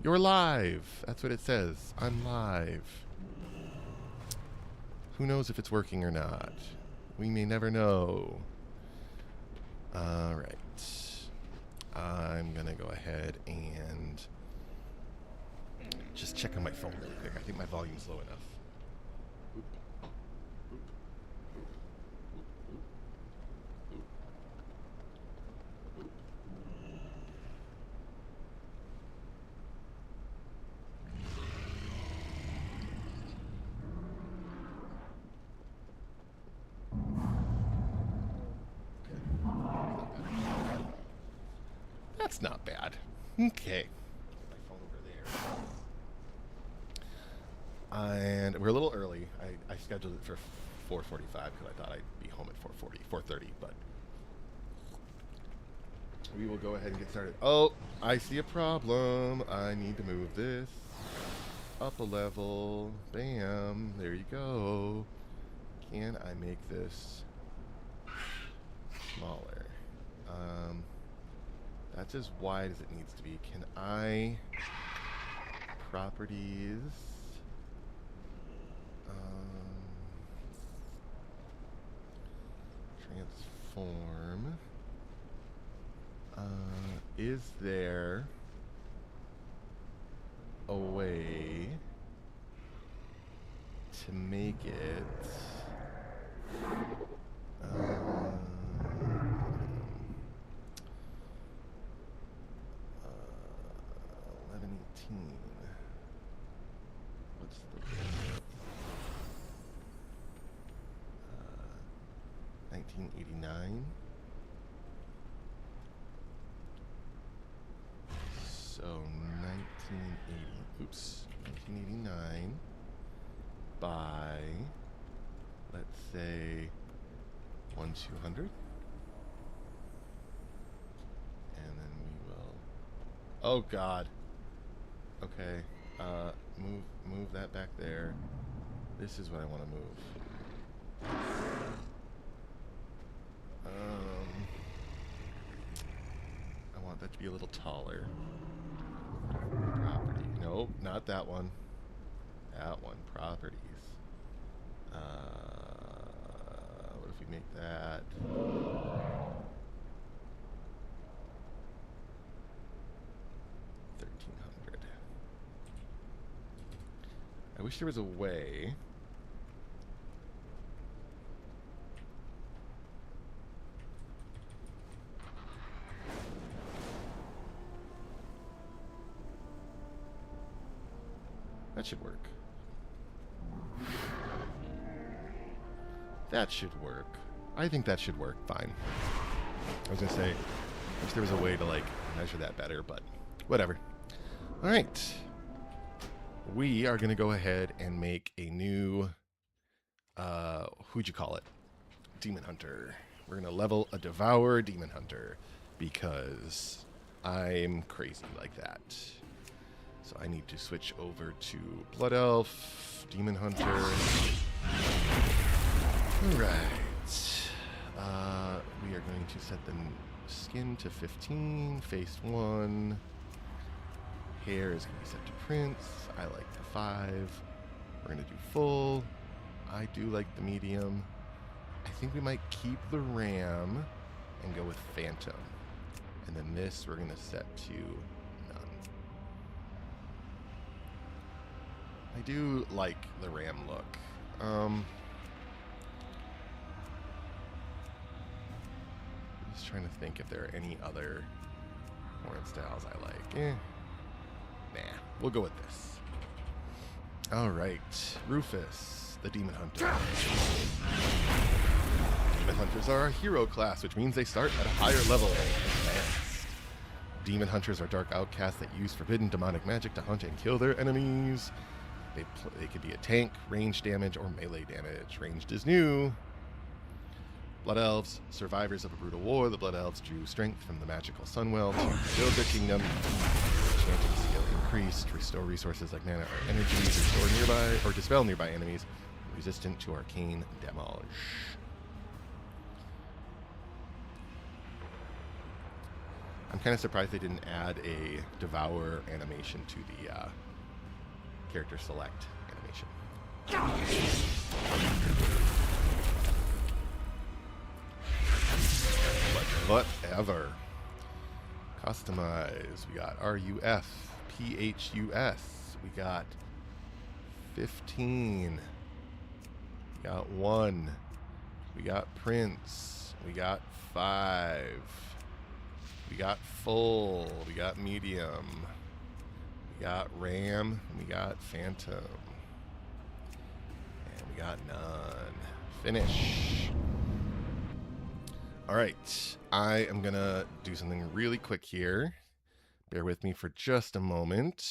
You're live. That's what it says. I'm live. Who knows if it's working or not? We may never know. All right. I'm going to go ahead and just check on my phone really quick. I think my volume's low enough. That's not bad. Okay. Put my phone over there. And we're a little early. I scheduled it for 4:45 because I thought I'd be home at 4:30, but we will go ahead and get started. Oh, I see a problem. I need to move this up a level. Bam. There you go. Can I make this smaller? That's as wide as it needs to be. Can I properties transform? Is there a way to make it 1118? What's the 1989? So 1989 by, let's say, 1/200, and then we will. Oh God. Okay. Move that back there. This is what I want to move. I want that to be a little taller. Property. Nope, not that one. That one. Properties. What if we make that 1300? I wish there was a way. That should work. That should work. I think that should work fine. I was gonna say, I wish there was a way to like measure that better, but whatever. All right. We are gonna go ahead and make a new, who'd you call it? Demon Hunter. We're gonna level a Devourer Demon Hunter because I'm crazy like that. So I need to switch over to Blood Elf, Demon Hunter. Alright. We are going to set the skin to 15, face 1. Hair is going to be set to Prince. I like the 5. We're going to do full. I do like the medium. I think we might keep the Ram and go with Phantom. And then this we're going to set to none. I do like the Ram look. Just trying to think if there are any other horn styles I like. Nah, we'll go with this. Alright, Rufus, the Demon Hunter. Demon Hunters are a hero class, which means they start at a higher level. Advanced. Demon Hunters are dark outcasts that use forbidden demonic magic to hunt and kill their enemies. They could be a tank, range damage, or melee damage. Ranged is new. Blood Elves, survivors of a brutal war. The Blood Elves drew strength from the magical Sunwell to build their kingdom. Enchanting skill increased, restore resources like mana or energy, restore nearby or dispel nearby enemies, resistant to arcane demolish. I'm kind of surprised they didn't add a Devourer animation to the character select animation. But whatever. Customize. We got RUF, PHUS. We got 15. We got 1. We got Prince. We got 5. We got full. We got medium. We got RAM. We got phantom. And we got none. Finish. All right. I am going to do something really quick here. Bear with me for just a moment.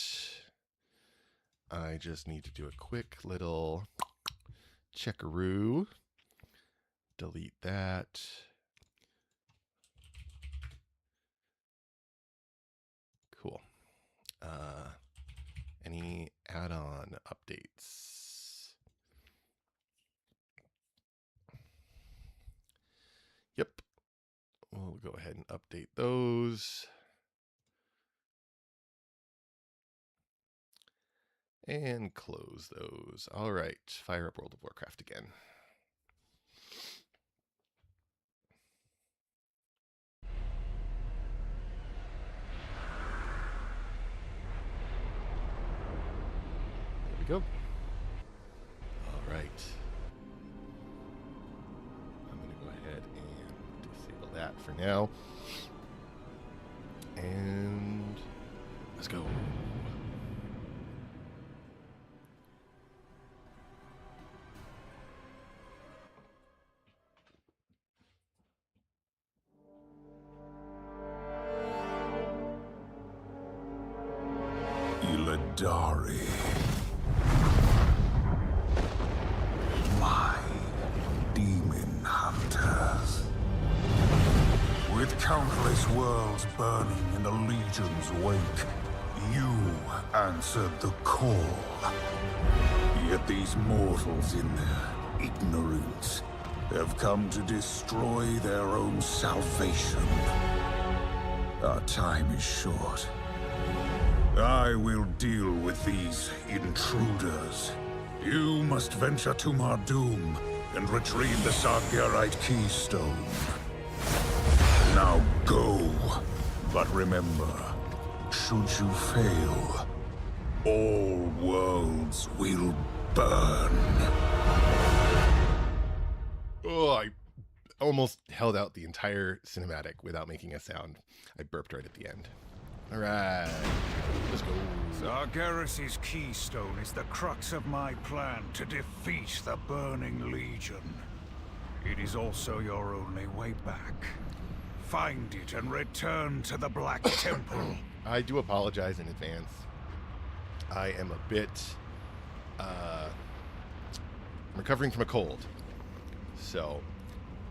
I just need to do a quick little checkaroo. Delete that. Cool. Any add-on updates? Yep. We'll go ahead and update those. And close those. All right. Fire up World of Warcraft again. Go. All right. I'm going to go ahead and disable that for now. And let's go. Ilidari. My demon hunters. With countless worlds burning in the Legion's wake, you answered the call. Yet these mortals in their ignorance have come to destroy their own salvation. Our time is short. I will deal with these intruders. You must venture to Mardoom and retrieve the Sargerite keystone. Now go. But remember, should you fail, all worlds will burn. Oh, I almost held out the entire cinematic without making a sound. I burped right at the end. All right, let's go. Sargeras' keystone is the crux of my plan to defeat the Burning Legion. It is also your only way back. Find it and return to the Black Temple. I do apologize in advance. I am a bit, I'm recovering from a cold. So,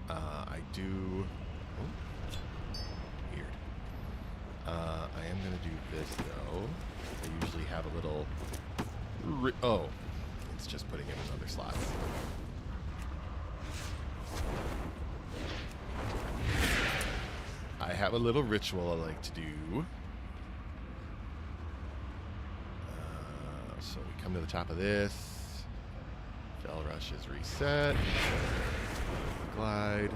I do, weird. I am going to do this, though. I usually have a little, oh, it's just putting in another slot. I have a little ritual I like to do. So we come to the top of this. Fell Rush is reset. Glide.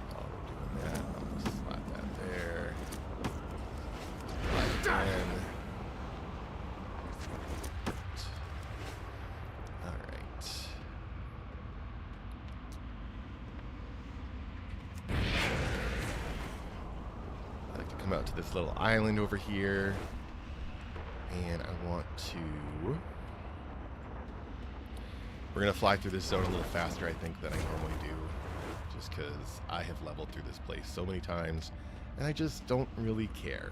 While we're doing that, I'll just slap that there. Slide again. Alright. I like to come out to this little island over here. And I want to... We're going to fly through this zone a little faster, I think, than I normally do. Just because I have leveled through this place so many times, and I just don't really care.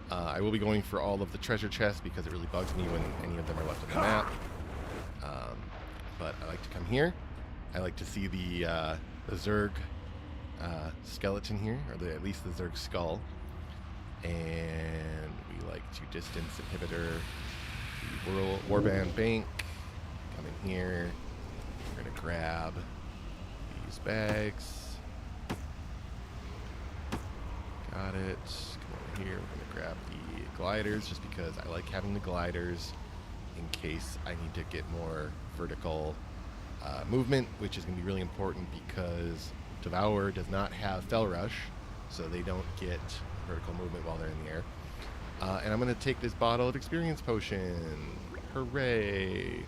I will be going for all of the treasure chests because it really bugs me when any of them are left on the map. But I like to come here. I like to see the Zerg skeleton here, or at least the Zerg skull. And we like to distance inhibitor the Warband Bank. Come in here. We're going to grab these bags. Got it. Come over here. We're going to grab the gliders just because I like having the gliders in case I need to get more vertical movement, which is going to be really important because Devourer does not have Fell Rush, so they don't get vertical movement while they're in the air. And I'm going to take this bottle of experience potion. Hooray!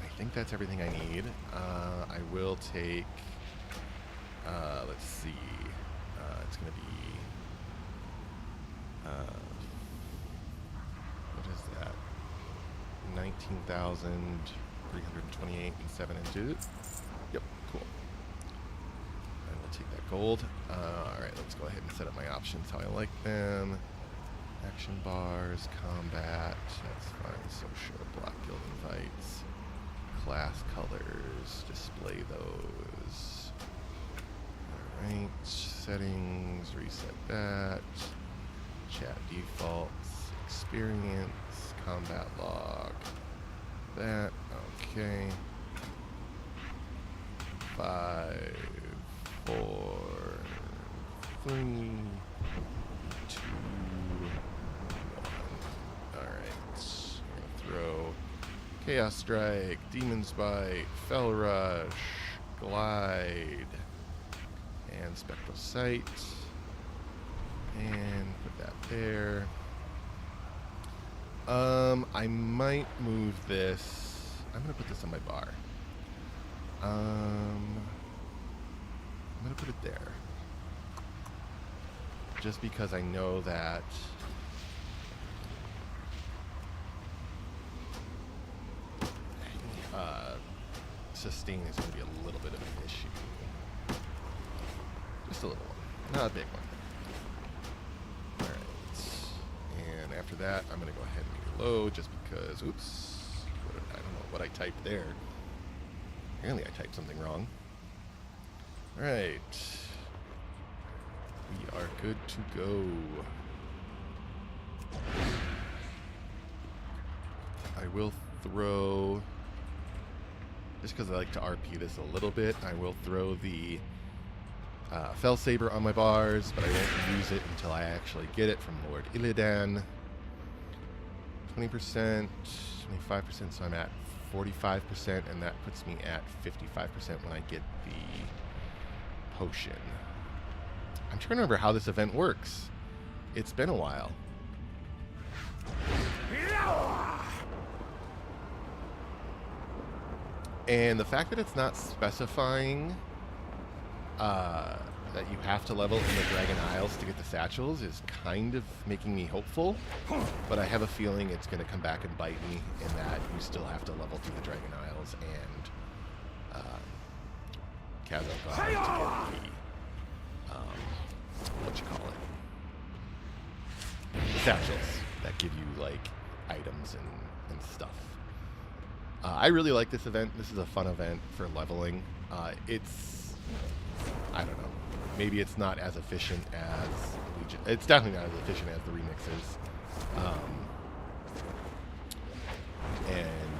I think that's everything I need. I will take, let's see, it's going to be, what is that? 19,328 and 7 inches. Yep, cool. I will take that gold. Alright, let's go ahead and set up my options how I like them. Action bars, combat, that's fine. Social, block guild invites. Class colors, display those. Alright, settings, reset that. Chat defaults, experience, combat log. That, okay. 5, 4, 3, 2, 1. Alright, throw Chaos Strike, Demon's Bite, Fell Rush, Glide, and Spectral Sight. And put that there. I might move this. I'm going to put this on my bar. I'm going to put it there. Just because I know that sustain is going to be a little bit of an issue. Just a little one, not a big one. Alright, and after that I'm going to go ahead and reload just because, oops, I don't know what I typed there. Apparently I typed something wrong. Alright, we are good to go. I will throw, just because I like to RP this a little bit, I will throw the Fell Saber on my bars, but I won't use it until I actually get it from Lord Illidan. 20%, 25%, so I'm at 45%, and that puts me at 55% when I get the potion. I'm trying to remember how this event works. It's been a while. And the fact that it's not specifying that you have to level in the Dragon Isles to get the satchels is kind of making me hopeful. But I have a feeling it's going to come back and bite me in that you still have to level through the Dragon Isles and Kazalgar to get the, what you call it, satchels that give you, like, items and stuff. I really like this event. This is a fun event for leveling. It's, I don't know, maybe it's not as efficient as Legion. It's definitely not as efficient as the remixes. And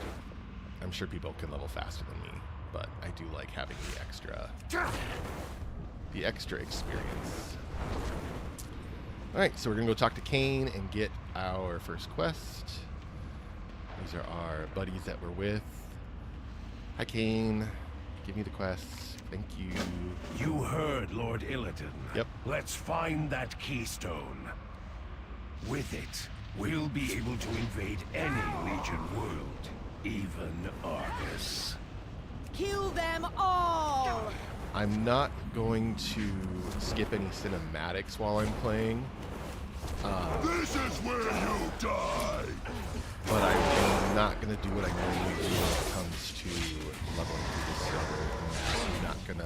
I'm sure people can level faster than me, but I do like having the extra experience. Alright, so we're gonna go talk to Kane and get our first quest. These are our buddies that we're with. Hi, Kane. Give me the quests. Thank you. You heard Lord Illidan. Yep. Let's find that keystone. With it, we'll be able to invade any Legion world, even Argus. Kill them all! I'm not going to skip any cinematics while I'm playing. This is where you die! But I'm not going to do what I normally do when it comes to leveling through the server. I'm going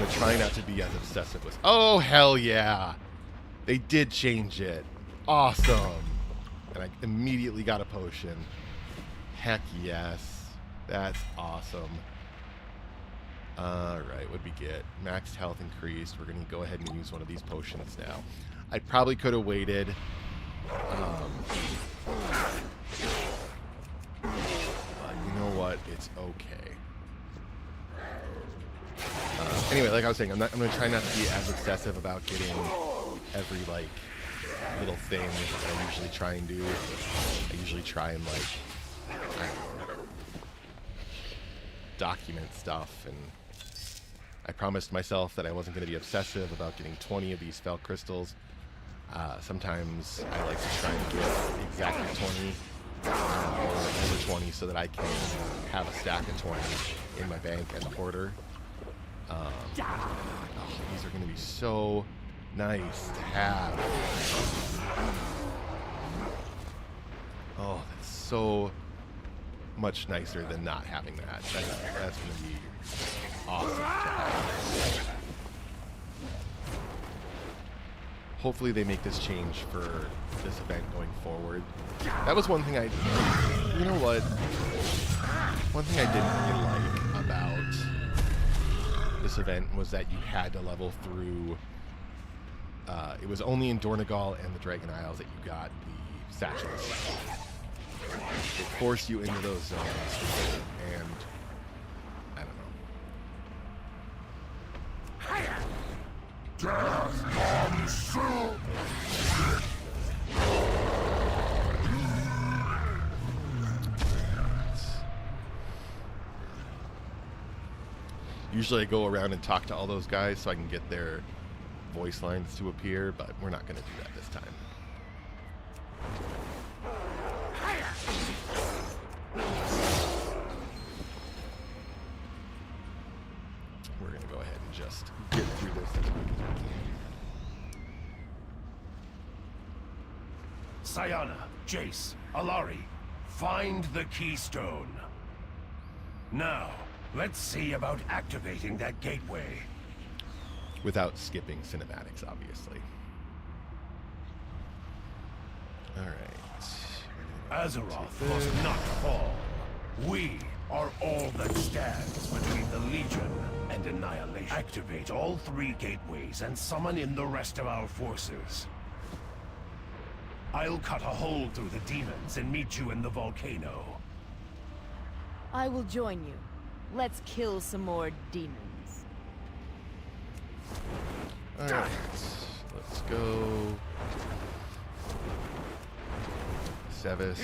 to try not to be as obsessive with... Oh, hell yeah! They did change it. Awesome! And I immediately got a potion. Heck yes. That's awesome. Alright, what'd we get? Maxed health increased. We're going to go ahead and use one of these potions now. I probably could have waited. But you know what? It's okay. Anyway, like I was saying, I'm gonna try not to be as obsessive about getting every like little thing that I usually try and do. I usually try and like I don't know, document stuff, and I promised myself that I wasn't going to be obsessive about getting 20 of these fell crystals. Sometimes I like to try and get exactly 20 or over 20 so that I can have a stack of 20 in my bank as a hoarder. These are going to be so nice to have. Oh, that's so much nicer than not having that. That's going to be awesome to have. Hopefully they make this change for this event going forward. That was one thing you know what? One thing I didn't really like about this event was that you had to level through. It was only in Dornegal and the Dragon Isles that you got the satchels. It forced you into those zones, and I don't know. Death comes soon. Usually I go around and talk to all those guys so I can get their voice lines to appear, but we're not going to do that this time. We're going to go ahead and just get through this as quick as we can. Sayana, Jace, Alari, find the keystone. Now, let's see about activating that gateway. Without skipping cinematics, obviously. Alright. Azeroth must not fall. We are all that stands between the Legion and annihilation. Activate all 3 gateways and summon in the rest of our forces. I'll cut a hole through the demons and meet you in the volcano. I will join you. Let's kill some more demons. Alright. Let's go. Sevis.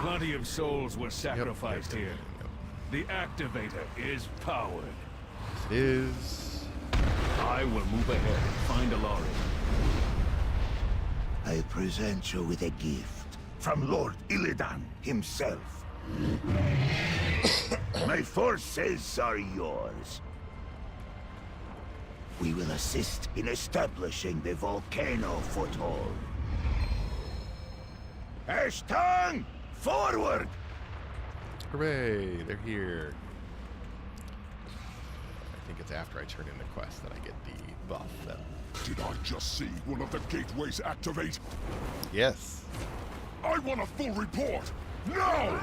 Plenty of souls were sacrificed Yep. here. The activator is powered. It is. I will move ahead and find Alari. I present you with a gift from Lord Illidan himself. My forces are yours. We will assist in establishing the volcano foothold. Ashton, forward! Hooray! They're here. I think it's after I turn in the quest that I get the buff. That... Did I just see one of the gateways activate? Yes. I want a full report! Now!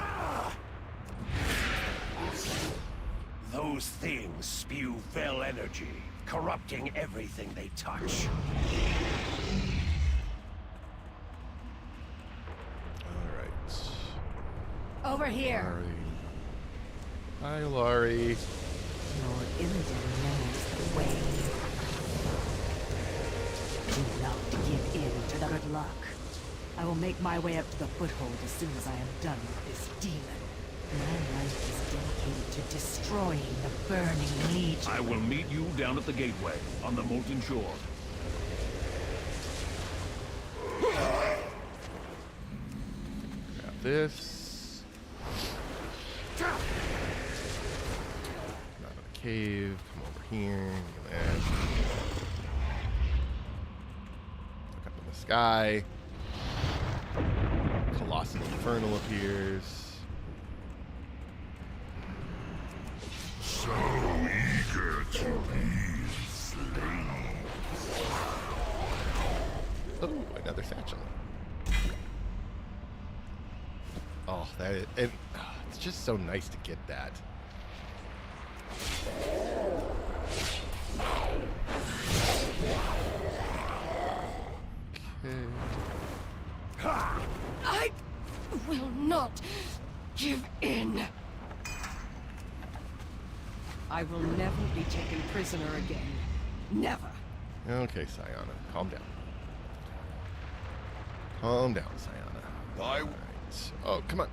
Those things spew fell energy, corrupting everything they touch. Alright. Over here. Laurie. Hi, Laurie. Lord Illidan knows the way. Do not give in to the good luck. I will make my way up to the foothold as soon as I am done with this demon. My life is dedicated to destroying the burning legion. I will meet you down at the gateway on the molten shore. Grab this. Come out of the cave. Come over here. Look at that. Look up in the sky. Colossal Infernal appears. So eager to be slain. Oh, another satchel. Oh, it's just so nice to get that. Okay. I will not give in. I will never be taken prisoner again. Never. Okay, Sayana, calm down. Calm down, Sayana. I... Alright. Oh, come on.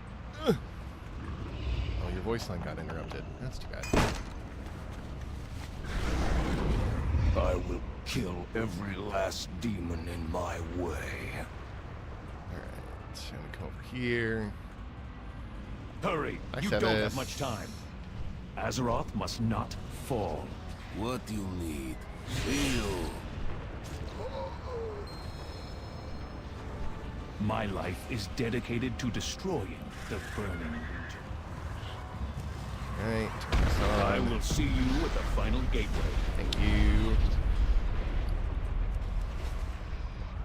Ugh. Oh, your voice line got interrupted. That's too bad. I will kill every last demon in my way. Alright, so I'm gonna come over here. Hurry! I You said don't this. have much time. Azeroth must not fall. What do you need? Heal. My life is dedicated to destroying the Burning Legion. Alright, turn this I on. will see you at the final gateway. Thank you.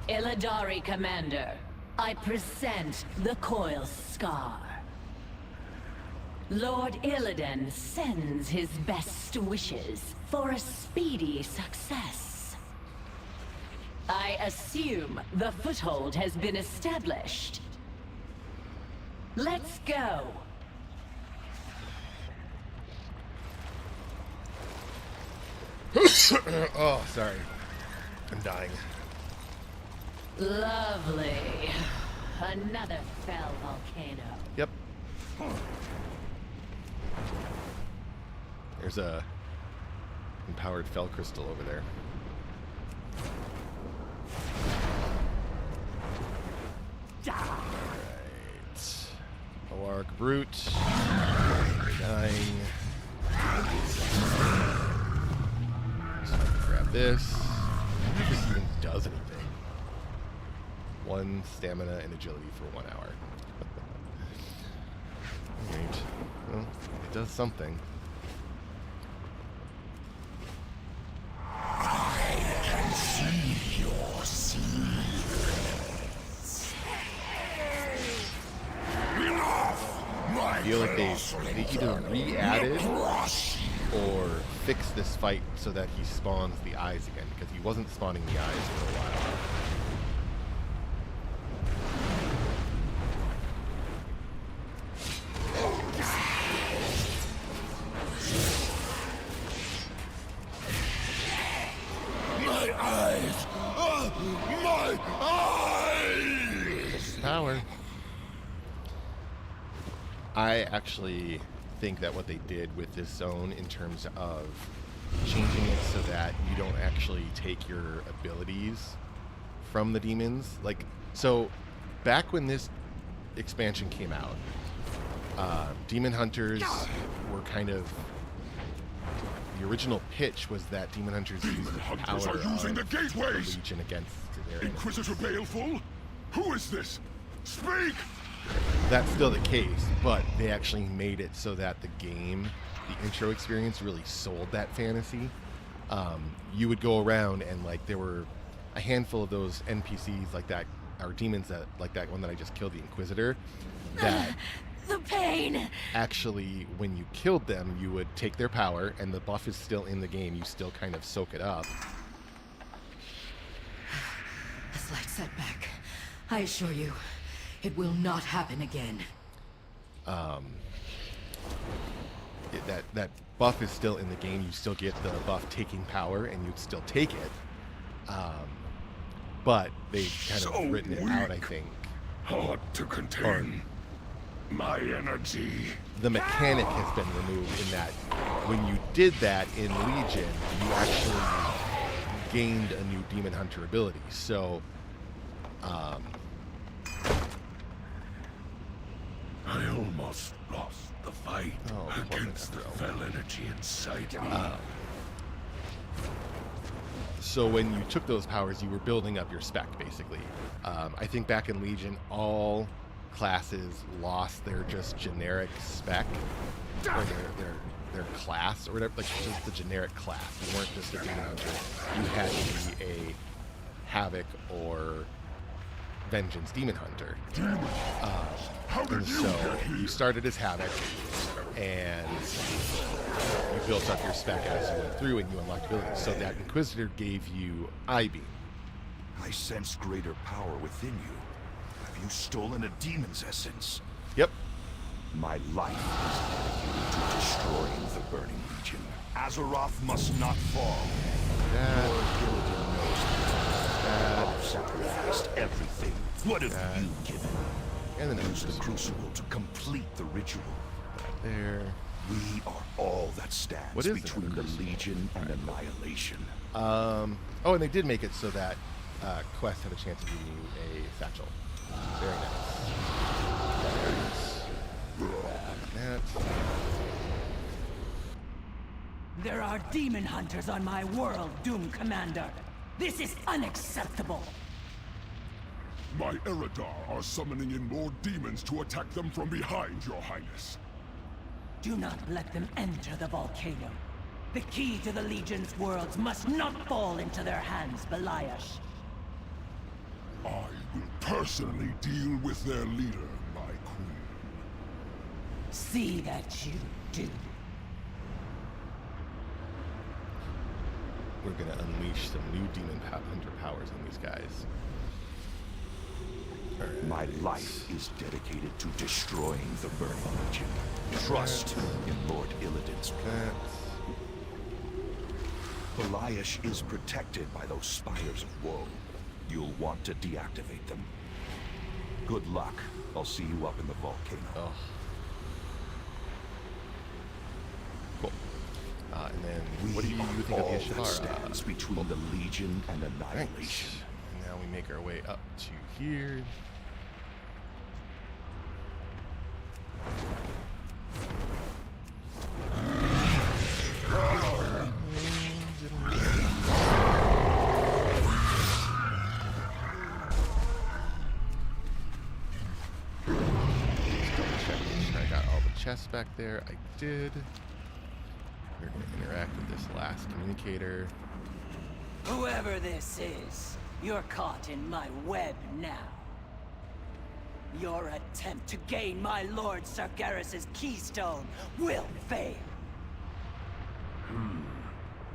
Illidari Commander, I present the Coil Scar. Lord Illidan sends his best wishes for a speedy success. I assume the foothold has been established. Let's go. Oh, sorry. I'm dying. Lovely. Another fell volcano. Yep. There's a empowered fell crystal over there. Alright. Alark Brute. Dying. So I can grab this. I wonder if this even does anything. 1 stamina and agility for 1 hour. Alright. Well, it does something. I feel like they either re-added or fixed this fight so that he spawns the eyes again, because he wasn't spawning the eyes for a while. My eyes! My eyes! Power. I actually think that what they did with this zone in terms of changing it so that you don't actually take your abilities from the demons, like, so back when this expansion came out, demon hunters were kind of, the original pitch was that demon hunters used the power Hunters are using of the gateways! Legion against their enemies. Inquisitor Baleful? Who is this? Speak! That's still the case, but they actually made it so that the game, the intro experience, really sold that fantasy. You would go around and, like, there were a handful of those NPCs like that, or demons that, like that one that I just killed, the Inquisitor, that The pain! actually, when you killed them, you would take their power, and the buff is still in the game. You still kind of soak it up. A slight setback. I assure you, it will not happen again. That buff is still in the game. You still get the buff taking power, and you'd still take it. But they've kind of So written it weak. out, I think. Hard to contain. My energy. The mechanic has been removed in that when you did that in Legion, you actually gained a new Demon Hunter ability. So, I almost lost the fight Oh, against the poor fell energy inside me. so when you took those powers, you were building up your spec, basically. I think back in Legion, all classes lost their just generic spec, or their class, or whatever, like just the generic class. You weren't just a Demon Hunter. You had to be a Havoc or Vengeance Demon Hunter. And so you started as Havoc, and you built up your spec as you went through, and you unlocked abilities. So that Inquisitor gave you I-Beam. I sense greater power within you. Have you stolen a demon's essence? Yep. My life is dedicated to destroying the Burning Legion. Azeroth must not fall. That. Lord Illidan knows that. I've sacrificed everything. What have you given? And then Use the crucible to complete the ritual. there. We are all that stands What is between the crucible? Legion and annihilation. Oh, and they did make it so that Quest had a chance of giving you a satchel. Very nice. That. There are demon hunters on my world, Doom Commander. This is unacceptable. My Eridar are summoning in more demons to attack them from behind, Your Highness. Do not let them enter the volcano. The key to the Legion's worlds must not fall into their hands, Beliash. I will personally deal with their leader, my queen. See that you do. We're gonna unleash some new demon hunter powers on these guys. Alright. My life is dedicated to destroying the Burning Legion. Trust in Lord Illidan's plan. Beliash is protected by those spires of woe. You'll want to deactivate them. Good luck. I'll see you up in the volcano. Oh. Cool. And then, what do you think of the that stands Yashavara? between the Legion and Right. annihilation. And now we make our way up to here. I got all the chests back there. I did. We're going to interact with this last communicator. Whoever this is, you're caught in my web now. Your attempt to gain my Lord Sargeras' keystone will fail.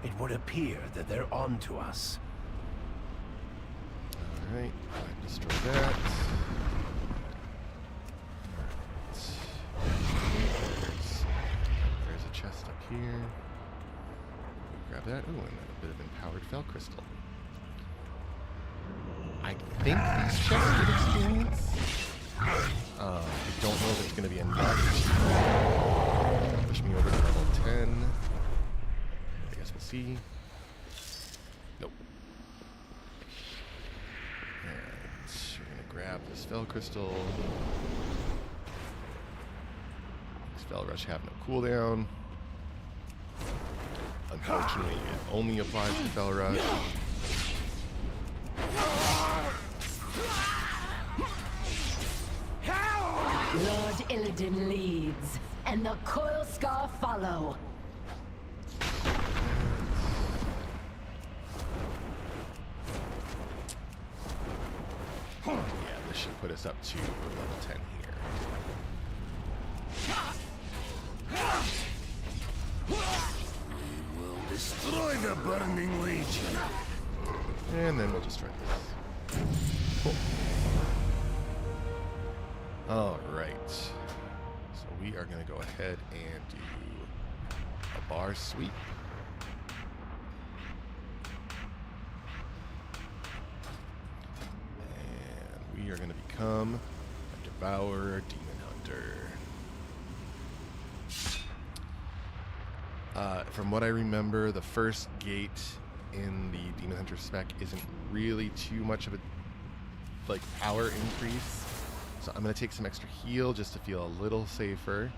It would appear that they're on to us. Alright, destroy that. There's a chest up here. Grab that. Ooh, and a bit of empowered fell crystal. I think these chests give experience. I don't know if it's going to be enough to push me over to level 10. I guess we'll see. Nope. And we're going to grab this spell crystal. Spell rush have no cooldown. Unfortunately, it only applies to spell rush. Lord Illidan leads, and the Coil Scar follow. Yeah, this should put us up to level 10 here. We will destroy the Burning Legion. And then we'll just try this. Cool. Alright. So we are going to go ahead and do a bar sweep. And we are going to become a Devourer Demon Hunter. From what I remember, the first gate in the Demon Hunter spec isn't really too much of a power increase. So I'm going to take some extra heal just to feel a little safer.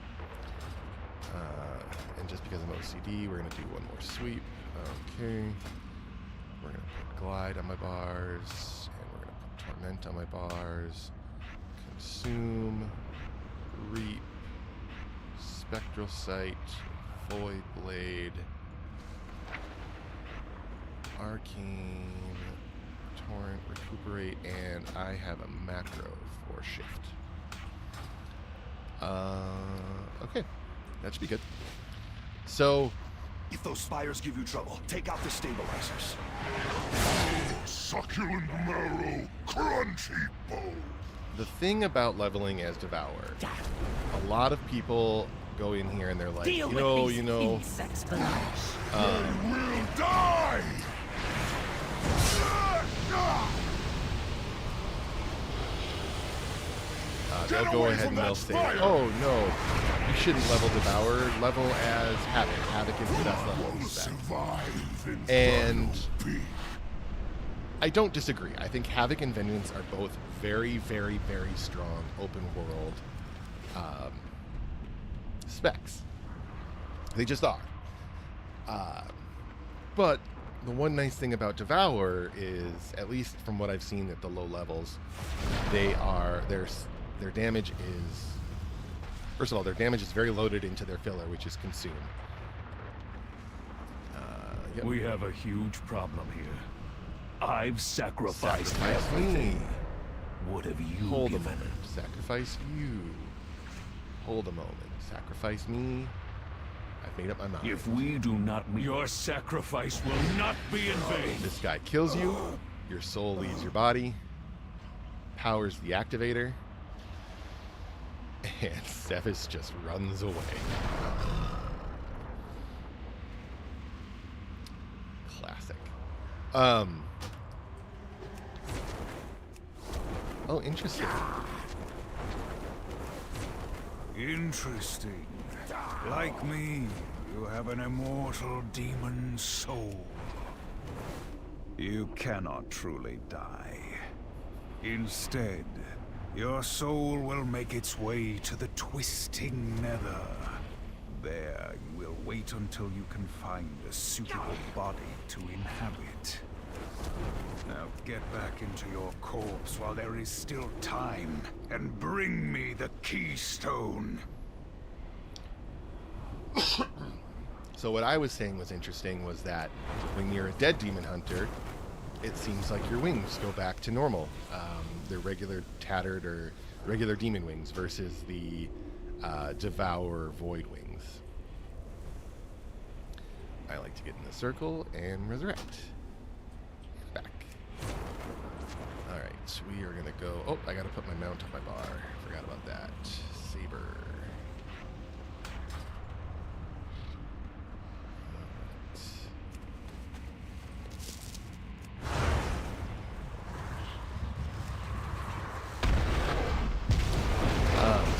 And just because I'm OCD, we're going to do one more sweep. Okay. We're going to put Glide on my bars. And we're going to put Torment on my bars. Consume. Reap. Spectral Sight. Void Blade. Arcane. Torrent, Recuperate, and I have a macro for Shift. Okay. That should be good. So, If those spires give you trouble, take out the stabilizers. Succulent marrow, crunchy bone. the thing about leveling as Devourer, a lot of people go in here and they're like, Deal you with know, these insects below. Will die! they'll Get go away ahead from and they'll that say, fire! oh no, you shouldn't level Devourer, level as Havoc. Havoc is the best level in spec. Survive in And peace. I don't disagree. I think Havoc and Vengeance are both very, very, very strong open world specs. They just are. But the one nice thing about Devourer is, at least from what I've seen at the low levels, their damage is, first of all, their damage is very loaded into their filler, which is Consume. Yep. We have a huge problem here. I've sacrificed Sacrifice everything. me. What have you Hold a given? moment. Sacrifice you. Hold a moment. Sacrifice me. I've made up my mind. If we do not meet, your sacrifice will not be in vain. This guy kills you. Your soul leaves your body. Powers the activator. And Sevis just runs away. Classic. Oh, interesting. Interesting. Like me, you have an immortal demon soul. You cannot truly die. Instead, your soul will make its way to the twisting nether. There, you will wait until you can find a suitable body to inhabit. Now get back into your corpse while there is still time, and bring me the keystone. So what I was saying was interesting was that when you're a dead demon hunter, it seems like your wings go back to normal. They're regular tattered or regular demon wings versus the Devourer void wings. I like to get in the circle and resurrect. Back. Alright, we are gonna go. Oh, I gotta put my mount on my bar. Forgot about that. Saber.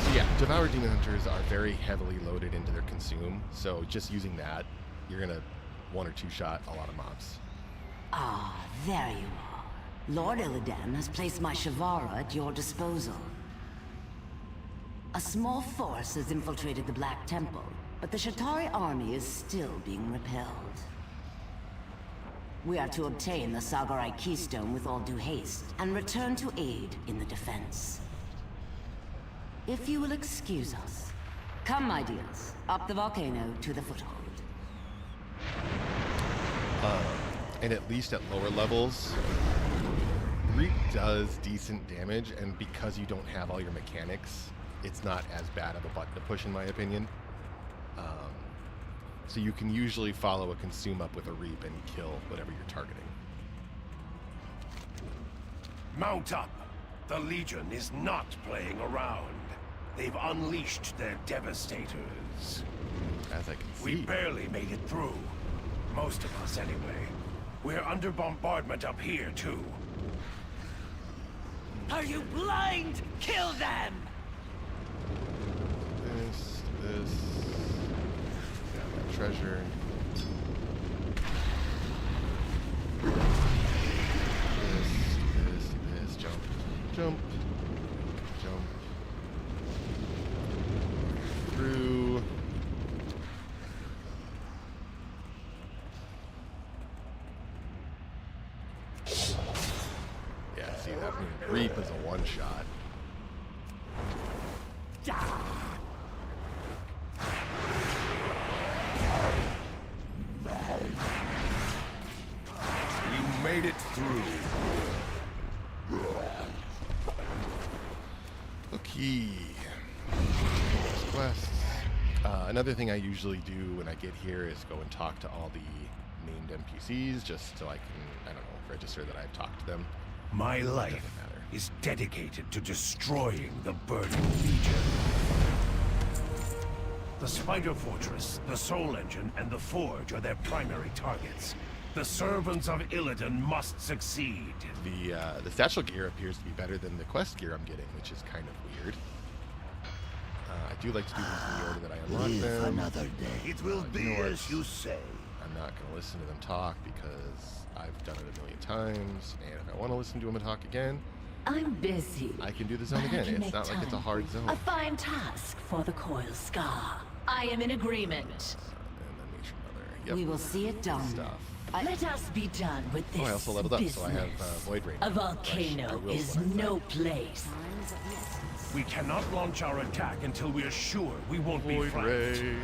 So yeah, Devour Demon Hunters are very heavily loaded into their consume, so just using that, you're gonna one or two shot a lot of mobs. Ah, there you are. Lord Illidan has placed my Shavara at your disposal. A small force has infiltrated the Black Temple, but the Shatari army is still being repelled. We are to obtain the Sagarai Keystone with all due haste, and return to aid in the defense. If you will excuse us. Come, my dears, up the volcano to the foothold. And at least at lower levels, Reap does decent damage, and because you don't have all your mechanics, it's not as bad of a button to push, in my opinion. So you can usually follow a consume up with a Reap and kill whatever you're targeting. Mount up. The Legion is not playing around. They've unleashed their devastators. As I can We see. barely made it through. Most of us, anyway. We're under bombardment up here, too. Are you blind? Kill them! This. Got that treasure. This. Jump. Jump. Jump. Through. Yeah, see that? Reap is a one shot. You made it through. Okay. Quests. Another thing I usually do when I get here is go and talk to all the named NPCs, just so I can, I don't know, register that I've talked to them. My life matter. is dedicated to destroying the Burning Legion. The Spider Fortress, the Soul Engine, and the Forge are their primary targets. The servants of Illidan must succeed. The satchel gear appears to be better than the quest gear I'm getting, which is kind of weird. I do like to do these in the order that I unlock them. Another day. It will be as you say. I'm not going to listen to them talk because I've done it a million times, and if I want to listen to them talk again, I'm busy. I can do the zone but I again. can It's make not like it's a time. hard zone. A fine task for the Coil Scar. I am in agreement. And then Nature Mother. Yep. We will see it done. Stuff. Let us be done with this Oh, I also leveled up, so I have business. Void Rain. A which I volcano will is when I'm no back. place. Times of the essence. We cannot launch our attack until we are sure we won't be Void flanked. Ray.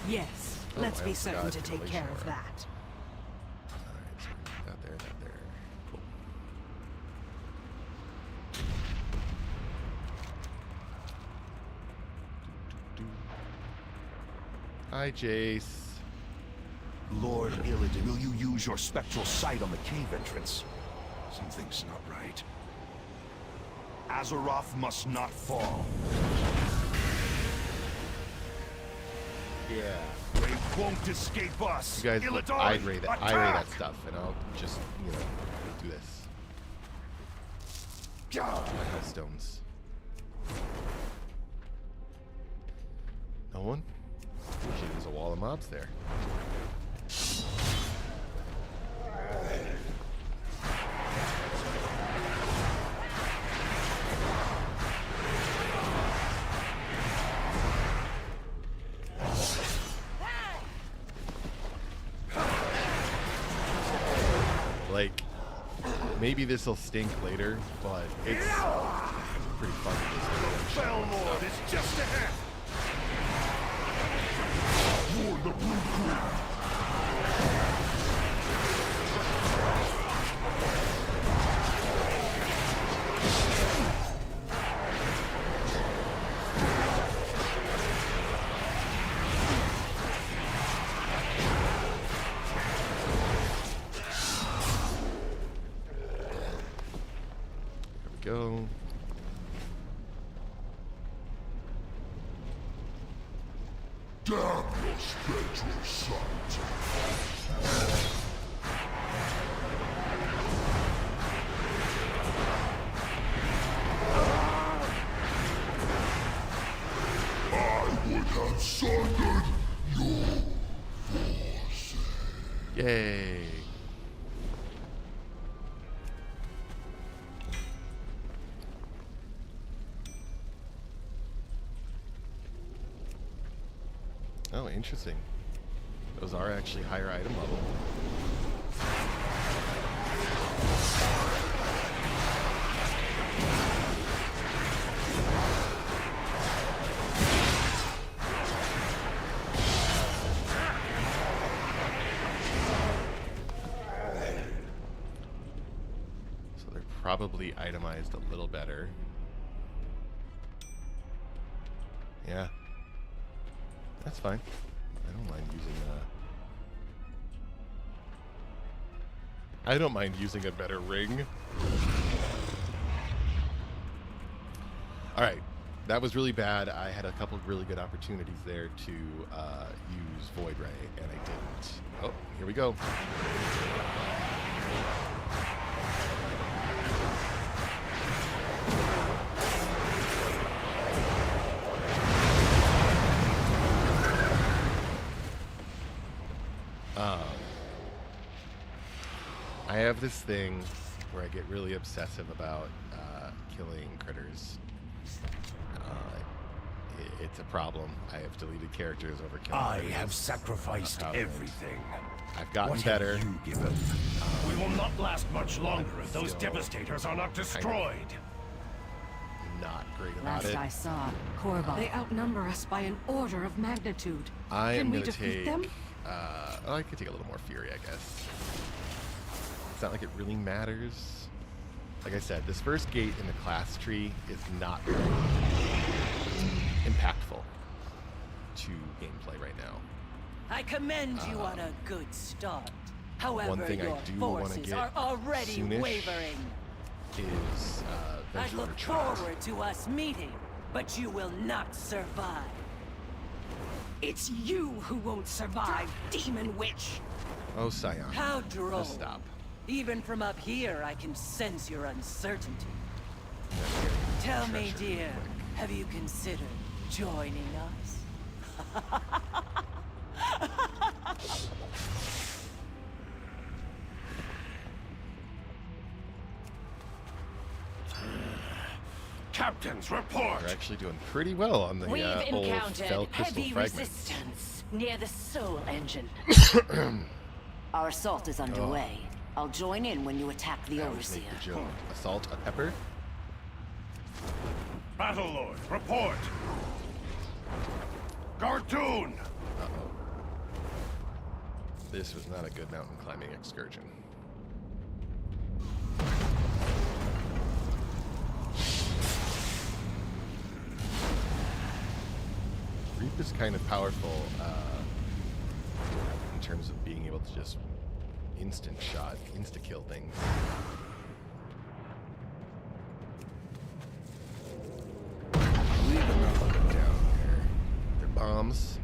Yes, Oh, let's I be almost certain forgot to take care of Glacier. that. Alright, so that there. Cool. Hi, Jace. Lord Illidan, will you use your spectral sight on the cave entrance? Something's not right. Azeroth must not fall. Yeah. They won't escape us. You guys look Illidan, eye-ray that attack! stuff, and I'll just, do this. Gah! My health stones. No one? Usually there's a wall of mobs there. Like, maybe this will stink later, but it's pretty fun to just Belmord is just ahead. You're the blueprint. There we go. Damn your spectral sight. I would have sundered your forces. Yay. Oh, interesting. Those are actually higher item level. So they're probably itemized a little better. Yeah. That's fine. I don't mind using I don't mind using a better ring. Alright. That was really bad. I had a couple of really good opportunities there to use Void Ray, and I didn't. Oh, here we go. I have this thing where I get really obsessive about killing critters. It's a problem. I have deleted characters over killing I critters. have sacrificed How- everything. I've gotten What better. have you given? We will not last much longer if those Still devastators are not destroyed. Not great about Last it. I saw, Korva, they outnumber us by an order of magnitude. I am Can we going to defeat take. them? Oh, I could take a little more fury, I guess. It's not like it really matters. Like I said, this first gate in the class tree is not very impactful to gameplay right now. I commend you on a good start. However, One thing I your do wanna forces get are already soonish wavering. Is I Venture look Retreat. forward to us meeting, but you will not survive. It's you who won't survive, demon witch! Oh, Scion. How droll. Just stop. Even from up here, I can sense your uncertainty. Let's get Tell me, treasure dear, real quick. have you considered joining us? Captains, report! We're actually doing pretty well on the We've old encountered fell crystal heavy fragments. resistance near the Soul Engine. Our assault is underway. I'll join in when you attack the I always Overseer. make the joke. Assault a pepper? Battlelord, report! Cartoon! Uh-oh. This was not a good mountain climbing excursion. Reap is kind of powerful in terms of being able to just instant shot, insta-kill things. Leave another down there. They're bombs.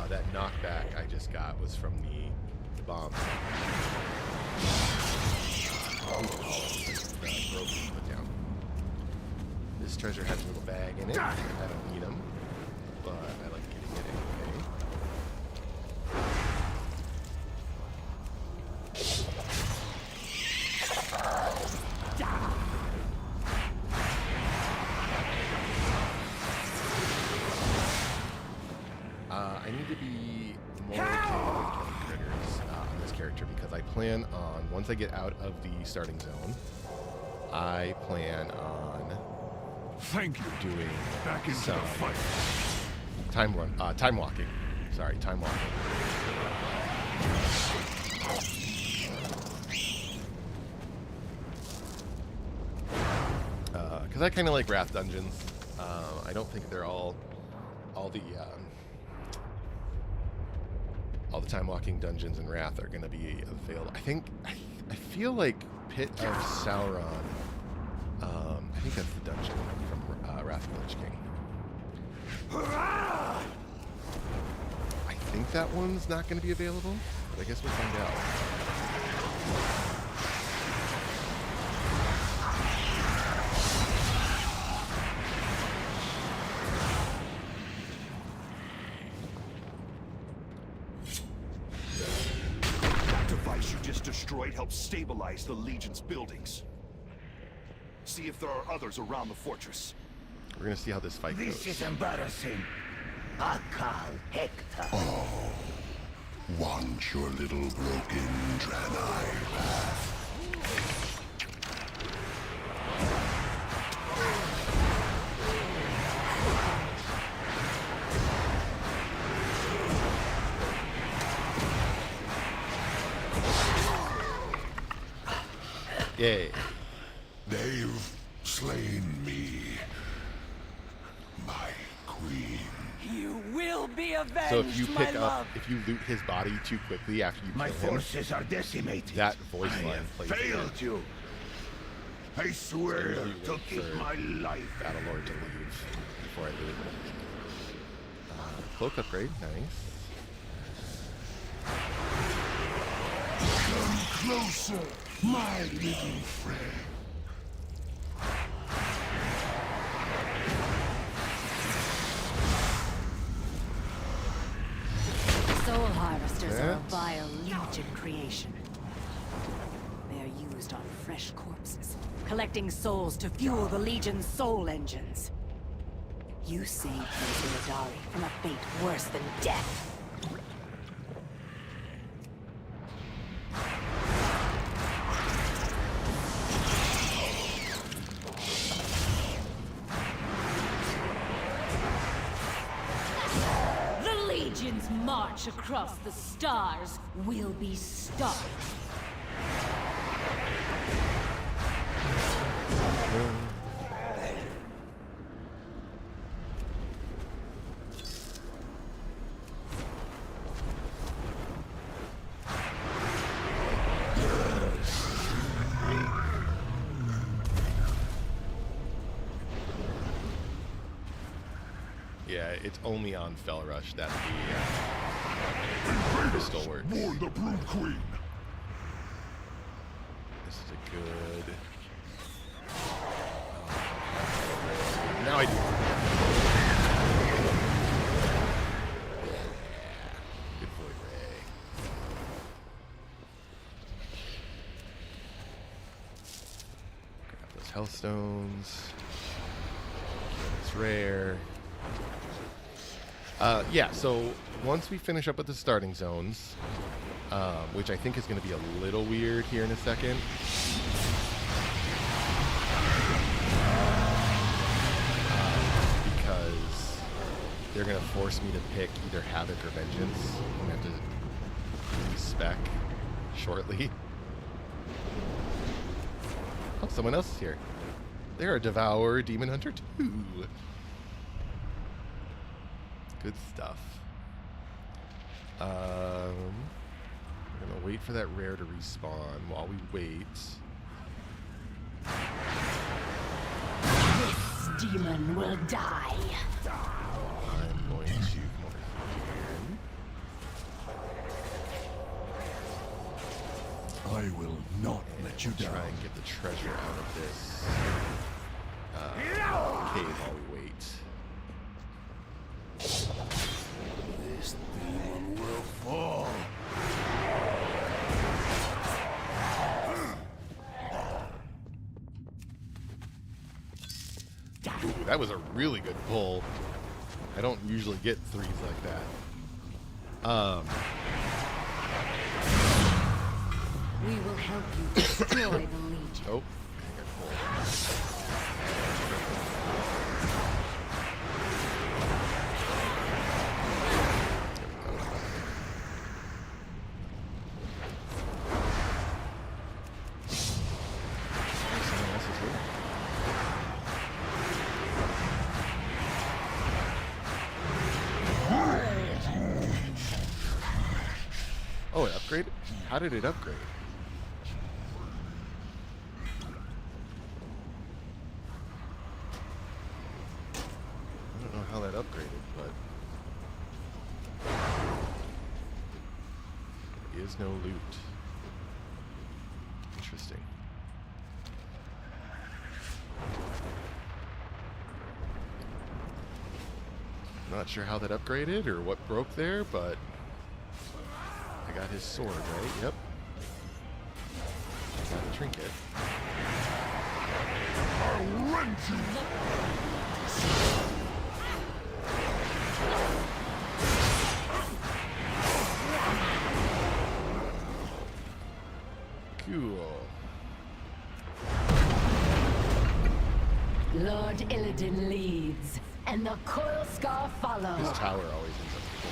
That knockback I just got was from the bombs. Broken put down. This treasure has a little bag in it. I don't need them, but I like getting it anyway. I need to be more okay with killing critters on this character because I plan on, once I get out of the starting zone, I plan on Thank you. doing Back into some the fight. time walking. Sorry, time walking. Because I kind of like Wrath dungeons. I don't think they're all the time walking dungeons in Wrath are going to be available. I feel like Pit of Sauron. I think that's the dungeon from Wrath of the Lich King. I think that one's not going to be available, but I guess we'll find out. That device you just destroyed helps stabilize the Legion's buildings. See if there are others around the fortress. We're going to see how this fight goes. This is embarrassing. Akal Hector. Oh, want your little broken Draenei path? Yay. They've slain me, my queen. You will be avenged, So if you my pick up, love. if you loot his body too quickly after you My kill him, forces are decimated. that voice I line have plays again. failed you. I swear usually to wait keep for my life. Battlelord to leave before I loot. Cloak upgrade, nice. Come closer, my little friend. Soul harvesters are a That's- vile Legion creation. They are used on fresh corpses, collecting souls to fuel the Legion's soul engines. You saved those Illidari from a fate worse than death. The Legion's march across the stars will be stopped. Yeah, it's only on Fell Rush that the crystal works. Warn the Brood Queen. This is a good... Now I do. Good boy, Ray. Grab those Hellstones. It's rare. Yeah, so once we finish up with the starting zones, which I think is going to be a little weird here in a second. Because they're going to force me to pick either Havoc or Vengeance. I'm going to have to respec shortly. Oh, someone else is here. They're a Devourer Demon Hunter too. Good stuff. We're gonna wait for that rare to respawn. While we wait, This demon will die. I'm going to come over here. I will not let you Try down. and get the treasure out of this cave while we wait. This demon will fall. Ooh, that was a really good pull. I don't usually get threes like that. We will help you destroy the Legion. Oh. Someone else is here. Oh, it upgraded? How did it upgrade? I don't know how that upgraded, but there is no loot. Interesting. Not sure how that upgraded or what broke there, but I got his sword, right? Yep. Got a trinket. I'll rend you. Cool. Lord Illidan leads, and the Coil Scar This follows. tower always ends up cool.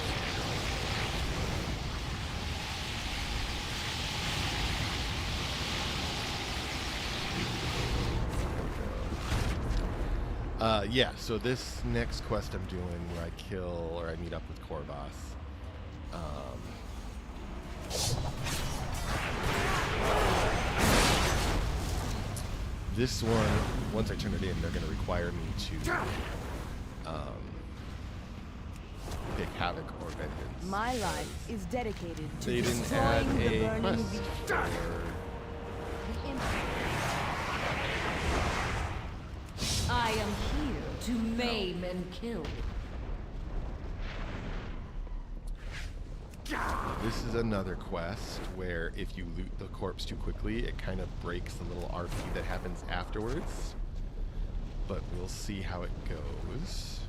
Yeah, so this next quest I'm doing where I kill or I meet up with Corvus. This one, once I turn it in, they're going to require me to pick Havoc or Vengeance. My life is dedicated to They didn't add destroying the a burning quest Legion. for... The I am here To maim and kill. This is another quest where if you loot the corpse too quickly, it kind of breaks the little RP that happens afterwards. But we'll see how it goes.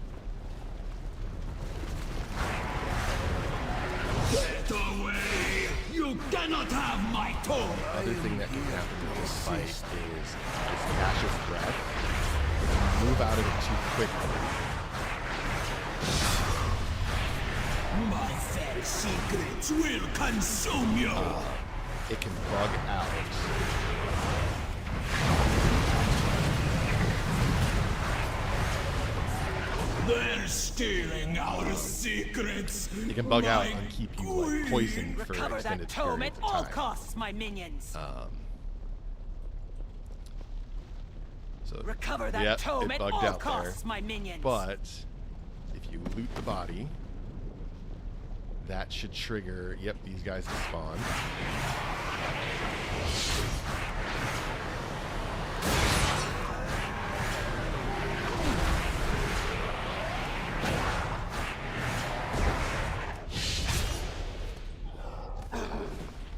Get away! You cannot have my tool! The other thing that can happen with this fight is Cassius Breath. If you move out of it too quickly, My fell secrets will consume you! it can bug out. They're stealing our secrets! It can bug out My and keep you like poisoned for Recover that extended tome at periods of all time. costs, my minions. So Recover that yep, tome it at bugged all out costs, there. my minions. But if if you loot the body, that should trigger, yep, these guys will spawn.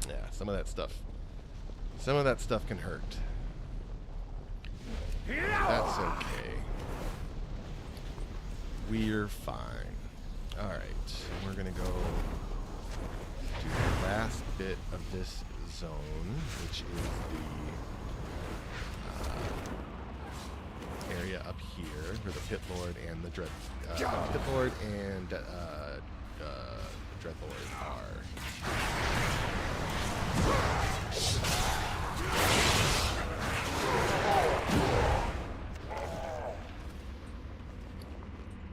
Yeah, some of that stuff can hurt. That's okay. We're fine. Alright, we're gonna go to the last bit of this zone, which is the area up here where the Pit Lord and the Pit Lord and Dreadlord are.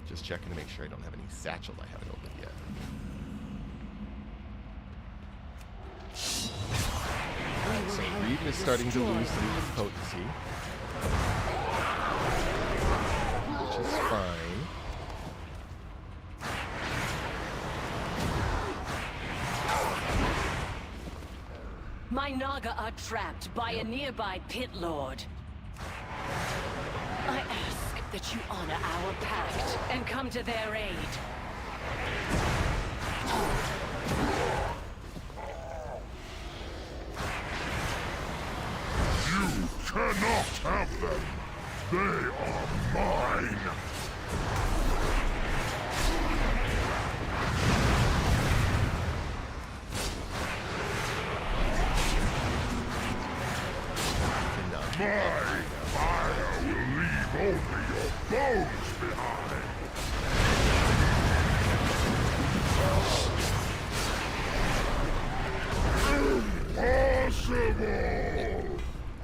Just checking to make sure I don't have any satchel I haven't opened yet. So Reed is starting to lose some of his potency, which is fine. My Naga are trapped by a nearby Pit Lord. I ask that you honor our pact and come to their aid. You cannot have them! They are mine! My fire will leave only your bones behind! Impossible!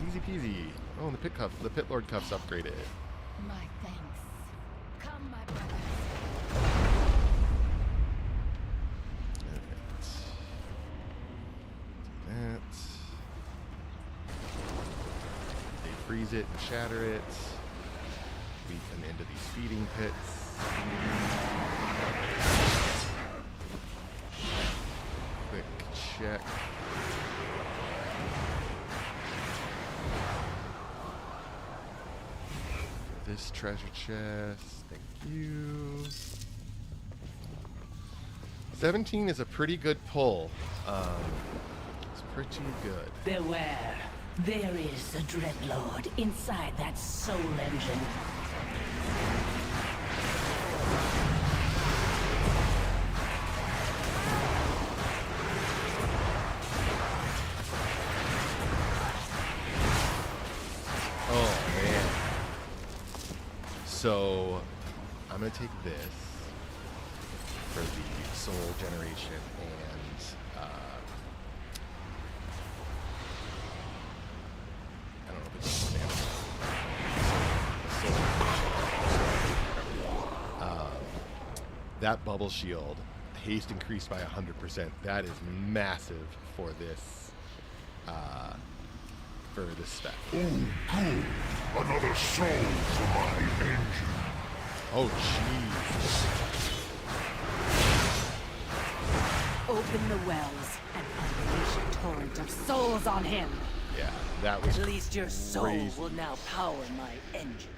Easy peasy. Oh, and the Pit Lord cuff's upgraded. My thanks. Come, my brother. That. They freeze it and shatter it. Beat them into these feeding pits. Quick check. This treasure chest. Thank you. 17 is a pretty good pull. It's pretty good. Beware. There is a Dreadlord inside that soul engine. Oh, man. So, I'm going to take this for the soul generation and I don't know if it's that bubble shield, haste increased by 100%. That is massive for this spec. Oh, good! Another soul for my engine! Oh, jeez. Open the wells and unleash a torrent of souls on him. Yeah, that was At least your soul crazy. will now power my engine.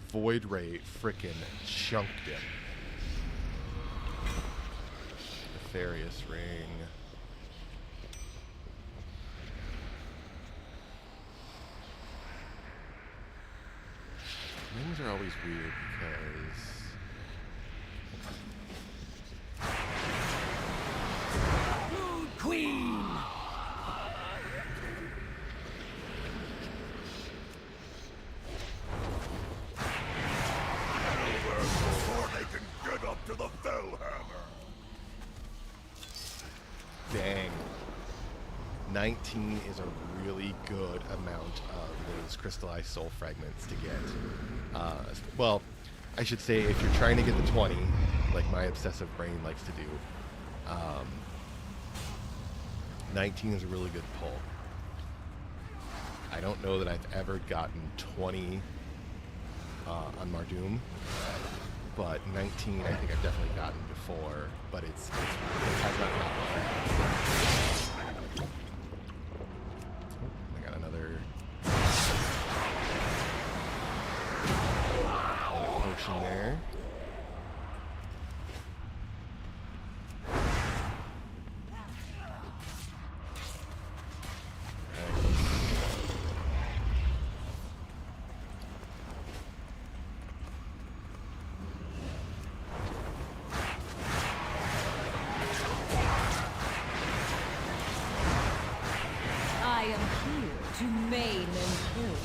Void Ray frickin' chunked him. Nefarious Ring. Rings are always weird because Moon Queen! Before they can get up to the Fellhammer! dang, 19 is a really good amount of those crystallized soul fragments to get. Well, I should say if you're trying to get the 20, like my obsessive brain likes to do, 19 is a really good pull. I don't know that I've ever gotten 20 on Mardoom. but 19 I think I've definitely gotten before, but it has not happened. I got another potion there. I am here to maim and kill.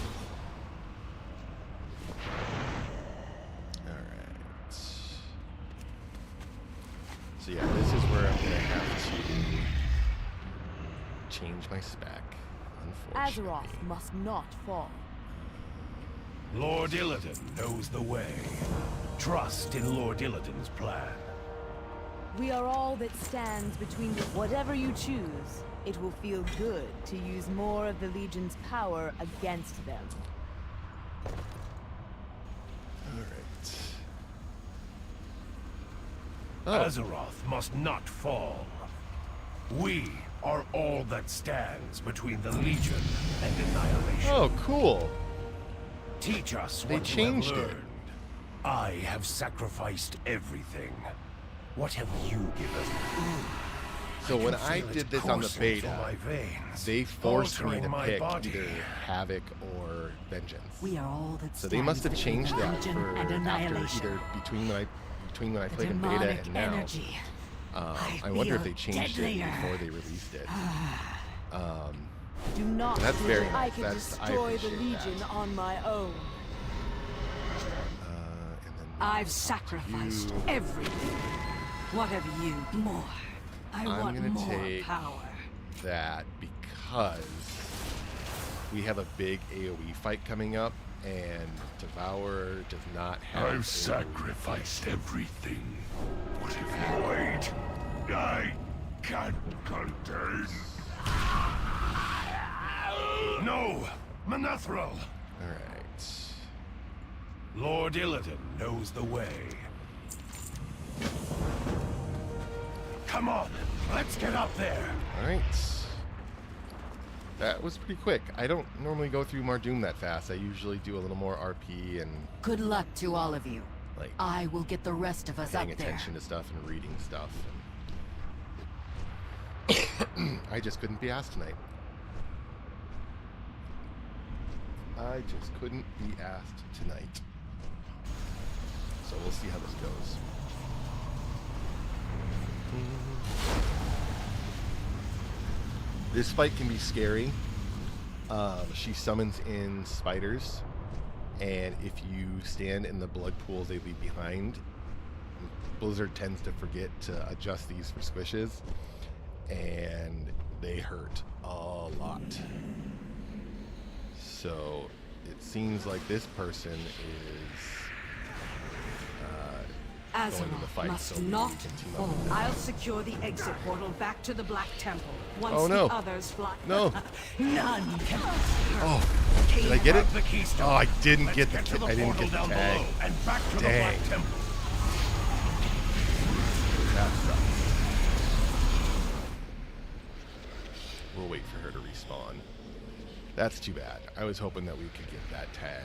Alright. So yeah, this is where I'm gonna have to change my spec, unfortunately. Azeroth must not fall. Lord Illidan knows the way. Trust in Lord Illidan's plan. We are all that stands between whatever you choose. It will feel good to use more of the Legion's power against them. Alright. Azeroth must not fall. We are all that stands between the Legion and annihilation. Oh, cool. Teach us They what changed you have it. learned. I have sacrificed everything. What have you given? So when can I feel it did this on the coursing through beta, my veins, they forced me altering to my pick body. either Havoc or Vengeance. We are all that So they must have stands changed between that Legion for and after annihilation. either between when I The played in beta demonic and now. energy. I wonder if feel they changed deadlier. it before they released it. Do not That's think very I nice. can That's- I destroy the appreciate that. Legion on my own. And then I've sacrificed you- everything. What have you? More. I I'm want gonna more take power. that because we have a big AoE fight coming up, and Devourer does not have. I've AoE sacrificed everything. What if you wait? I can't contain. No! Manethril! Alright. Lord Illidan knows the way. Come on, let's get up there. Alright. That was pretty quick. I don't normally go through Mardoom that fast. I usually do a little more RP and Good luck to all of you. like I will get the rest of us up paying there. attention to stuff and reading stuff. And I just couldn't be asked tonight. I just couldn't be asked tonight. So we'll see how this goes. This fight can be scary. She summons in spiders, and if you stand in the blood pools they leave behind, Blizzard tends to forget to adjust these for squishes, and they hurt a lot. So it seems like this person is going in the Azeroth fight, must so we not can team up fall. with them. I'll secure the exit portal back to the Black Temple. Once Oh, no. the others fly. No. None can. Oh, did I get it? Grab the keystone. Oh, I didn't Let's get get to the I didn't portal get the down tag. below and back to the Dang. Black Temple. That sucks. We'll wait for her to respawn. That's too bad. I was hoping that we could get that tag.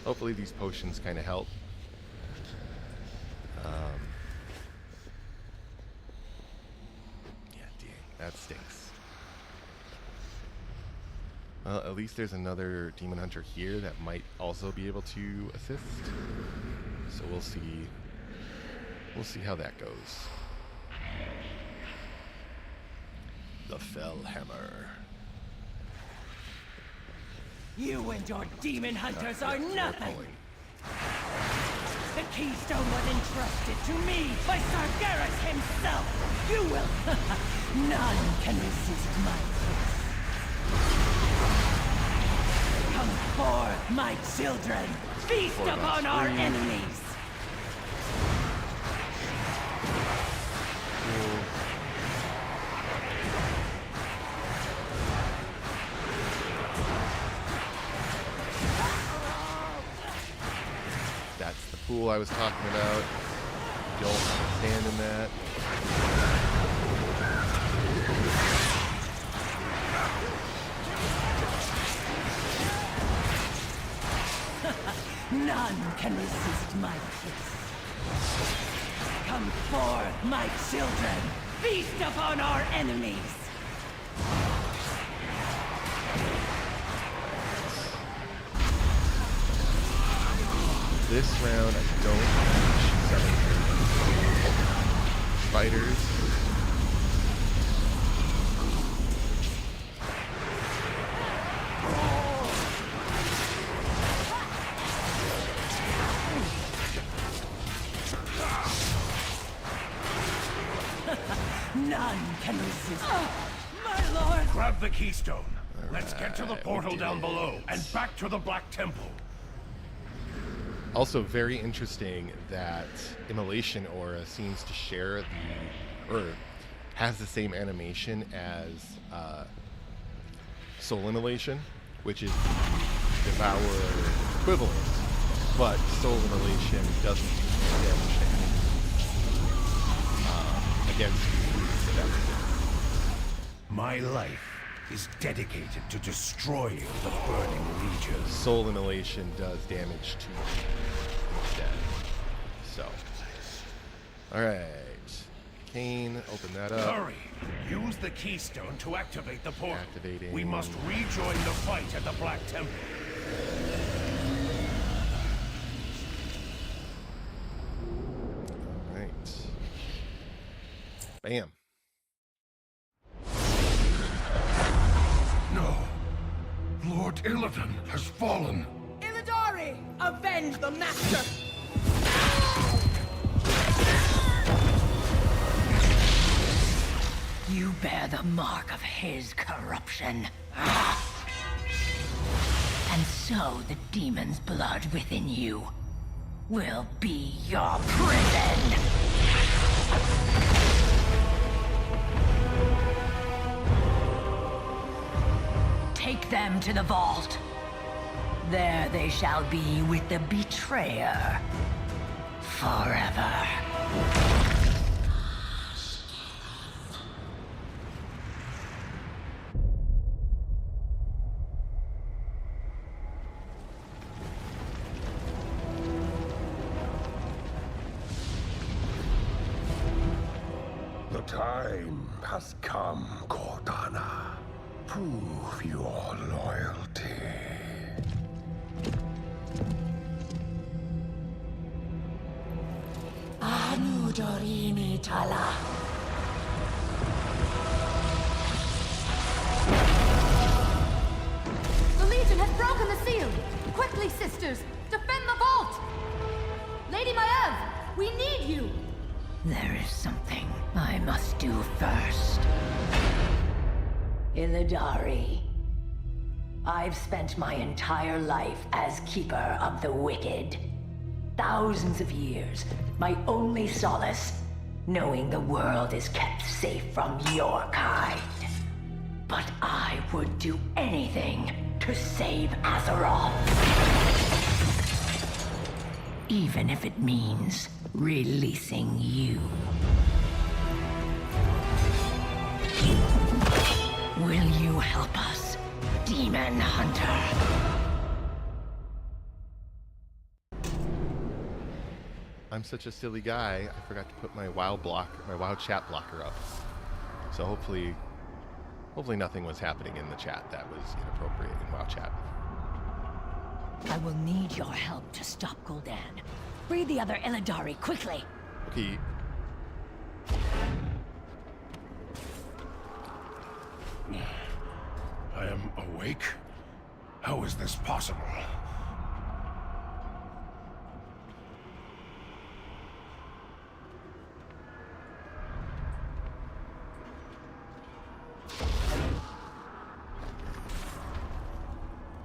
Hopefully these potions kind of help. Yeah, dang, that stinks. Well, at least there's another demon hunter here that might also be able to assist. So we'll see. We'll see how that goes. The Fell Hammer. You and your demon hunters are Yeah, nothing. pulling. The keystone was entrusted to me by Sargeras himself. You will. None can resist my force. Come. forth, my children! Feast upon our enemies! That's the pool I was talking about. Don't stand in that. None can resist my kiss. Come forth, my children! Feast upon our enemies! This round, I don't have 7 fighters. None can resist. My lord! Grab the keystone. Let's get to the Alright, portal we down did below it. and back to the Black Temple. Also, very interesting that Immolation Aura seems to share or has the same animation as Soul Immolation, which is Devourer equivalent, but Soul Immolation doesn't do damage against My life is dedicated to destroying the Burning Legion. Soul Immolation does damage to you instead. So, alright. Kane, open that up. Hurry! Use the keystone to activate the portal. Activating. We must rejoin the fight at the Black Temple. Alright. Bam. No. Lord Illidan has fallen. Illidari! Avenge the master! You bear the mark of his corruption. And so the demon's blood within you will be your prison! Take them to the vault. There they shall be with the betrayer. Forever. The time has come, Cortana. Prove your loyalty. Anu Dorimi Tala. The Legion has broken the seal! Quickly, sisters! Defend the vault! Lady Maev, we need you! There is something I must do first. Illidari, I've spent my entire life as Keeper of the Wicked. Thousands of years, my only solace, knowing the world is kept safe from your kind. But I would do anything to save Azeroth. Even if it means releasing you. Will you help us, Demon Hunter? I'm such a silly guy. I forgot to put my WoW chat blocker up. So hopefully nothing was happening in the chat that was inappropriate in WoW chat. I will need your help to stop Gul'dan. Free the other Illidari quickly. Okay. I am awake? How is this possible?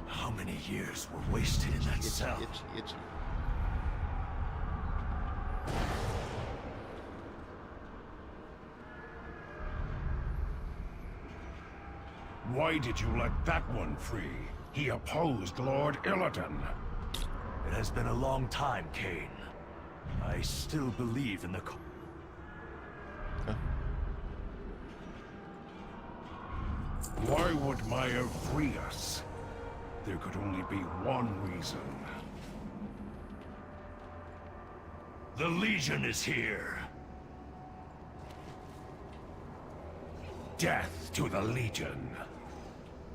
How many years were wasted in that cell. Itchy. Why did you let that one free? He opposed Lord Illidan. It has been a long time, Cain. I still believe in the... Why would Maiev free us? There could only be one reason. The Legion is here! Death to the Legion!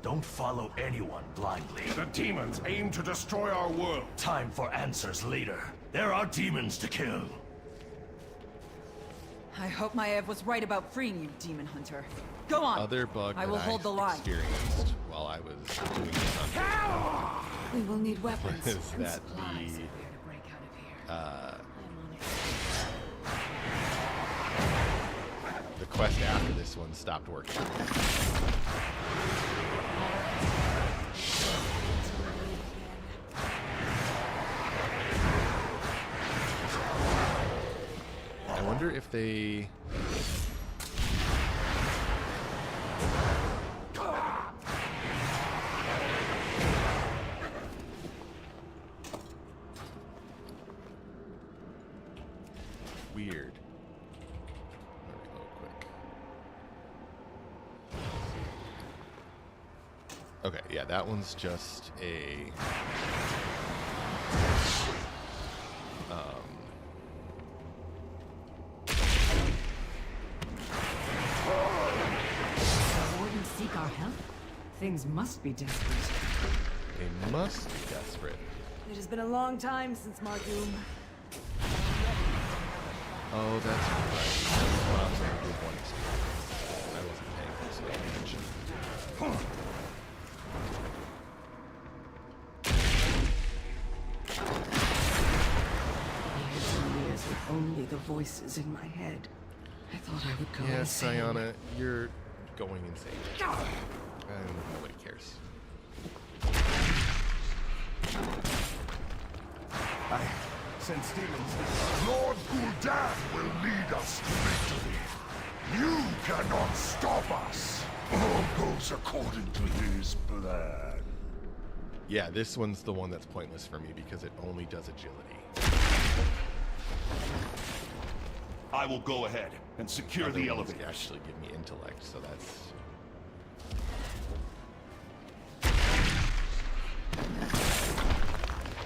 Don't follow anyone blindly. The demons aim to destroy our world. Time for answers, leader. There are demons to kill. I hope Maiev was right about freeing you, Demon Hunter. Go on. Other bug I will hold the line. experienced while I was doing this on We will need weapons is and that supplies if we are to break out of here. the quest after this one stopped working. I wonder if they... Weird. Let me reload quick. Okay, yeah, that one's just a... Seek our help? Things must be desperate. They must be desperate. It has been a long time since Mardoom. Oh, that's right. Well, I was gonna do one experience. I wasn't paying close enough attention. Years and years with only the voices in my head. I thought I would go Yes, insane. Sayana, you're going insane. And nobody cares. I sense demons. Lord Gul'dan will lead us to victory. You cannot stop us. All goes according to his plan. Yeah, this one's the one that's pointless for me because it only does agility. I will go ahead and secure the Other ones elevator. actually give me intellect, so that's...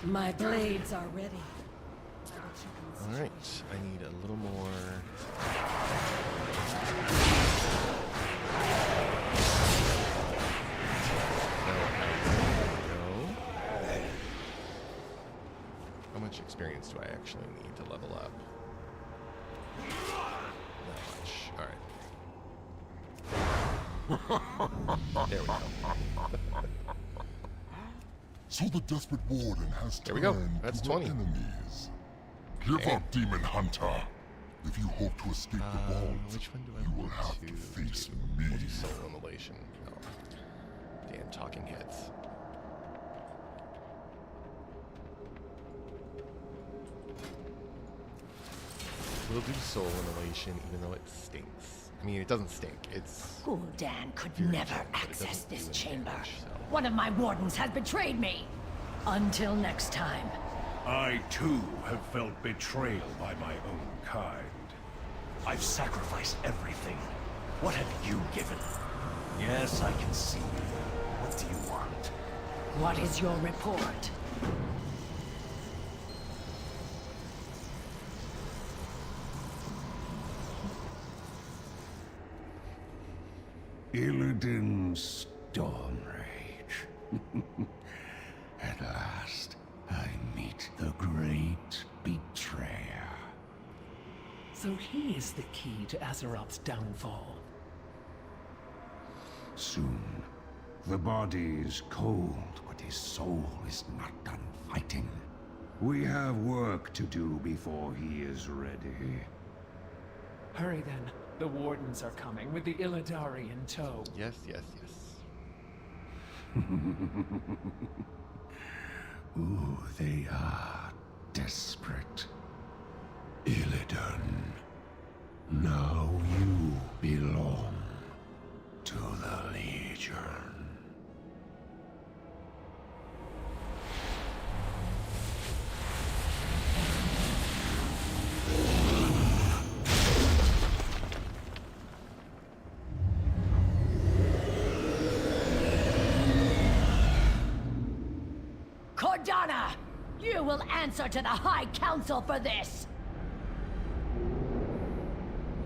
My blades are ready. Alright, I need a little more... How much experience do I actually need to level up? Not much. Alright. There we go. So the desperate warden has There we go. turned That's to 20. her enemies. Give Damn. up, Demon Hunter. If you hope to escape the vault, Which one do I you will want have to to face do? me. We'll do soul immolation. Oh. Damn talking heads. We'll do soul immolation even though it stinks. I mean, it doesn't stink. It's... Gul'dan could Very never good, but it access doesn't do this any chamber. damage, so- One of my wardens has betrayed me. Until next time. I, too, have felt betrayal by my own kind. I've sacrificed everything. What have you given? Yes, I can see. What do you want? What is your report? Illidan's storm rage. At last, I meet the great betrayer. So he is the key to Azeroth's downfall. Soon. The body is cold, but his soul is not done fighting. We have work to do before he is ready. Hurry then. The Wardens are coming with the Illidari in tow. Yes, yes, yes. Ooh, they are desperate. Illidan, now you belong to the Legion. Cortana! You will answer to the High Council for this!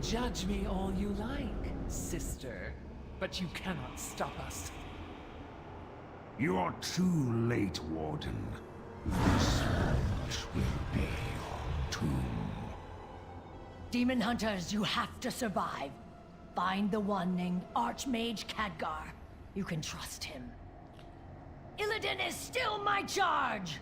Judge me all you like, sister, but you cannot stop us. You're too late, Warden. This vault will be your tomb. Demon Hunters, you have to survive. Find the one named Archmage Khadgar. You can trust him. Illidan is still my charge!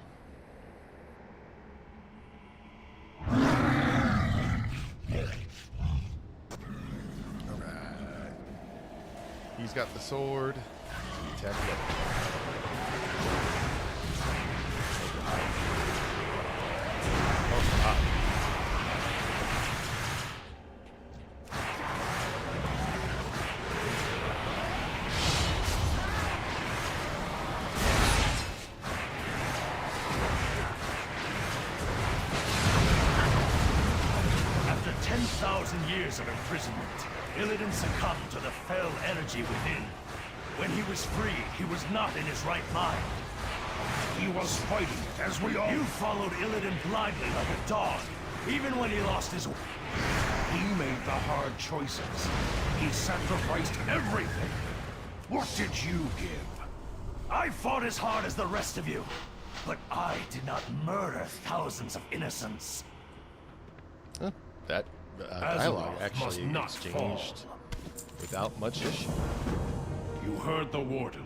He's got the sword. He attacked the other. After 10,000 years of imprisonment, Illidan succumbed to the fell energy within. When he was free, he was not in his right mind. He was fighting, as we all... You followed Illidan blindly like a dog, even when he lost his... He made the hard choices. He sacrificed everything. What did you give? I fought as hard as the rest of you, but I did not murder thousands of innocents. Huh, that dialogue actually exchanged without much issue. You heard the Warden.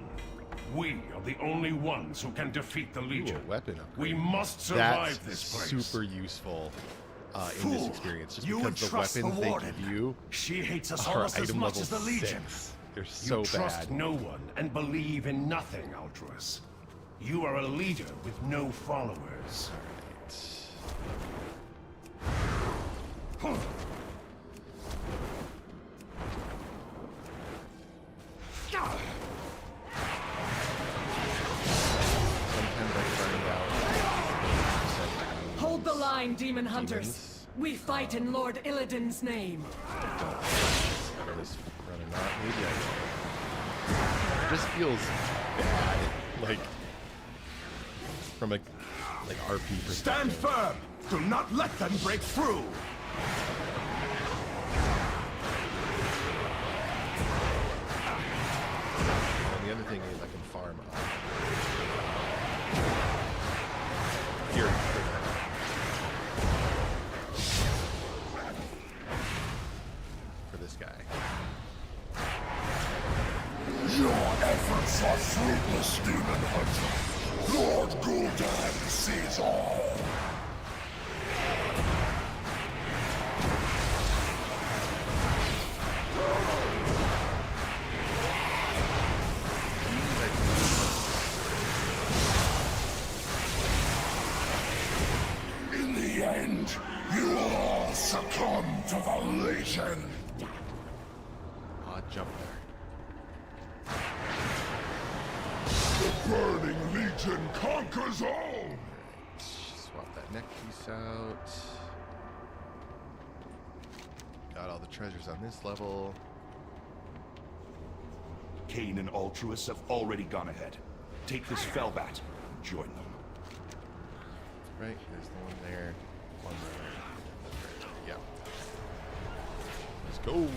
We are the only ones who can defeat the Legion. Ooh, a weapon upgrade. We must survive That's this place. super useful in this experience, just you would because the trust weapons the they Warden. give you She hates us are almost as item much level as the Legion. 6. They're so you trust bad. no one and believe in nothing, Ultras. You are a leader with no followers. Sometimes I find out. Hold the line, Demon Hunters. We fight in Lord Illidan's name. Out of this run or not, maybe I will. It just feels bad, like from a RP perspective. Stand firm! Do not let them break through! And the other thing is I can farm up. Here. For this guy. Your efforts are fruitless, Demon Hunter. Lord Gul'dan sees all. In the end, you will all succumb to the Legion. Odd jump there. The Burning Legion conquers all! Swap that neck piece out. Got all the treasures on this level. Kain and Altruis have already gone ahead. Take this Fellbat. Join them. Right, there's the one there. One there. Yeah. Let's go.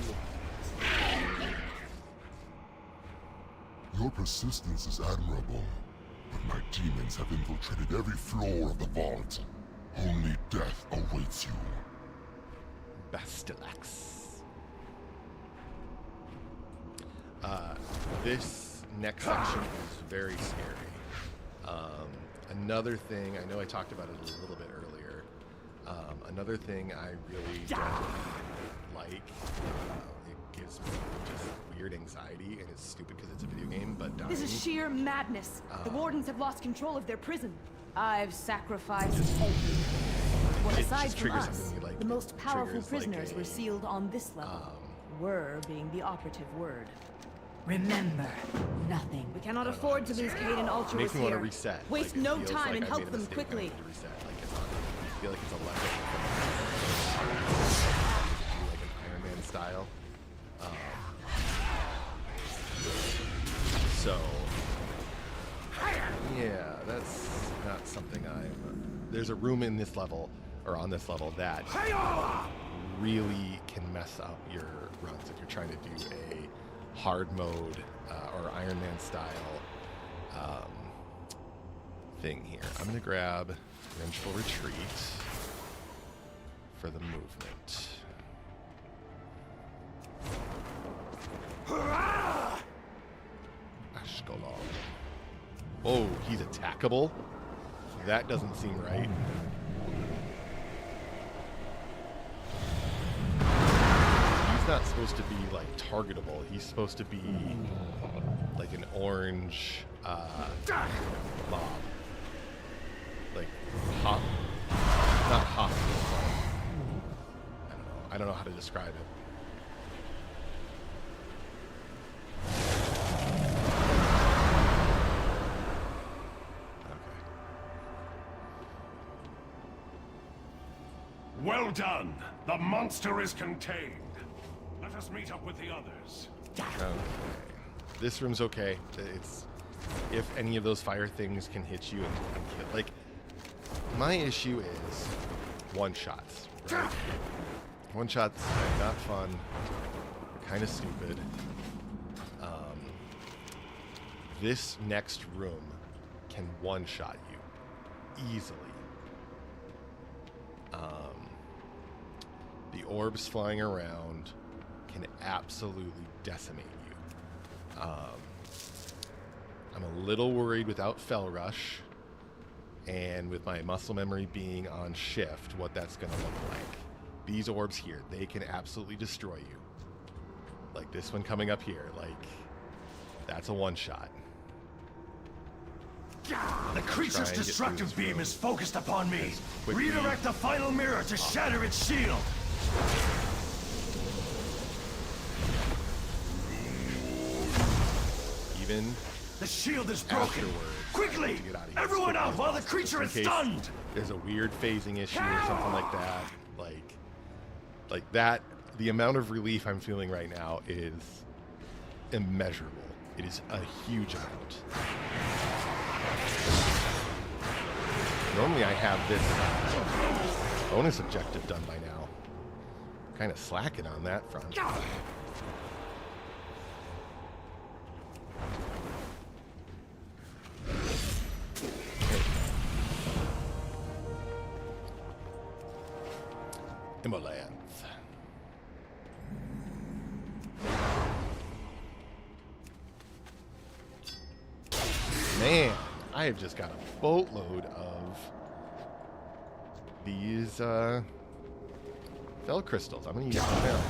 Your persistence is admirable, but my demons have infiltrated every floor of the vault. Only death awaits you. Bastilax. This next section is very scary. Another thing, I know I talked about it a little bit earlier. Another thing I really don't like, gives me just weird anxiety, and it's stupid because it's a video game, but dying. This is sheer madness. The wardens have lost control of their prison. I've sacrificed everything. Well, it aside just from triggers us, something like the most powerful triggers, like, prisoners were sealed on this level. Were being the operative word. Remember, nothing. We cannot afford to lose Kate and Ultra makes me want here. to reset. Waste Like, it no feels time like and I help made a them mistake, I quickly. need to reset. Like it's on, I feel like it's a leftover from like an Iron Man style. So yeah, that's not something I'm. There's a room in this level, or on this level, that really can mess up your runs if you're trying to do a hard mode or Iron Man style thing here. I'm gonna grab Vengeful Retreat for the movement. Ashkelon. Oh, he's attackable? That doesn't seem right. He's not supposed to be like targetable. He's supposed to be like an orange mob. Like not hostile, but I don't know how to describe it. Well done. The monster is contained. Let us meet up with the others. Okay. This room's okay. It's if any of those fire things can hit you and kill. Like, my issue is one shots. Right? One shots not fun. Kind of stupid. This next room can one shot you easily. The orbs flying around can absolutely decimate you. I'm a little worried without Fell Rush and with my muscle memory being on shift, what that's going to look like. These orbs here, they can absolutely destroy you. Like this one coming up here, like that's a one shot. The creature's destructive beam is focused upon me. Redirect the final mirror to shatter its shield. Even the shield is broken. Quickly, to get out of here everyone out while the creature is stunned. There's a weird phasing issue or something like that. Like that. The amount of relief I'm feeling right now is immeasurable. It is a huge amount. Normally I have this bonus objective done by now. Kind of slacking on that front. Himalayanth. Man, I have just got a boatload of these Fel crystals. I'm gonna use them now.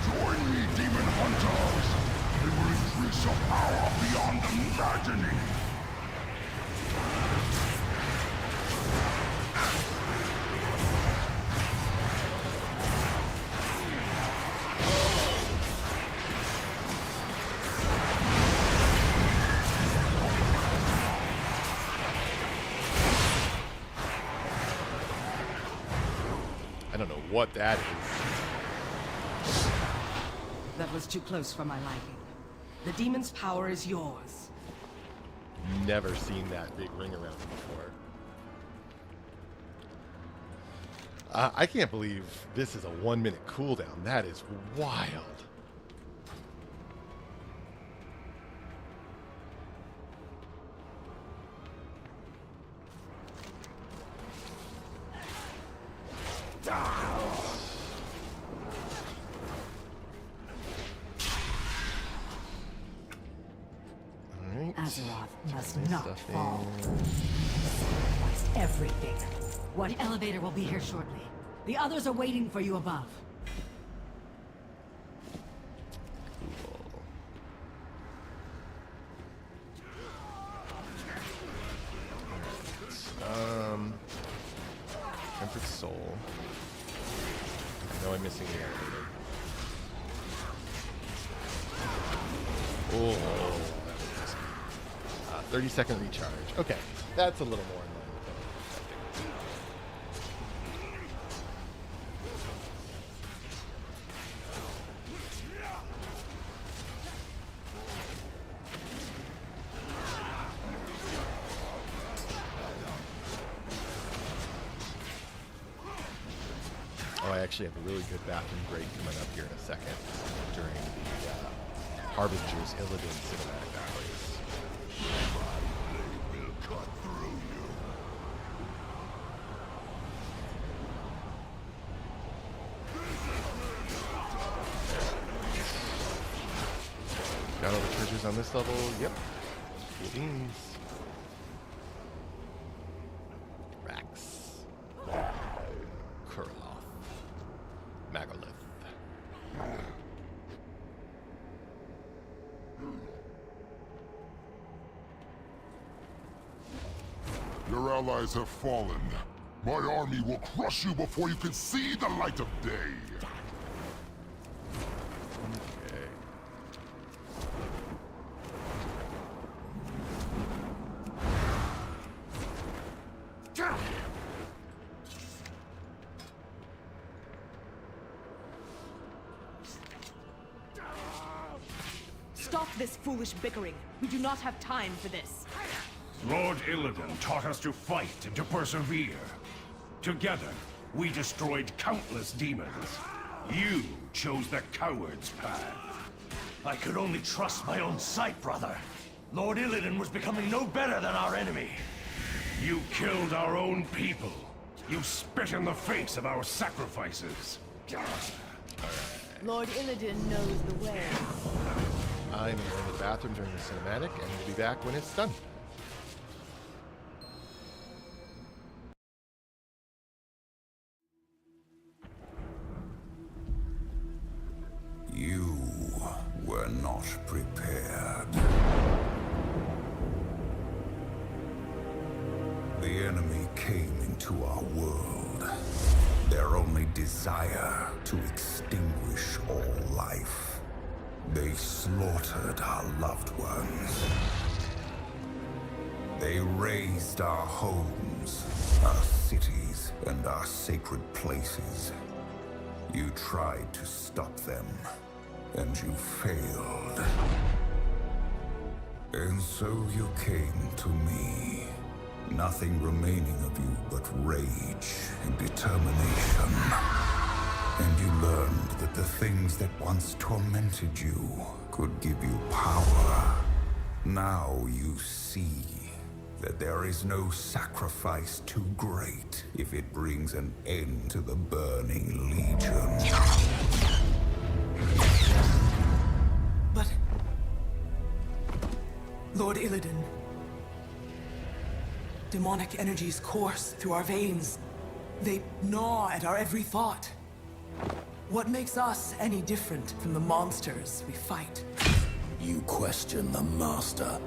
Join me, demon hunters! They will increase your power beyond imagining! I don't know what that is. That was too close for my liking. The demon's power is yours. Never seen that big ring around it before. I can't believe this is a 1 minute cooldown. That is wild. Azeroth must This not stuff fall. in. Sacrificed everything. One elevator will be here shortly. The others are waiting for you above. Tempered Soul. I know I'm missing the elevator. Oh, that was risky. 30-second recharge. Okay, that's a little more in line with what I was expecting. Oh, I actually have a really good bathroom break coming up here in a second during the Harbinger's Illidan cinematic hours. Will cut through you. Got all the treasures on this level? Yep. Cool beans. Rax. Kurloff. Magalith. Your allies have fallen. My army will crush you before you can see the light of day. Okay. Stop this foolish bickering. We do not have time for this. Lord Illidan taught us to fight and to persevere. Together, we destroyed countless demons. You chose the coward's path. I could only trust my own sight, brother. Lord Illidan was becoming no better than our enemy. You killed our own people. You spit in the face of our sacrifices. Lord Illidan knows the way. I'm in the bathroom during the cinematic, and we'll be back when it's done. You were not prepared. The enemy came into our world. Their only desire to extinguish all life. They slaughtered our loved ones. They razed our homes, our cities, and our sacred places. You tried to stop them, and you failed. And so you came to me. Nothing remaining of you but rage and determination. And you learned that the things that once tormented you could give you power. Now you see that there is no sacrifice too great if it brings an end to the Burning Legion. But... Lord Illidan... Demonic energies course through our veins. They gnaw at our every thought. What makes us any different from the monsters we fight? You question the Master.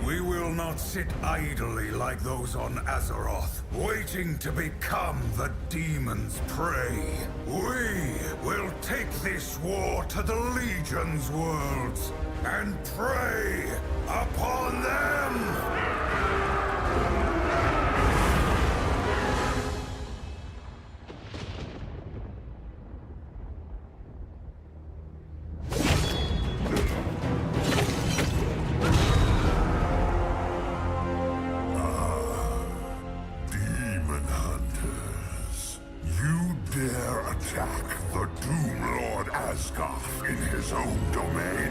We will not sit idly like those on Azeroth, waiting to become the demon's prey. We will take this war to the Legion's worlds and prey upon them! In his own domain.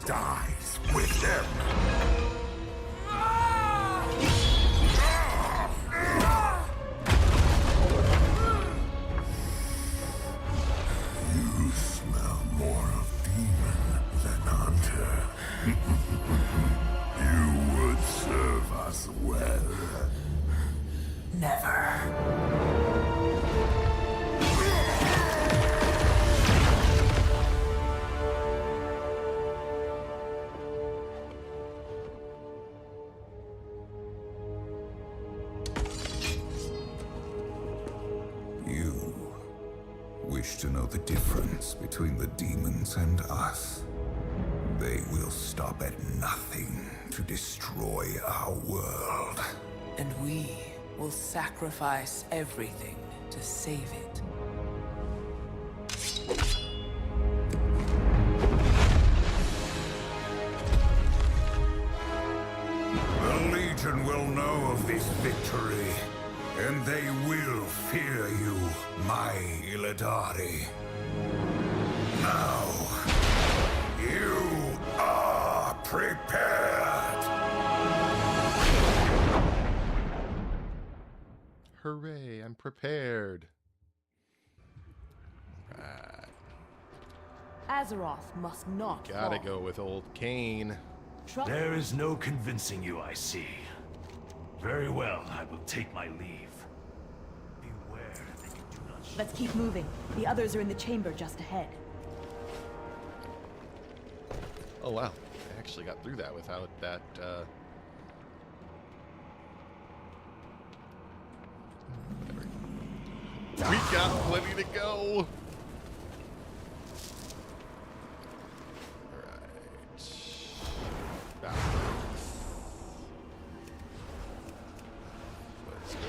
dies with them. You smell more of demon than hunter. You would serve us well. Never. You wish to know the difference between the demons and us. They will stop at nothing to destroy our world. And we will sacrifice everything to save it. The Legion will know of this victory, and they will fear you, my Illidari. Now, you are prepared! Hooray, I'm prepared. Right. Azeroth must not Gotta fall. go with old Kane. There is no convincing you, I see. Very well, I will take my leave. Beware that you do not... Let's keep moving. The others are in the chamber just ahead. Oh wow, I actually got through that without that, whatever. We got plenty to go! Alright. Backwards. Let's go.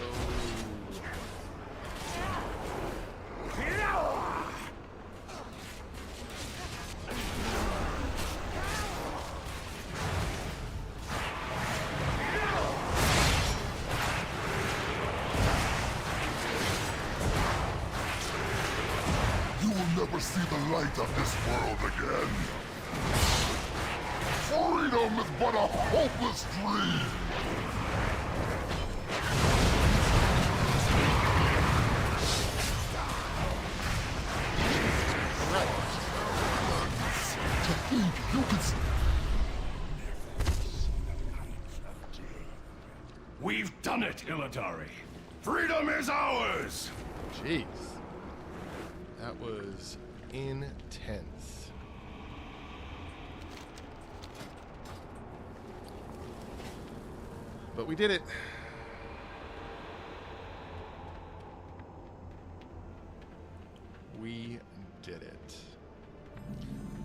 You will never see the light of this world again. Freedom is but a hopeless dream. You can We've done it, Illidari. Freedom is ours! Jeez. That was intense. But we did it. We did it.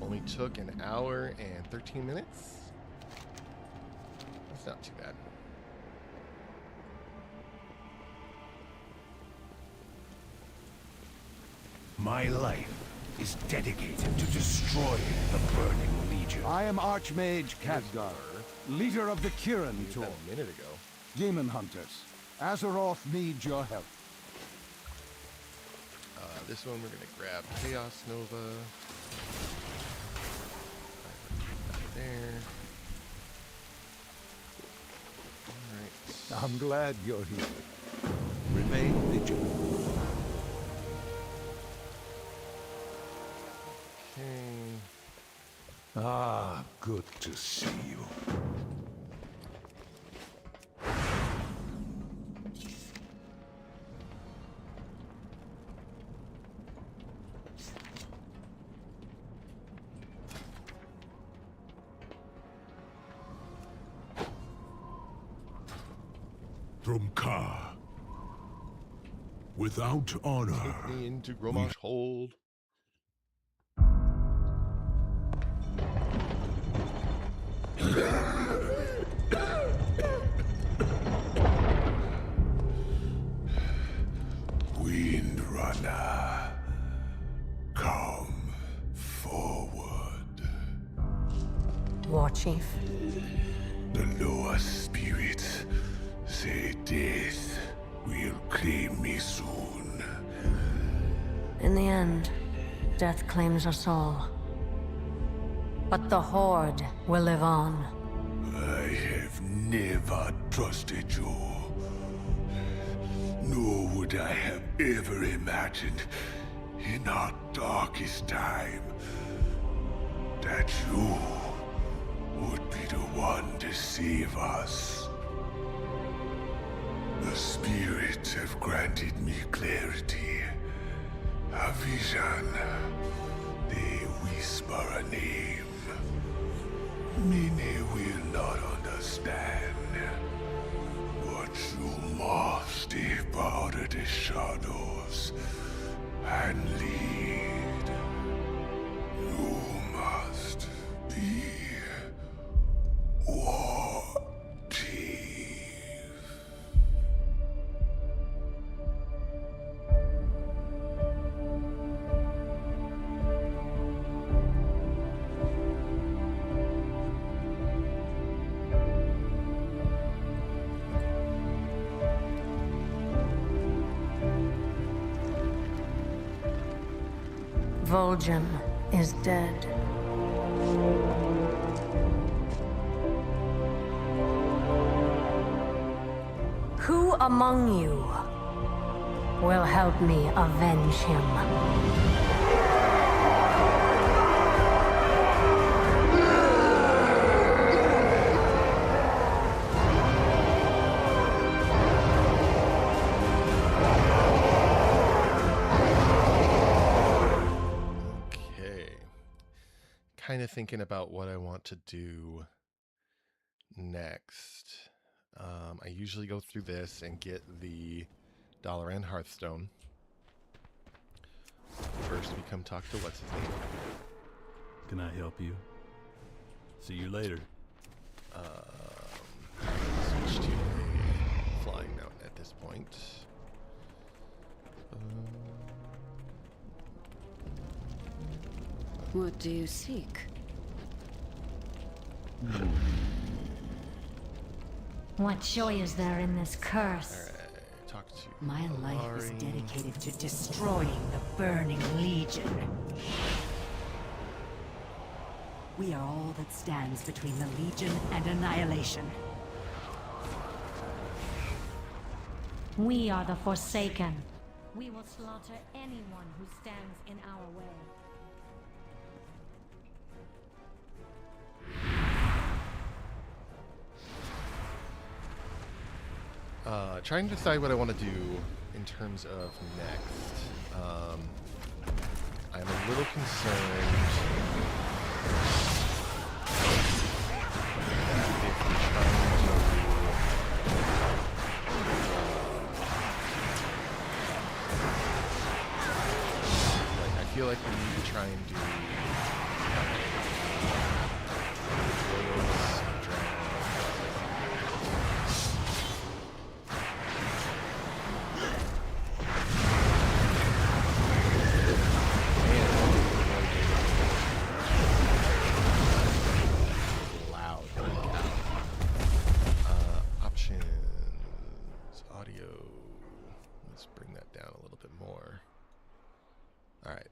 Only took an hour and 13 minutes. That's not too bad. My life is dedicated to destroying the Burning Legion. I am Archmage Khadgar, leader of the Kirin Used Tour. that a minute ago. Demon Hunters, Azeroth needs your help. This one we're gonna grab Chaos Nova. Right there. Alright. I'm glad you're here. Remain vigilant. Okay. Ah, good to see you. From Ka. Without honor. Take me into Gromosh Hold. Windrunner, come forward. War Chief. The lower spirits say death will claim me soon. In the end, death claims us all. But the Horde will live on. I have never trusted you. Nor would I have ever imagined in our darkest time that you would be the one to save us. The spirits have granted me clarity, a vision. They whisper a name. Many will not understand, but you must step out of the shadows and lead. You must be WotLK. Vol'jin is dead. Who among you will help me avenge him? Kind of thinking about what I want to do next. I usually go through this and get the Dollar and Hearthstone. First, we come talk to what's his name. Can I help you? See you later. Switch to a flying mount at this point. What do you seek? What joy is there in this curse? Alright, talk to My life is Alari. dedicated to destroying the Burning Legion. We are all that stands between the Legion and annihilation. We are the Forsaken. We will slaughter anyone who stands in our way. Trying to decide what I want to do in terms of next. I'm a little concerned if we try to I feel like we need to try and do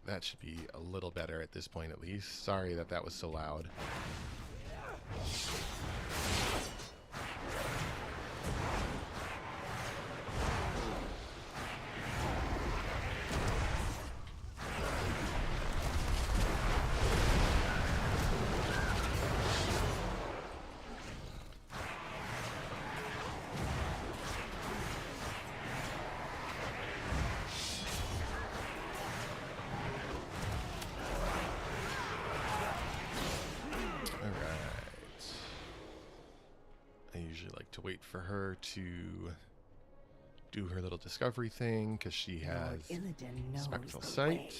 that should be a little better at this point, at least. Sorry that that was so loud. To wait for her to do her little discovery thing because she has spectral sight.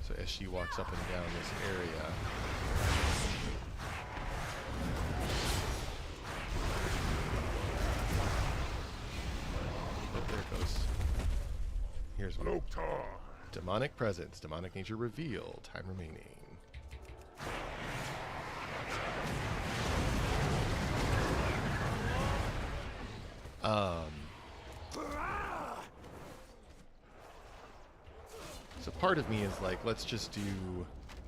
So as she walks up and down this area, oh, there it goes. Here's one. Demonic presence, demonic nature reveal, time remaining. So part of me is like, let's just do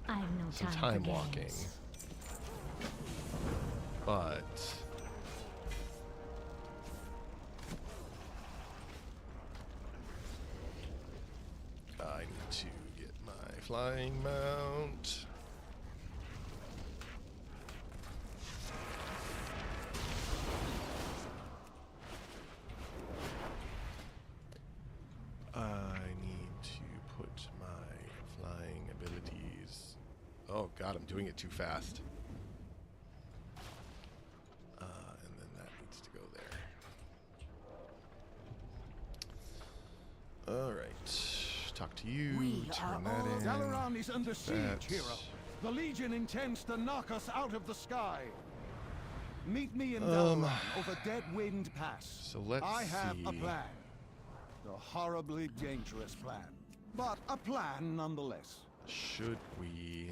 I have no some time time for walking. games. But I need to get my flying mount. I need to put my flying abilities. Oh god, I'm doing it too fast. And then that needs to go there. Alright. Talk to you. Turn that in. Dalaran is under siege, that. hero. The Legion intends to knock us out of the sky. Meet me in Dalaran over Deadwind Pass. So let's I have a see. plan. A horribly dangerous plan. But a plan nonetheless. Should we...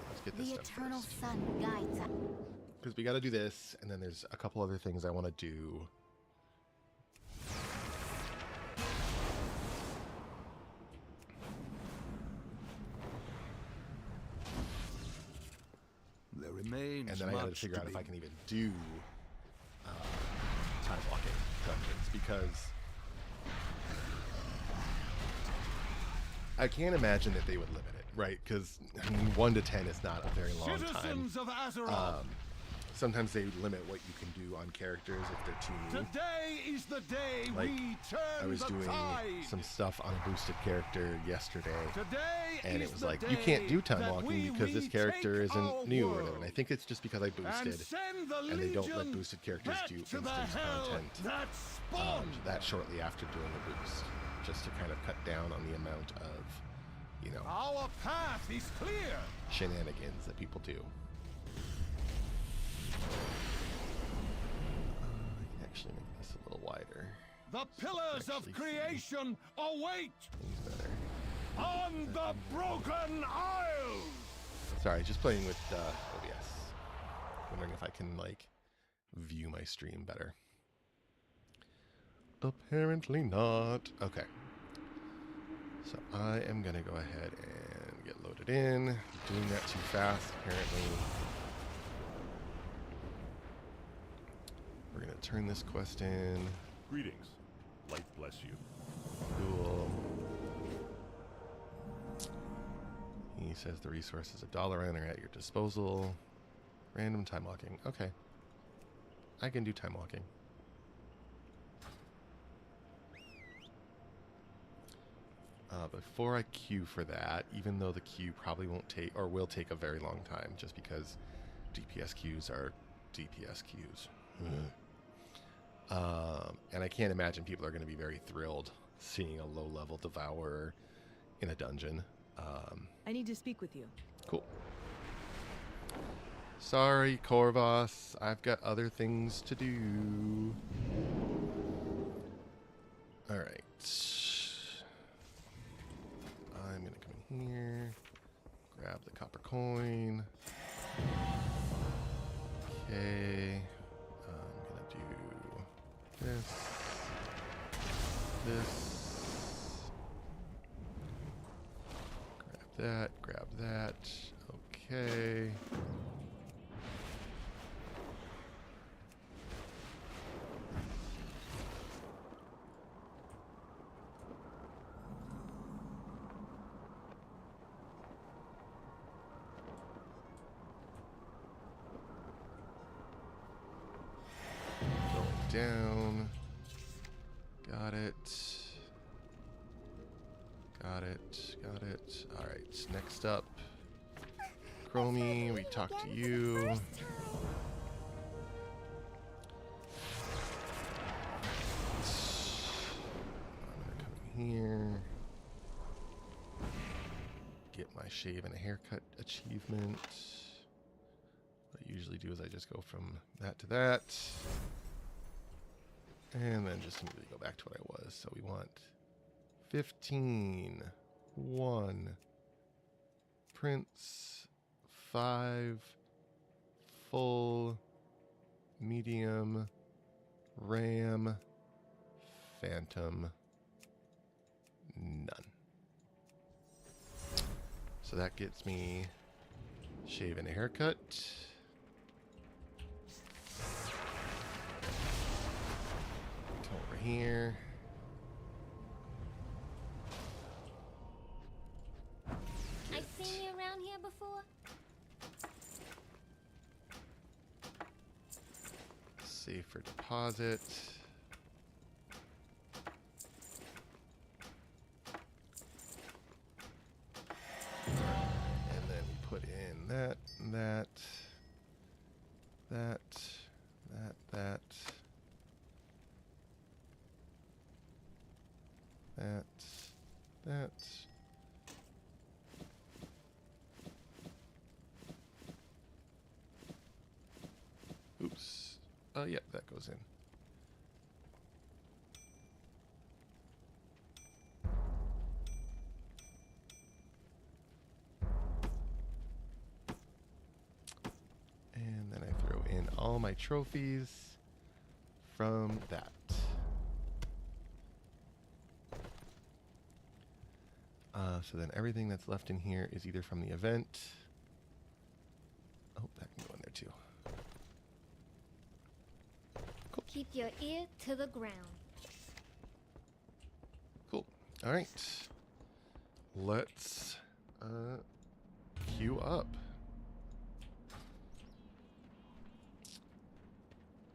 Let's get this The done eternal first. sun guides us. Because we got to do this, and then there's a couple other things I want to do. There remains And then I got to much figure to out if be- I can even do time walking dungeons, because I can't imagine that they would limit it, right? Because I mean, 1 to 10 is not a very long time. Citizens of Azeroth, Sometimes they limit what you can do on characters if they're too new. today is the day Like, we turn I was the doing tide. some stuff on a boosted character yesterday, Today and is it was the like, you can't day do time that walking we because this retake character our isn't new or whatever. world. And I think it's just because I And boosted, send the and they don't let Legion boosted characters back do to instance the hell content. that spawned That shortly after doing a boost, just to kind of cut down on the amount of, you know, Our path is clear. shenanigans that people do. I can actually make this a little wider. The pillars of actually creation await Things better. on the Broken Isles. Sorry, just playing with OBS. Wondering if I can, like, view my stream better. Apparently not. Okay. So I am going to go ahead and get loaded in. Doing that too fast, apparently. We're going to turn this quest in. Greetings. Light bless you. Cool. He says the resources of Dalaran are at your disposal. Random time walking. Okay. I can do time walking. Before I queue for that, even though the queue probably won't take, or will take a very long time, just because DPS queues are DPS queues. And I can't imagine people are going to be very thrilled seeing a low-level Devourer in a dungeon. I need to speak with you. Cool. Sorry, Corvus. I've got other things to do. Alright. I'm going to come in here. Grab the copper coin. Okay. I'm going to do this. This. Grab that. Okay. Going down. Got it. Got it. Got it. Alright, next up. Chromie, we talk to you. I'm gonna come in here. Get my shave and a haircut achievement. What I usually do is I just go from that to that. And then just immediately go back to what I was. So we want 15, 1, Prince, 5, full, medium, Ram, Phantom, none. So that gets me shave and a haircut. Come over here. I've seen you around here before. Save for deposit. And then put in that, that, that, that, that. Oops. Yep, that goes in. And then I throw in all my trophies from that. So then everything that's left in here is either from the event. Oh, that can go in there too. Keep your ear to the ground. Cool. All right. Let's queue up.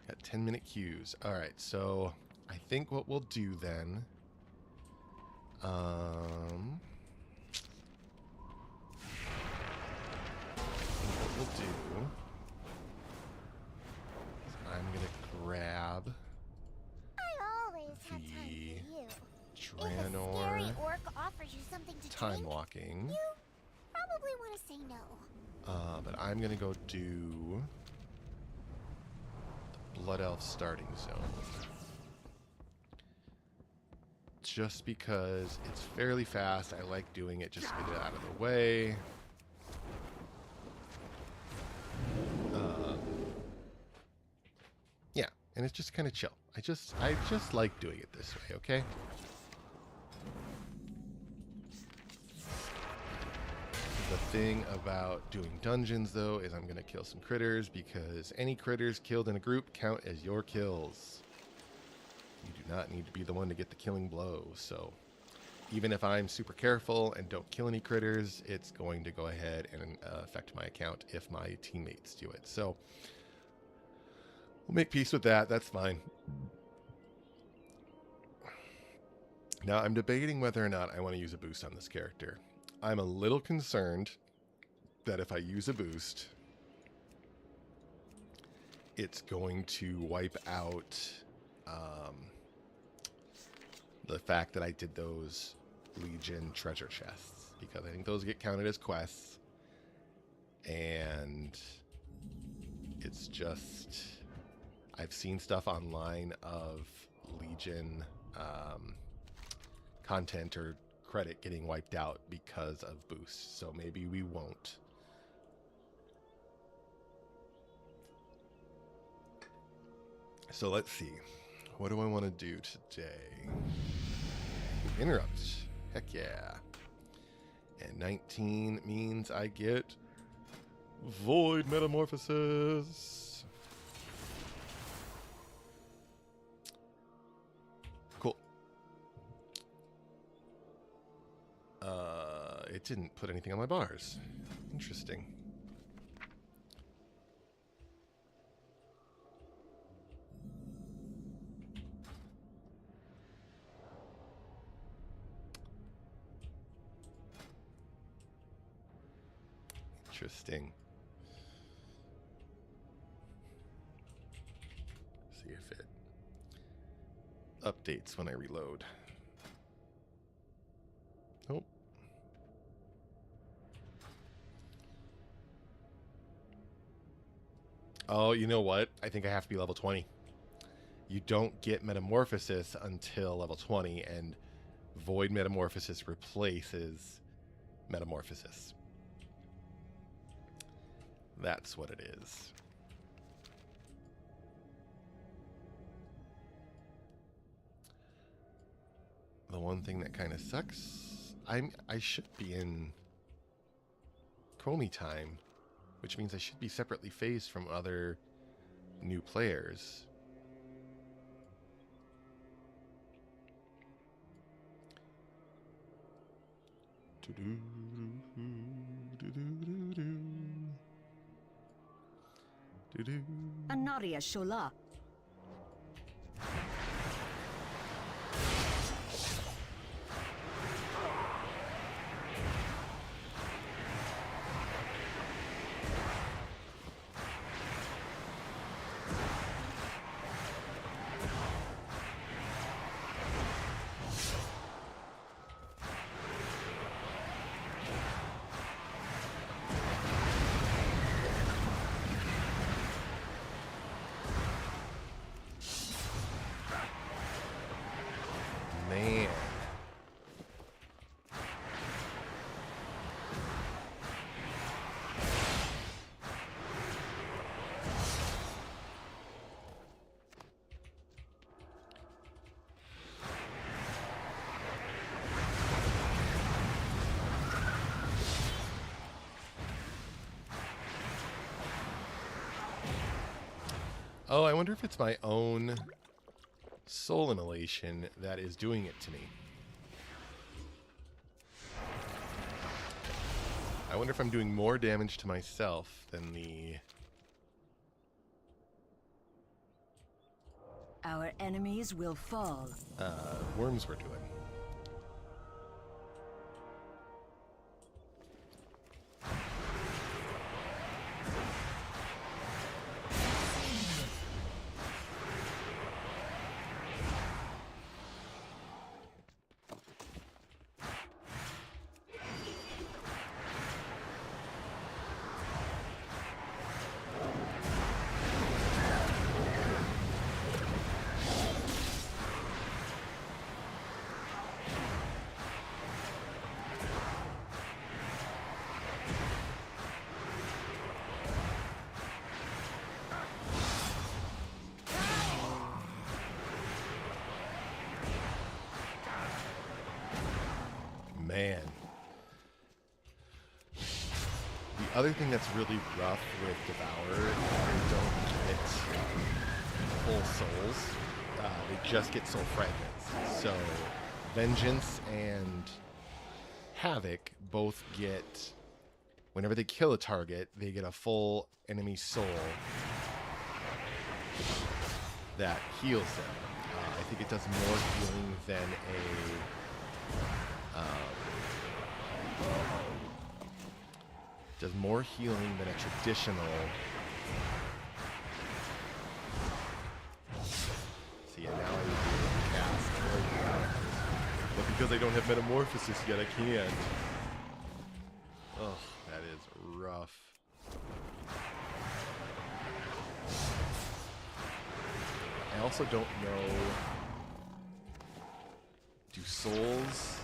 Got 10-minute queues. All right. So I think what we'll do then. What we'll do. I'm gonna grab I always have time for you. If a scary Dranor orc offers you something to time drink, walking. you probably want to say no. But I'm gonna go do the Blood Elf starting zone. Just because it's fairly fast. I like doing it just to get it out of the way. Yeah, and it's just kind of chill. I just like doing it this way, okay? The thing about doing dungeons, though, is I'm going to kill some critters, because any critters killed in a group count as your kills. You do not need to be the one to get the killing blow, so even if I'm super careful and don't kill any critters, it's going to go ahead and affect my account if my teammates do it. So we'll make peace with that. That's fine. Now, I'm debating whether or not I want to use a boost on this character. I'm a little concerned that if I use a boost, it's going to wipe out the fact that I did those Legion treasure chests, because I think those get counted as quests, and it's just, I've seen stuff online of Legion content or credit getting wiped out because of boosts, so maybe we won't. So let's see. What do I want to do today? Interrupt. Heck yeah. And 19 means I get Void Metamorphosis. Cool. It didn't put anything on my bars. Interesting. Interesting. See if it updates when I reload. Nope. Oh, you know what? I think I have to be level 20. You don't get Metamorphosis until level 20, and Void Metamorphosis replaces Metamorphosis. That's what it is. The one thing that kind of sucks, I should be in Chromie time, which means I should be separately phased from other new players. Anaria Shola. Man. Oh, I wonder if it's my own soul inhalation that is doing it to me. I wonder if I'm doing more damage to myself than the... Our enemies will fall. worms were doing. Man. The other thing that's really rough with Devourer is they don't get full souls. They just get soul fragments. So Vengeance and Havoc both get, whenever they kill a target, they get a full enemy soul that heals them. I think it does more healing than does more healing than a traditional. See, and now I would be able to cast. But because I don't have Metamorphosis yet, I can't. Oh, that is rough. I also don't know. Do souls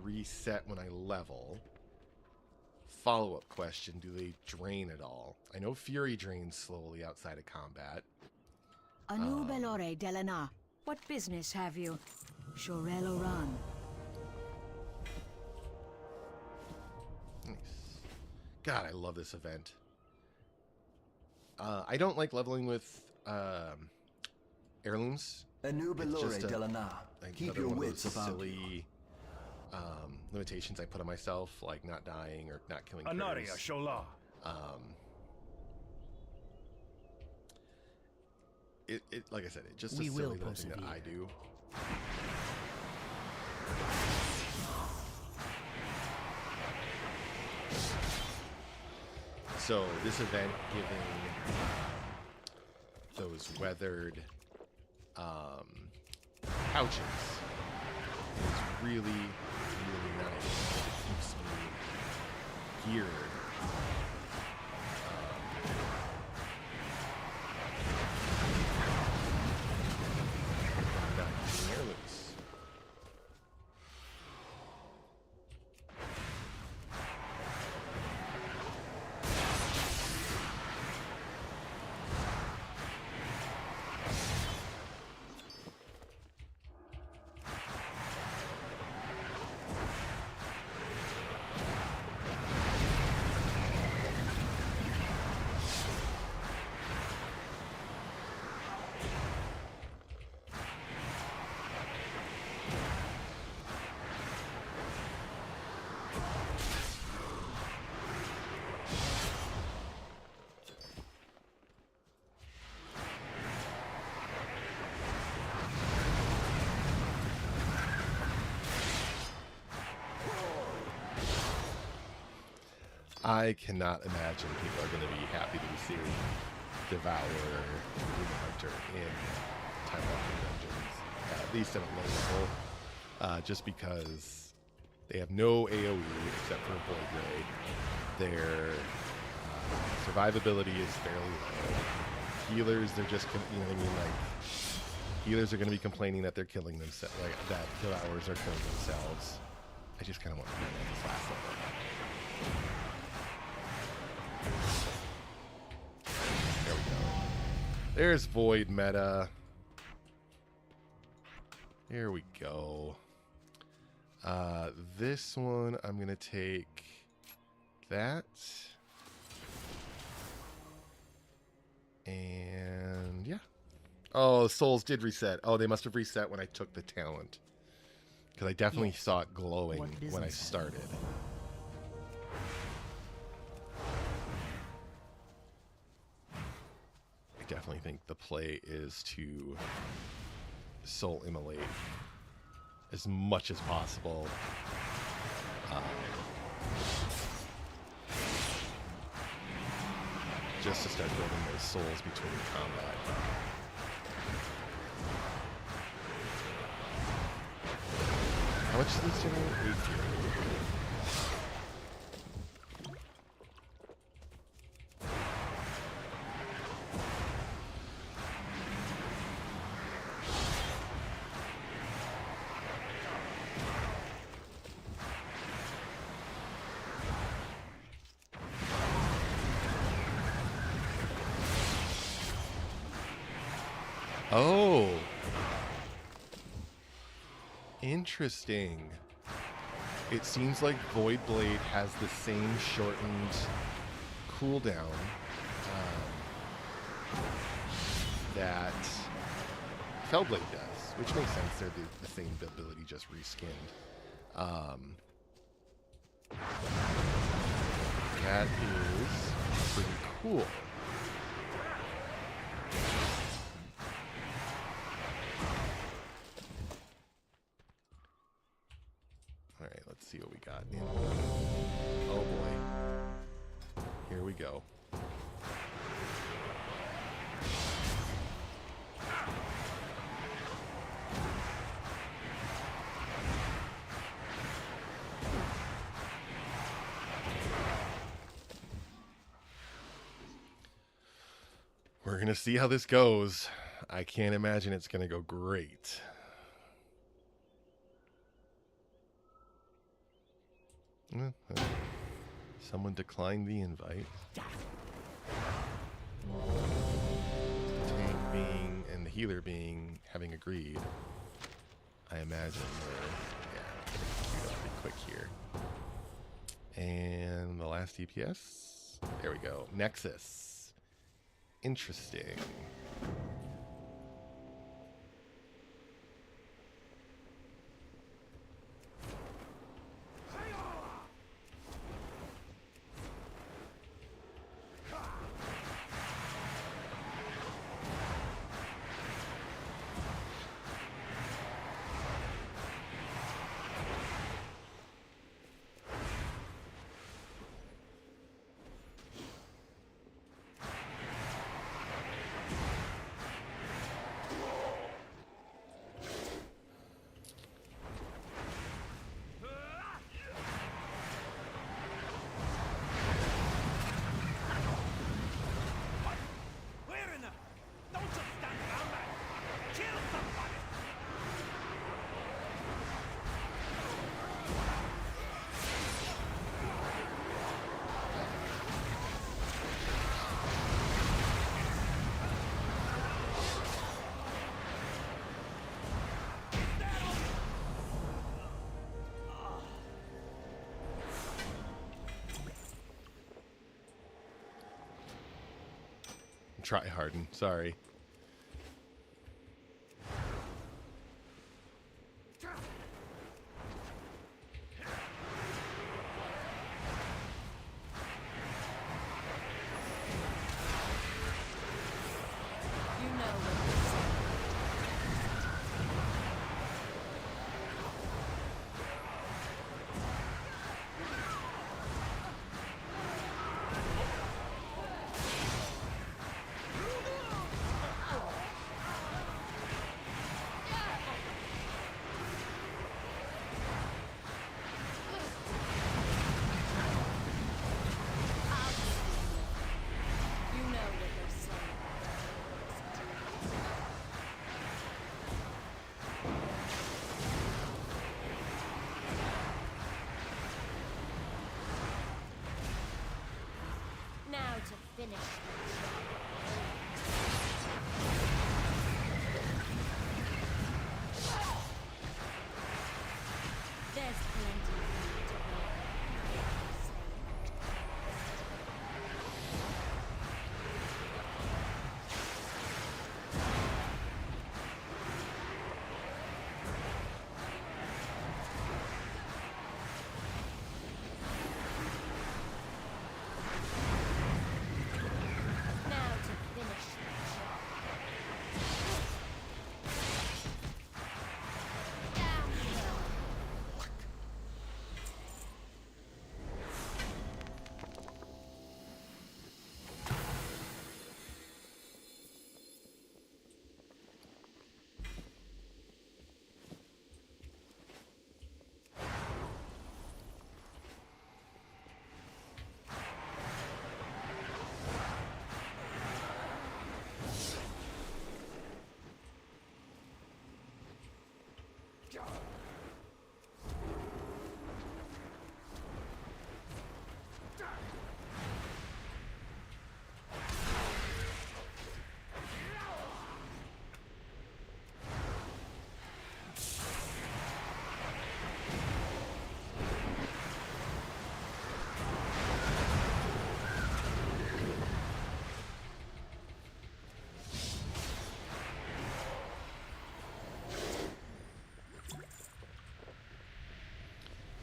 reset when I level? Follow-up question, do they drain at all? I know Fury drains slowly outside of combat. Anu Belore Delana, what business have you? Shorel Oran. Nice. God, I love this event. I don't like leveling with heirlooms. Anu Belore Delana. Keep your wits about silly limitations I put on myself, like not dying or not killing Anaria critters. Shola. It like I said, it's just a silly little thing that I do. So this event giving those weathered pouches is really, really nice. It keeps me geared. Not using heirlooms. I cannot imagine people are going to be happy to be seeing Devourer, Demon Hunter in timewalking dungeons, at least at a low level, just because they have no AoE except for Void Ray. Their survivability is fairly low. Healers, they're just, you know what I mean, like, healers are going to be complaining that they're killing themselves, like, that Devourers are killing themselves. I just kind of want to be at this last level. There we go. There's Void meta. There we go. This one, I'm going to take that. And yeah. Oh, souls did reset. Oh, they must have reset when I took the talent. Because I definitely saw it glowing when I started. I definitely think the play is to soul immolate as much as possible. Just to start building those souls between combat. How much does this generate? 8 here. Oh, interesting. It seems like Void Blade has the same shortened cooldown that Fellblade does, which makes sense. They're the same ability, just reskinned. That is pretty cool. Alright, let's see what we got. Oh boy. Here we go. We're going to see how this goes. I can't imagine it's going to go great. Someone declined the invite. The tank being and the healer being having agreed. I imagine we're queued up pretty quick here. And the last DPS. There we go. Nexus. Interesting. Try harden, sorry.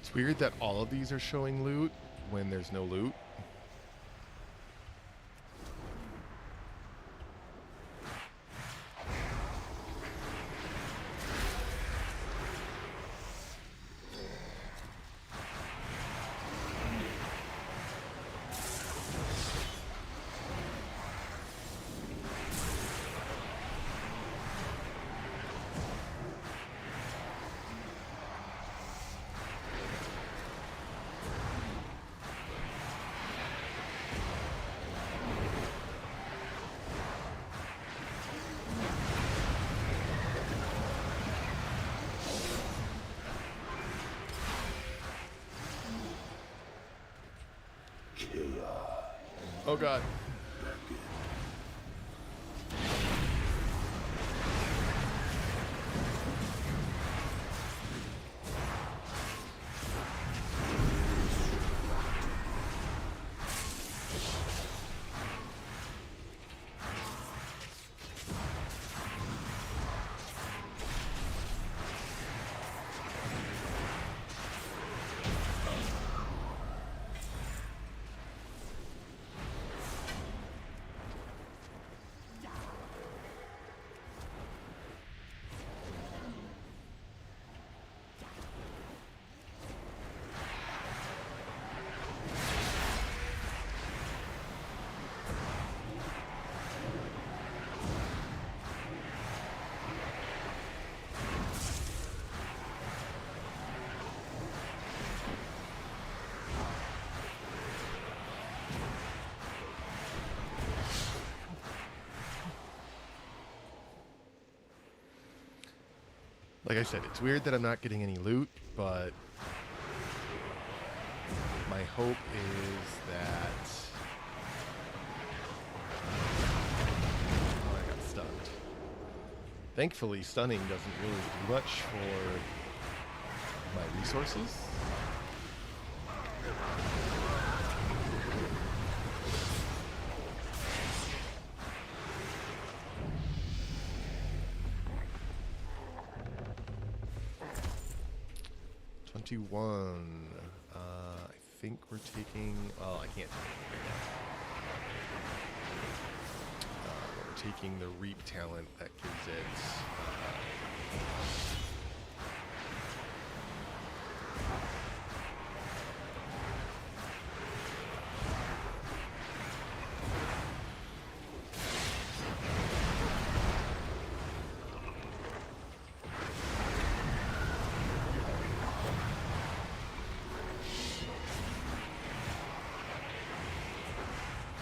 It's weird that all of these are showing loot when there's no loot. Oh god. Like I said, it's weird that I'm not getting any loot, but my hope is that... Oh, I got stunned. Thankfully, stunning doesn't really do much for my resources. I think we're taking... Oh, I can't take it right now. We're taking the Reap talent that gives it...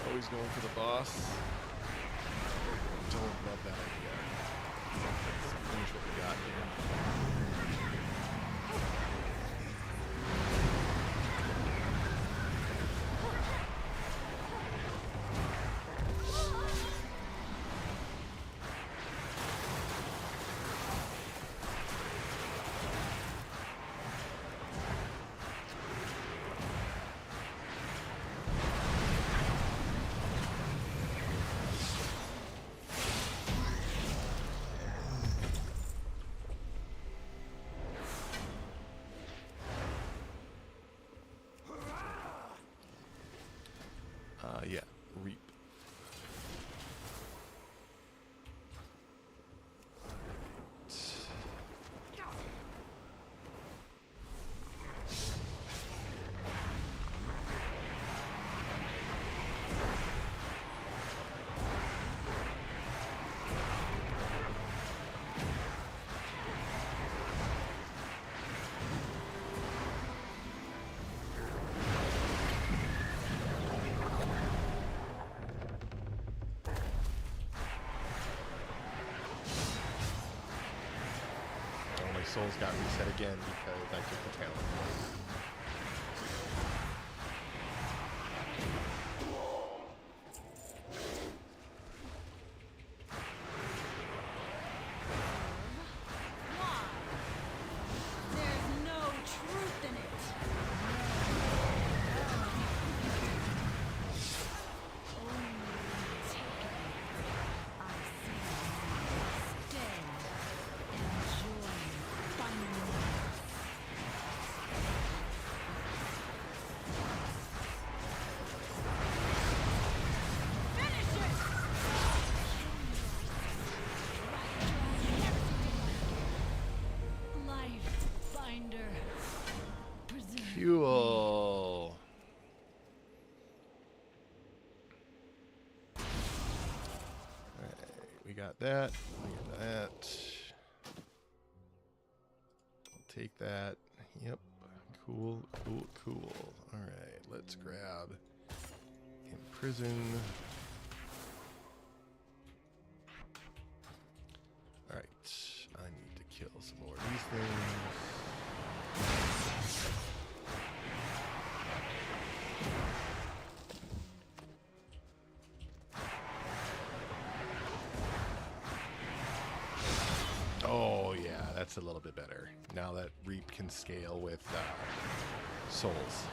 Always going for the boss. Don't love that idea. Let's finish what we got here. Yeah, Reap. Souls got reset again because I took the talent. There's no truth in it. we got that. We got that. I'll take that. Yep. Cool, cool, cool. Alright, let's grab Imprison. Alright, I need to kill some more of these things. Oh yeah, that's a little bit better. Now that Reap can scale with souls.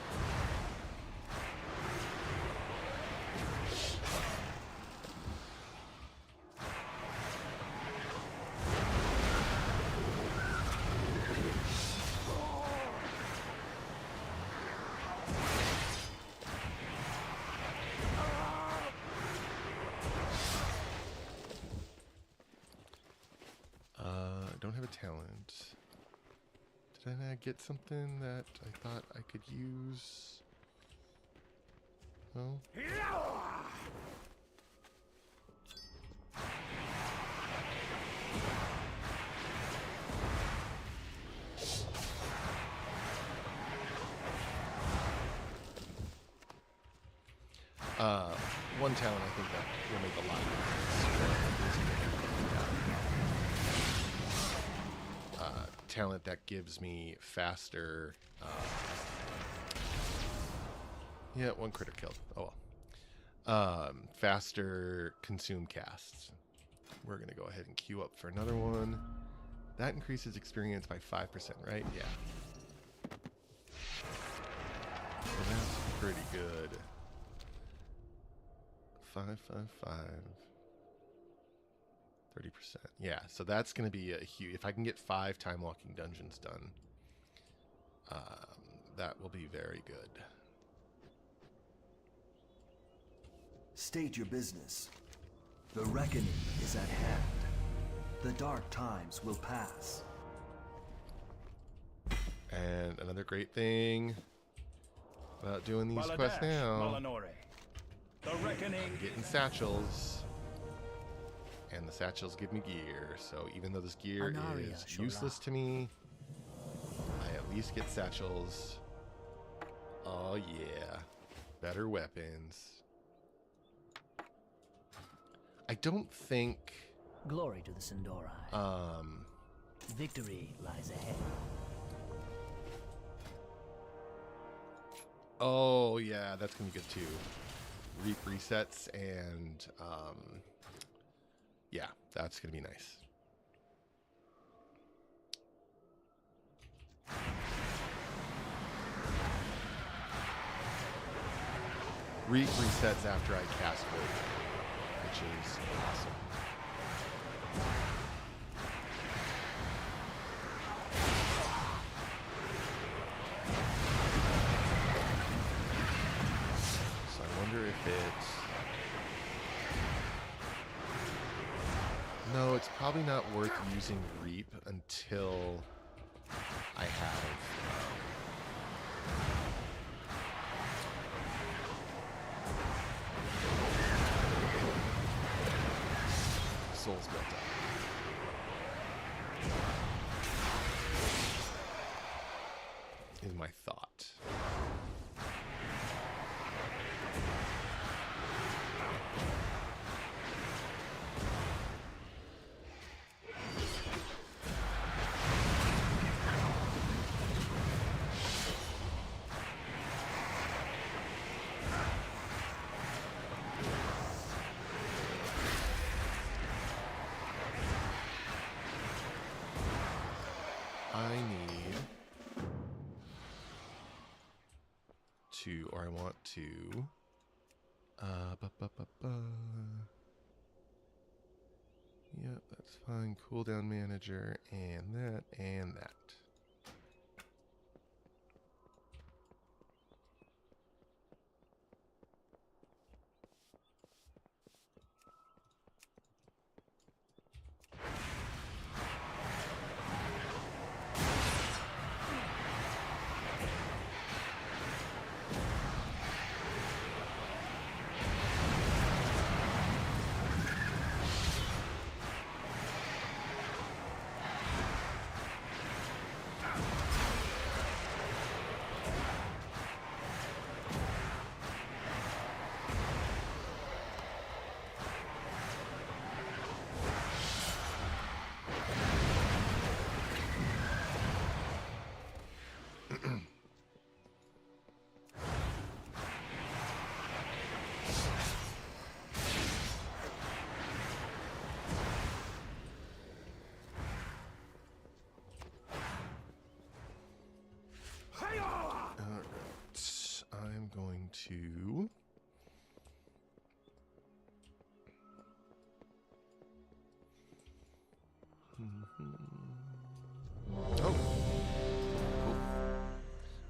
I don't have a talent. Did I not get something that I thought I could use? No? One talent I think that will make a lot of difference. Talent that gives me faster. Yeah, one critter killed. Oh well. Faster consume casts. We're gonna go ahead and queue up for another one. That increases experience by 5%, right? Yeah. So that's pretty good. 555. 30%. Yeah, so that's going to be a huge... If I can get 5 time-walking dungeons done, that will be very good. State your business. The reckoning is at hand. The dark times will pass. And another great thing about doing these quests now... The reckoning. I'm getting satchels. And the satchels give me gear, so even though this gear is useless to me, I at least get satchels. Oh yeah. Better weapons. I don't think... Glory to the Sindori. Victory lies ahead. Oh yeah, that's gonna be good too. Reap resets and yeah, that's gonna be nice. Reap resets after I cast Void, which is awesome. So I wonder if it's... No, it's probably not worth using Reap until I have souls built up. Is my thought. I need to, or I want to, yep, that's fine. Cooldown manager, and that, and that. to... Oh.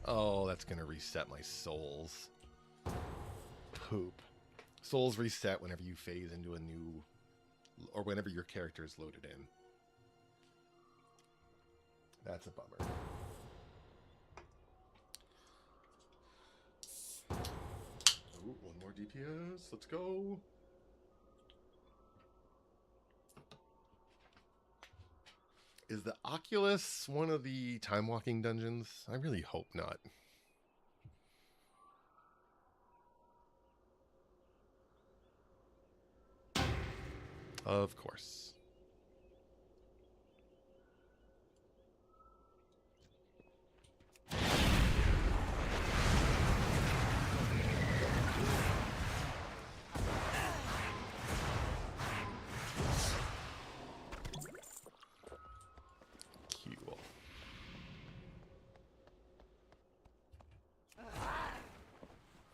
Oh, that's going to reset my souls. Poop. Souls reset whenever you phase into a new... or whenever your character is loaded in. That's a bummer. Oh, one more DPS. Let's go. Is the Oculus one of the time walking dungeons? I really hope not. Of course.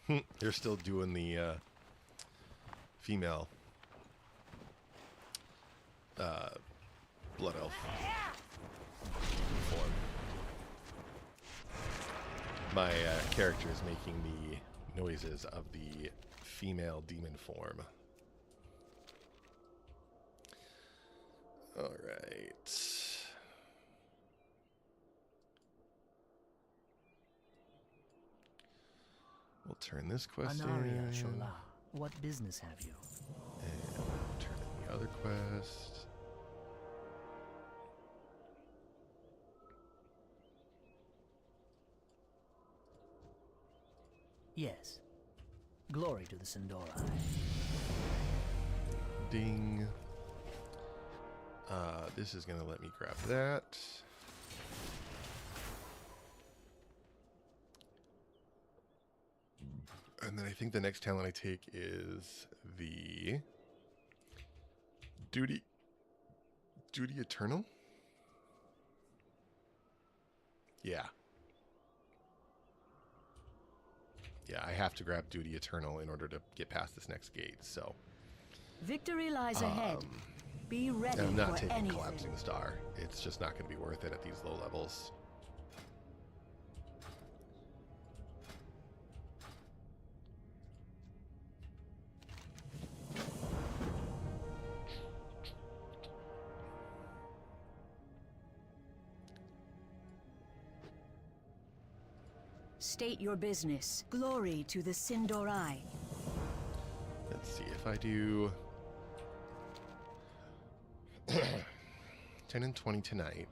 Cool. They're still doing the female blood elf form. My character is making the noises of the female demon form. All right. We'll turn this quest Anaria in. Shola, what business have you? And we'll turn in the other quest. Yes. Glory to the Sindorai. Ding. This is going to let me grab that. And then I think the next talent I take is the Duty Eternal? Yeah. Yeah, I have to grab Duty Eternal in order to get past this next gate, so. Victory lies ahead. Be ready I'm not for taking anything. Collapsing Star. It's just not going to be worth it at these low levels. State your business. Glory to the Sindorai. Let's see if I do 10 and 20 tonight.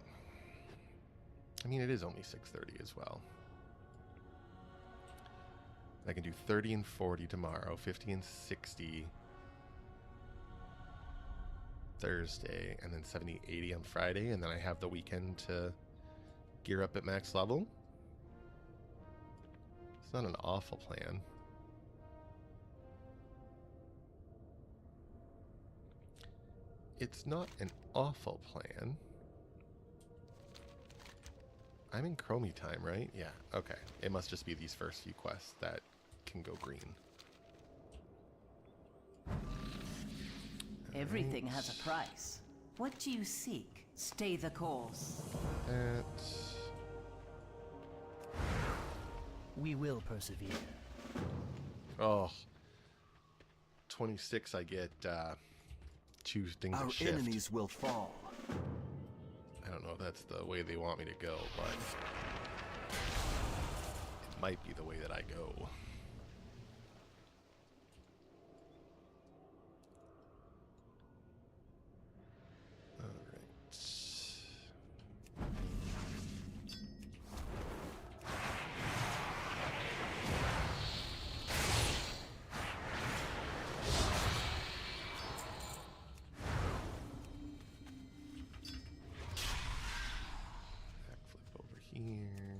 I mean, it is only 6:30 as well. I can do 30 and 40 tomorrow, 50 and 60 Thursday, and then 70, 80 on Friday, and then I have the weekend to gear up at max level. It's not an awful plan. It's not an awful plan. I'm in Chromie time, right? Yeah, okay. It must just be these first few quests that can go green. Everything has a price. What do you seek? Stay the course. We will persevere. Oh. 26, I get 2 things Our of shift. enemies will fall. I don't know if that's the way they want me to go, but it might be the way that I go. Backflip over here.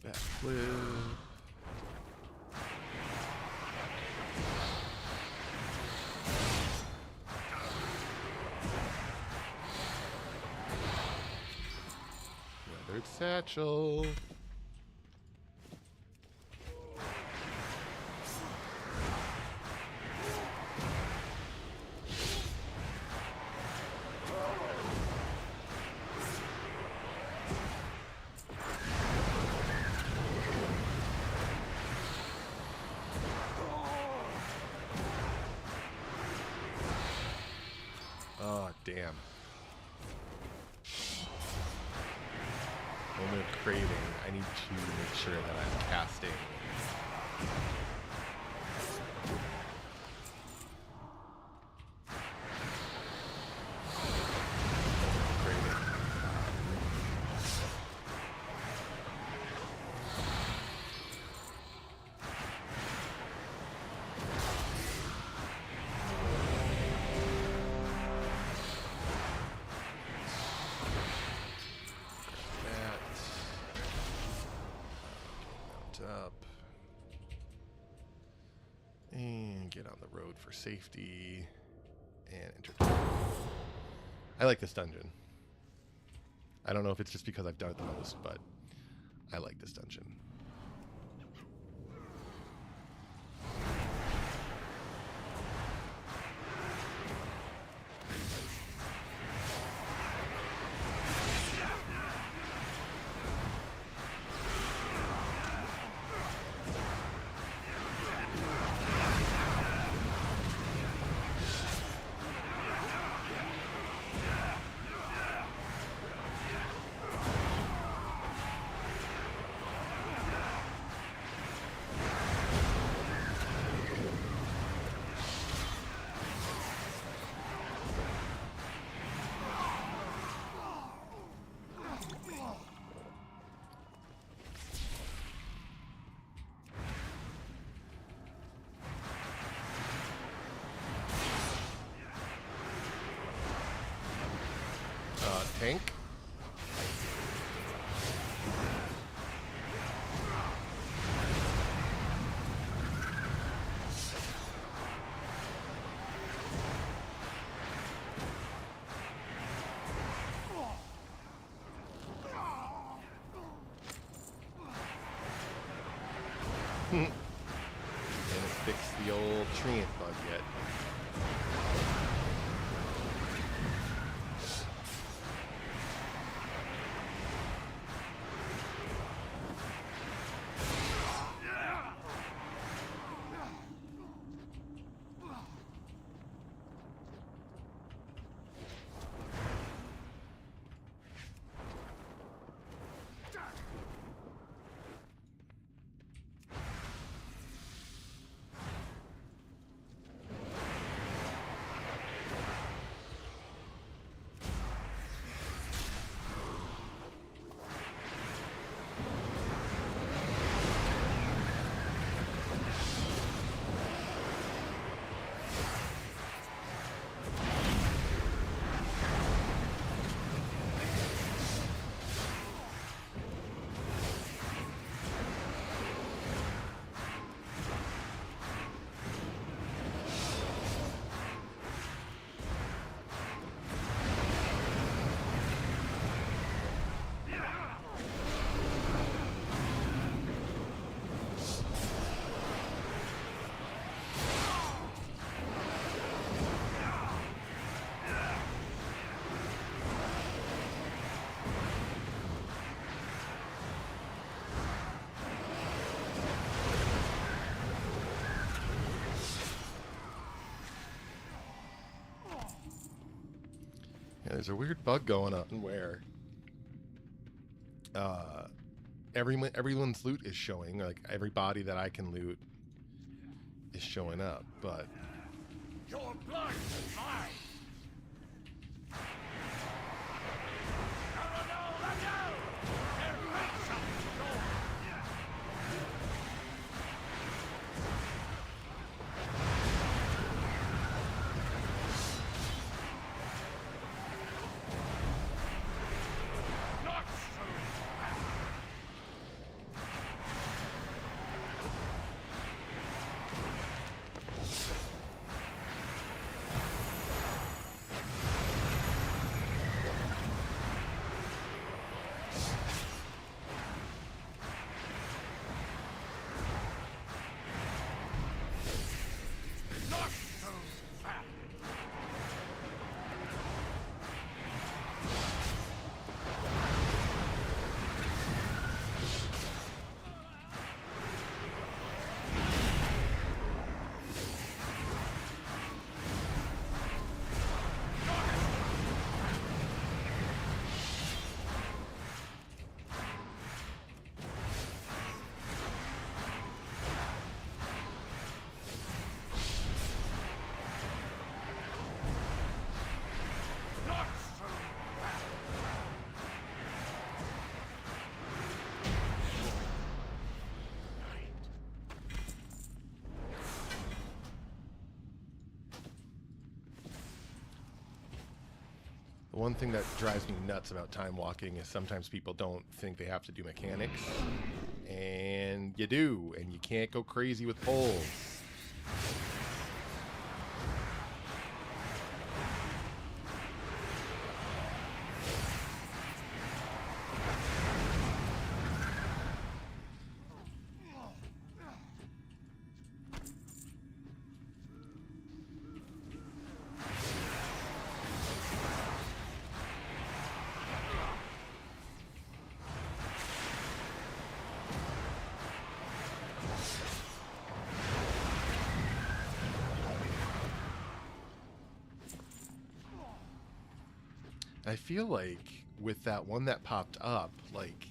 Backflip. Weathered satchel. Oh, damn. Moment of craving. I need to make sure that I'm casting. Up and get on the road for safety and enter. I like this dungeon. I don't know if it's just because I've done it the most, but I like this dungeon. Tank. Didn't fix the old treant bug yet. There's a weird bug going on where everyone's loot is showing, like every body that I can loot is showing up, but your blood is mine. one thing that drives me nuts about time walking is sometimes people don't think they have to do mechanics, and you do, and you can't go crazy with poles. I feel like with that one that popped up, like,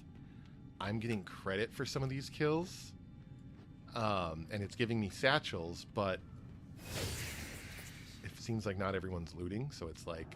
I'm getting credit for some of these kills, and it's giving me satchels, but it seems like not everyone's looting, so it's like...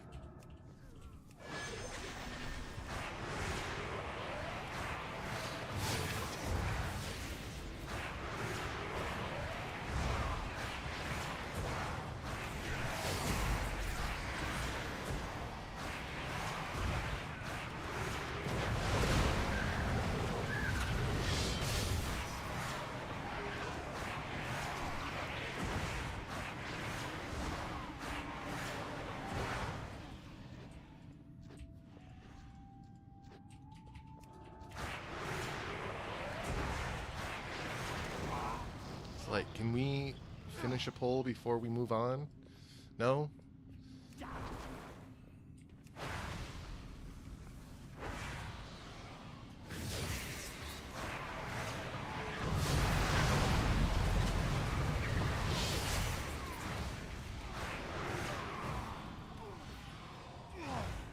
Like, can we finish a poll before we move on? No?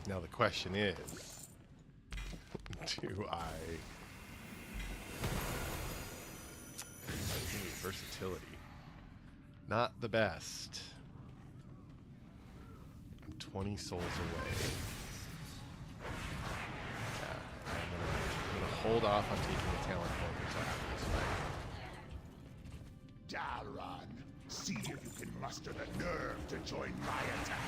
Now the question is, do I... Versatility. Not the best. I'm 20 souls away. Yeah, I'm gonna hold off on taking a talent point until after this fight. Dalron, see if you can muster the nerve to join my attack.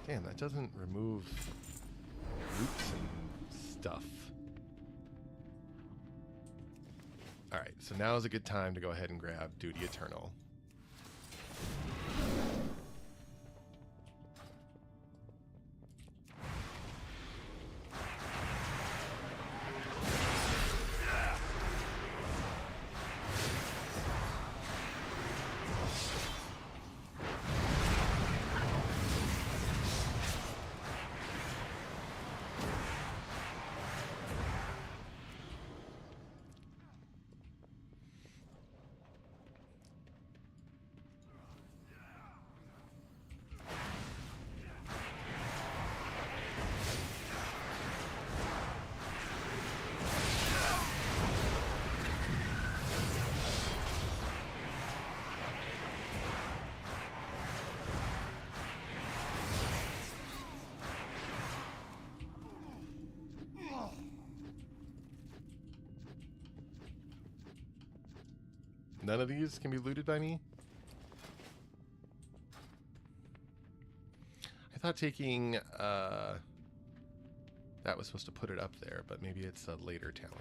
Damn, that doesn't remove roots and stuff. Alright, so now is a good time to go ahead and grab Duty Eternal. None of these can be looted by me? I thought taking, that was supposed to put it up there, but maybe it's a later talent.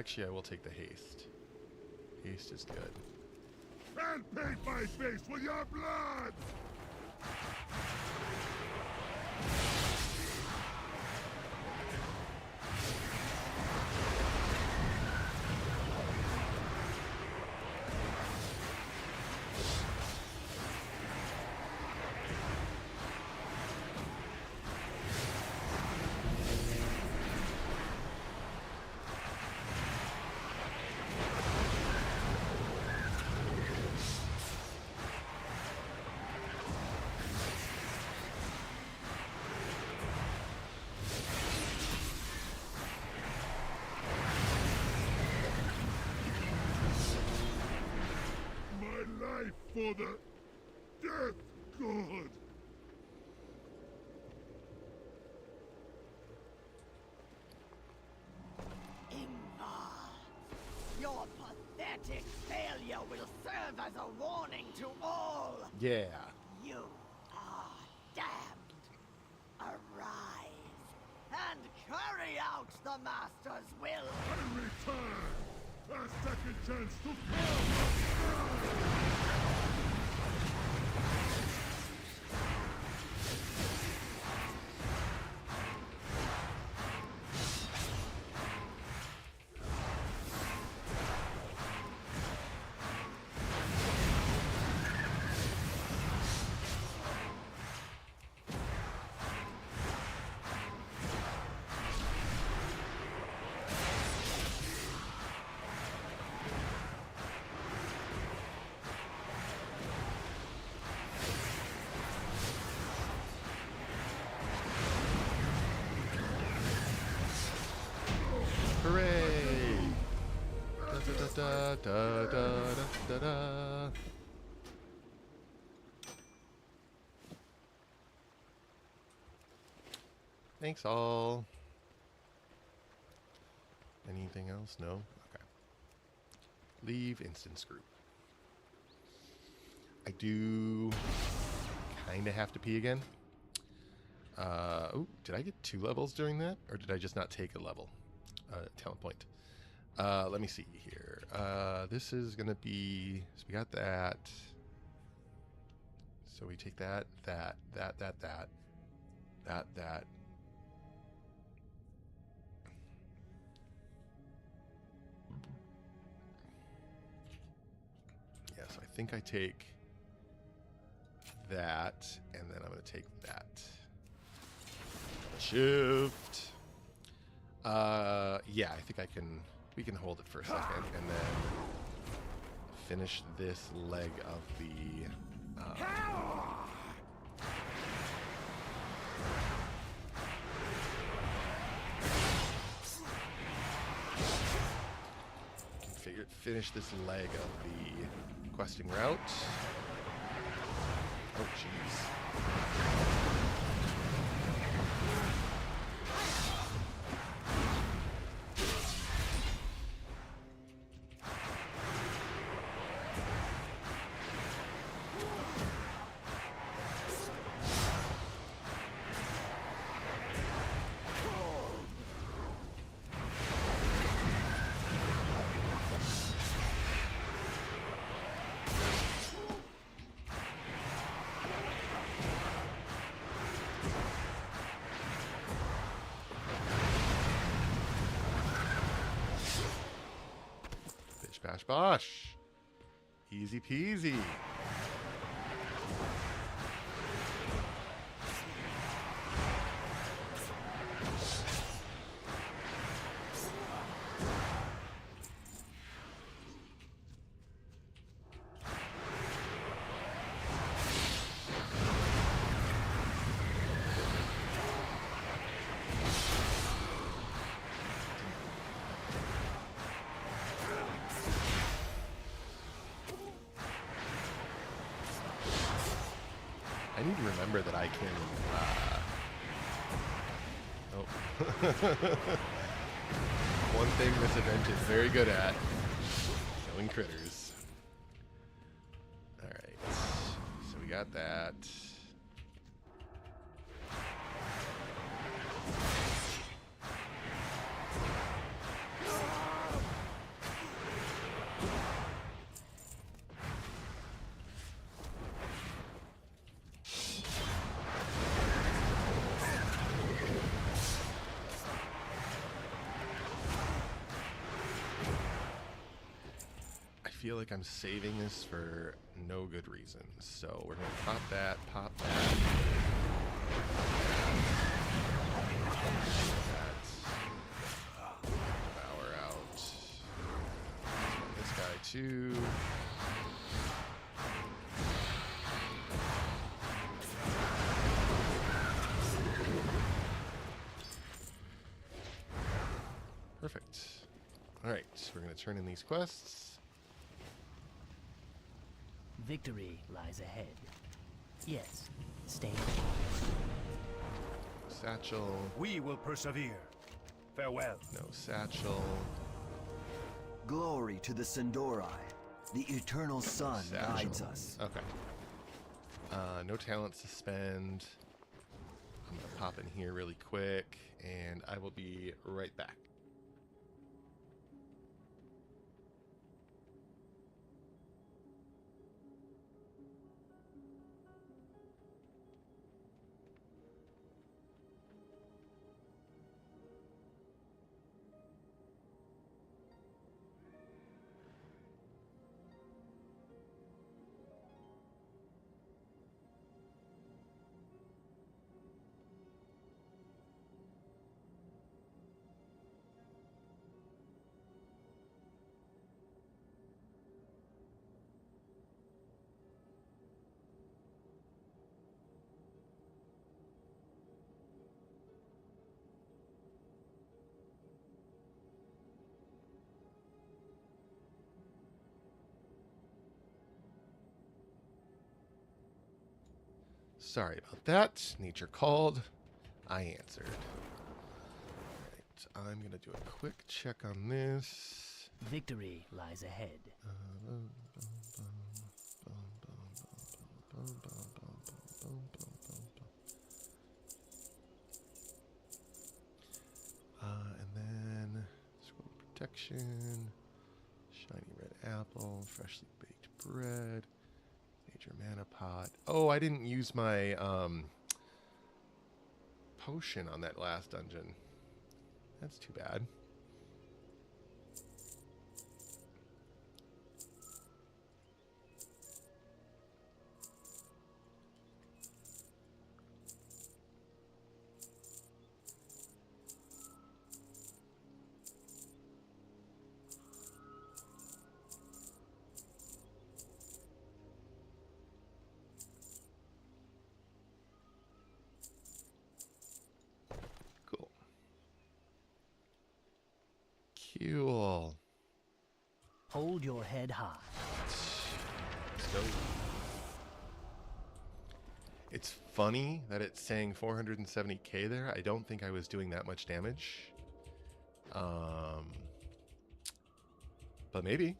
Actually, I will take the haste. Haste is good. And paint my face with your blood! For the death god! Your pathetic failure will serve as a warning to all. Yeah. You are damned. Arise and carry out the Master's will. I return! A second chance to fall! Hooray! Da da da da da da da. Thanks all. Anything else? No? Okay. Leave instance group. I do kind of have to pee again. Oh, did I get 2 levels during that? Or did I just not take a level? Talent point. Let me see here. This is going to be... So we got that. So we take that. Yeah, so I think I take that, and then I'm going to take that. Shift. Yeah, I think we can hold it for a second and then finish this leg of the, finish this leg of the questing route. Oh, jeez. Bash bosh. Easy peasy. I need to remember that I can, one thing this event is very good at, killing critters. Alright, so we got that. feel like I'm saving this for no good reasons. So we're going to pop that, pop that. Devour out. This guy too. Perfect. Alright, we're going to turn in these quests. Victory lies ahead. Yes, stay. Satchel. We will persevere. Farewell. No satchel. Glory to the Sindorai. The eternal sun Satchel. guides us. Okay. No talent suspend. I'm going to pop in here really quick, and I will be right back. Sorry about that. Nature called. I answered. Alright, I'm going to do a quick check on this. Victory lies ahead. And then scroll protection, shiny red apple, freshly baked bread, major mana pot. Oh, I didn't use my potion on that last dungeon. That's too bad. Cool. Hold your head high. Let's go. It's funny that it's saying 470k there. I don't think I was doing that much damage. But maybe.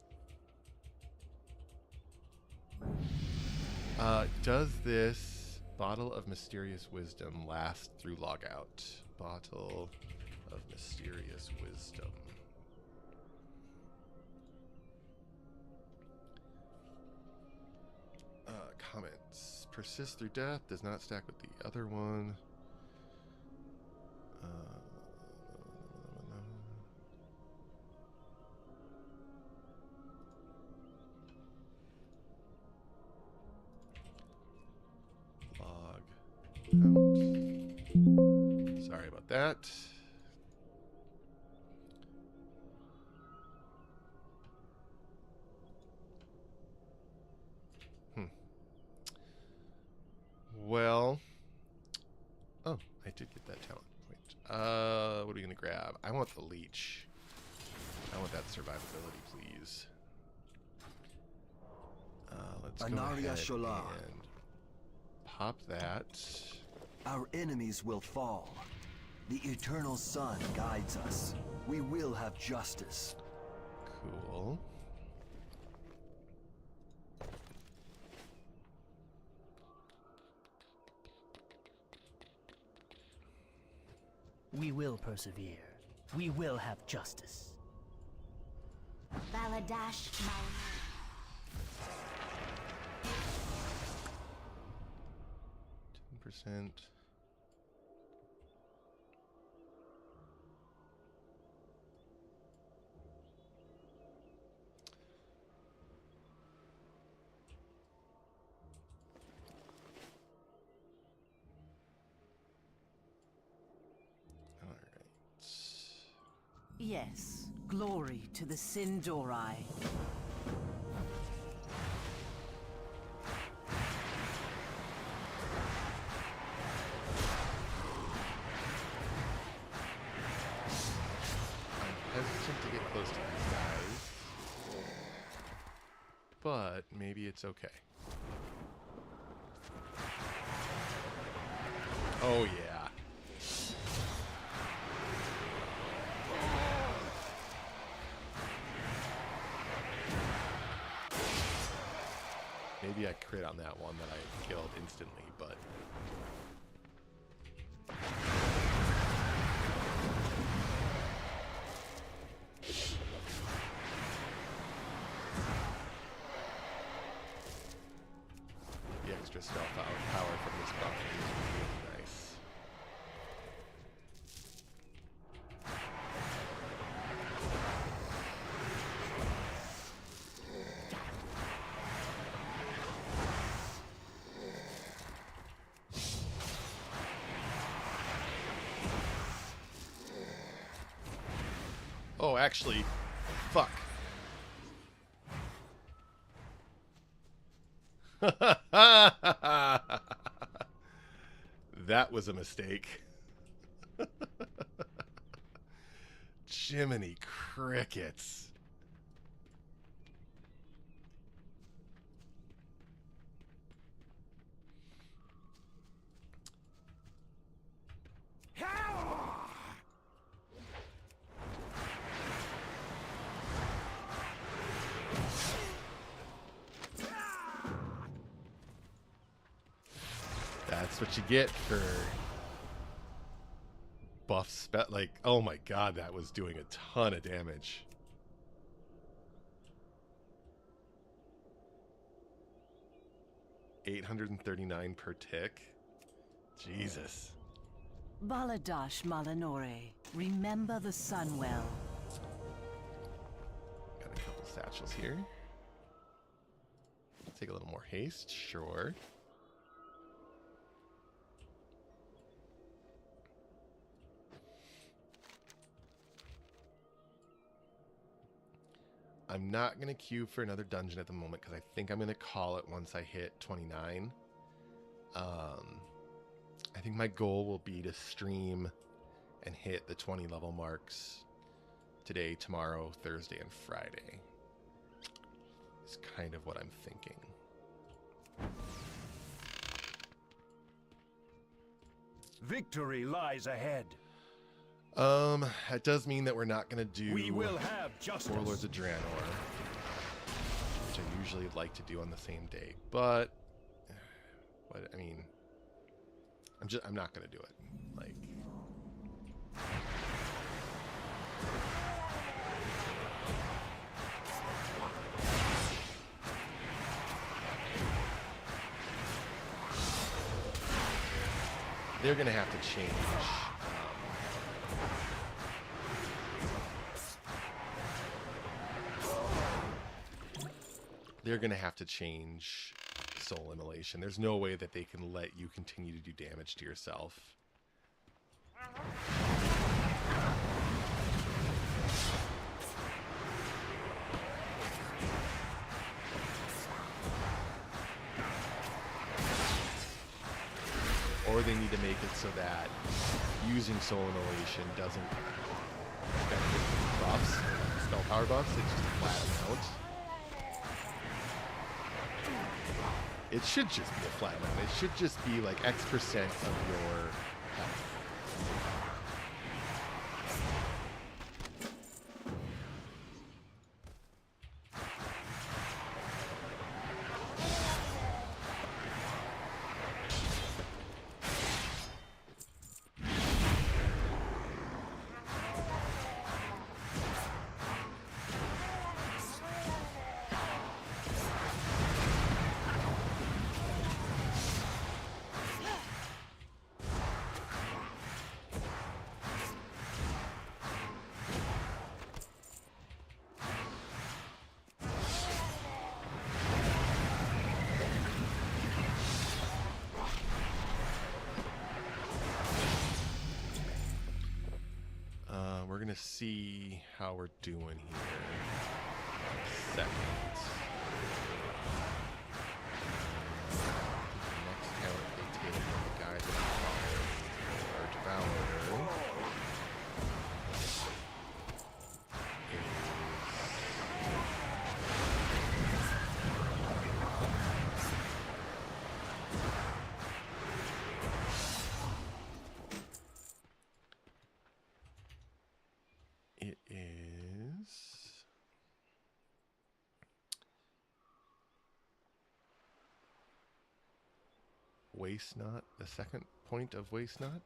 Does this Bottle of Mysterious Wisdom last through logout? Bottle of Mysterious Wisdom. Comments. Persist through death. Does not stack with the other one. Log out. Sorry about that. Well, oh, I did get that talent point. What are we gonna grab? I want the leech. I want that survivability, please. Let's go ahead and pop that. Our enemies will fall. The eternal sun guides us. We will have justice. Cool. We will persevere. We will have justice. Valadash, 10%. Yes, glory to the Sindori. Hesitant to get close to these guys, but maybe it's okay. Oh yeah. Maybe I crit on that one that I killed instantly, but the extra stealth power from this buff is really nice. Oh, actually, fuck. That was a mistake. Jiminy crickets. That's what you get for buff spec. Like, oh my god, that was doing a ton of damage. $839 per tick. Jesus. Baladash Malanore, remember the sun well. Got a couple satchels here. Take a little more haste, sure. I'm not going to queue for another dungeon at the moment because I think I'm going to call it once I hit 29. I think my goal will be to stream and hit the 20 level marks today, tomorrow, Thursday, and Friday. It's kind of what I'm thinking. Victory lies ahead. That does mean that we're not going to do We will have justice. Warlords of Draenor, which I usually like to do on the same day, but I mean, I'm not going to do it. Like, they're going to have to change. They're going to have to change soul immolation. There's no way that they can let you continue to do damage to yourself. Or they need to make it so that using soul immolation doesn't affect buffs, spell power buffs. It's just a flat amount. It should just be a flat amount. It should just be like X% of your health. gonna see how we're doing here in a second. The next talent they take the guy that our Devourer Waste Not, the second point of Waste Not.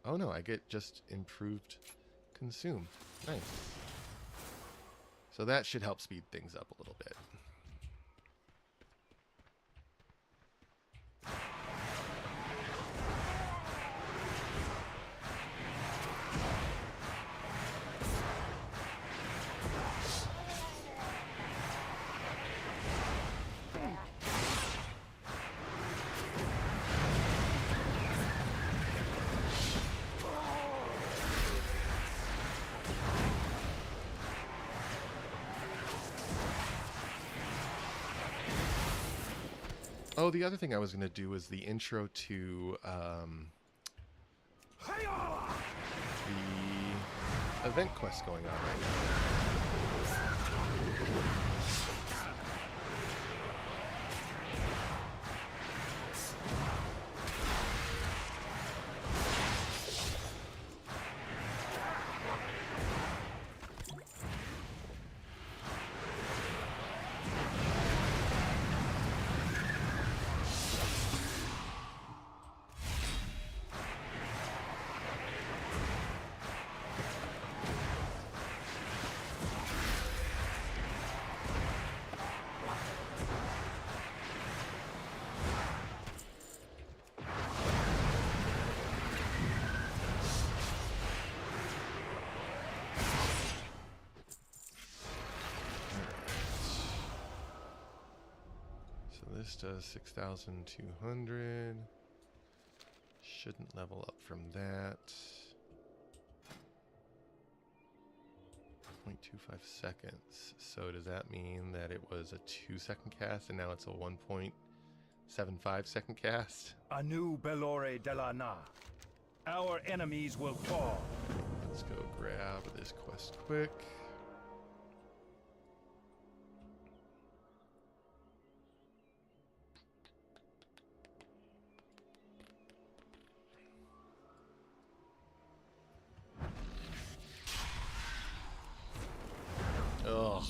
Oh no, I get just improved consume. Nice. So that should help speed things up a little bit. Oh, the other thing I was going to do was the intro to the event quest going on right now. This does 6,200. Shouldn't level up from that. 0.25 seconds. So does that mean that it was a 2-second cast and now it's a 1.75 second cast? Anu Belore de la Na. Our enemies will fall. Let's go grab this quest quick. Ugh.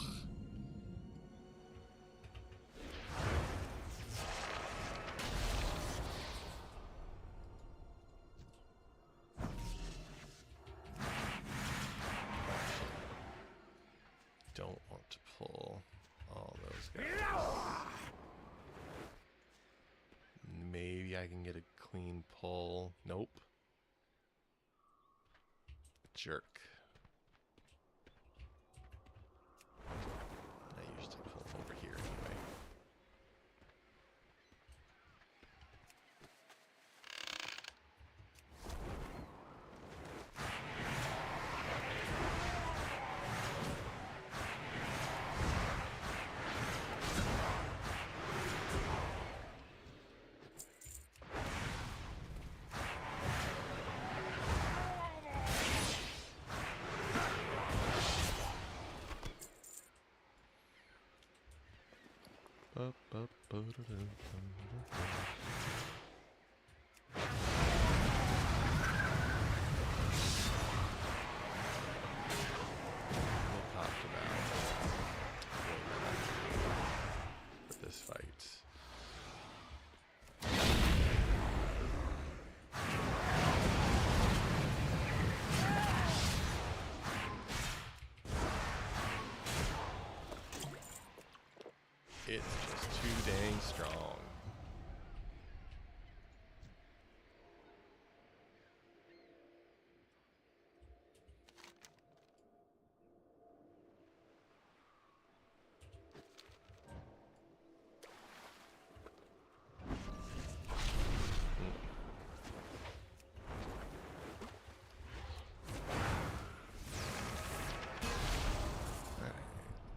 Don't want to pull all those guys. Maybe I can get a clean pull. Nope. Jerk. I usually pull over here anyway. This fight. It's just too dang strong.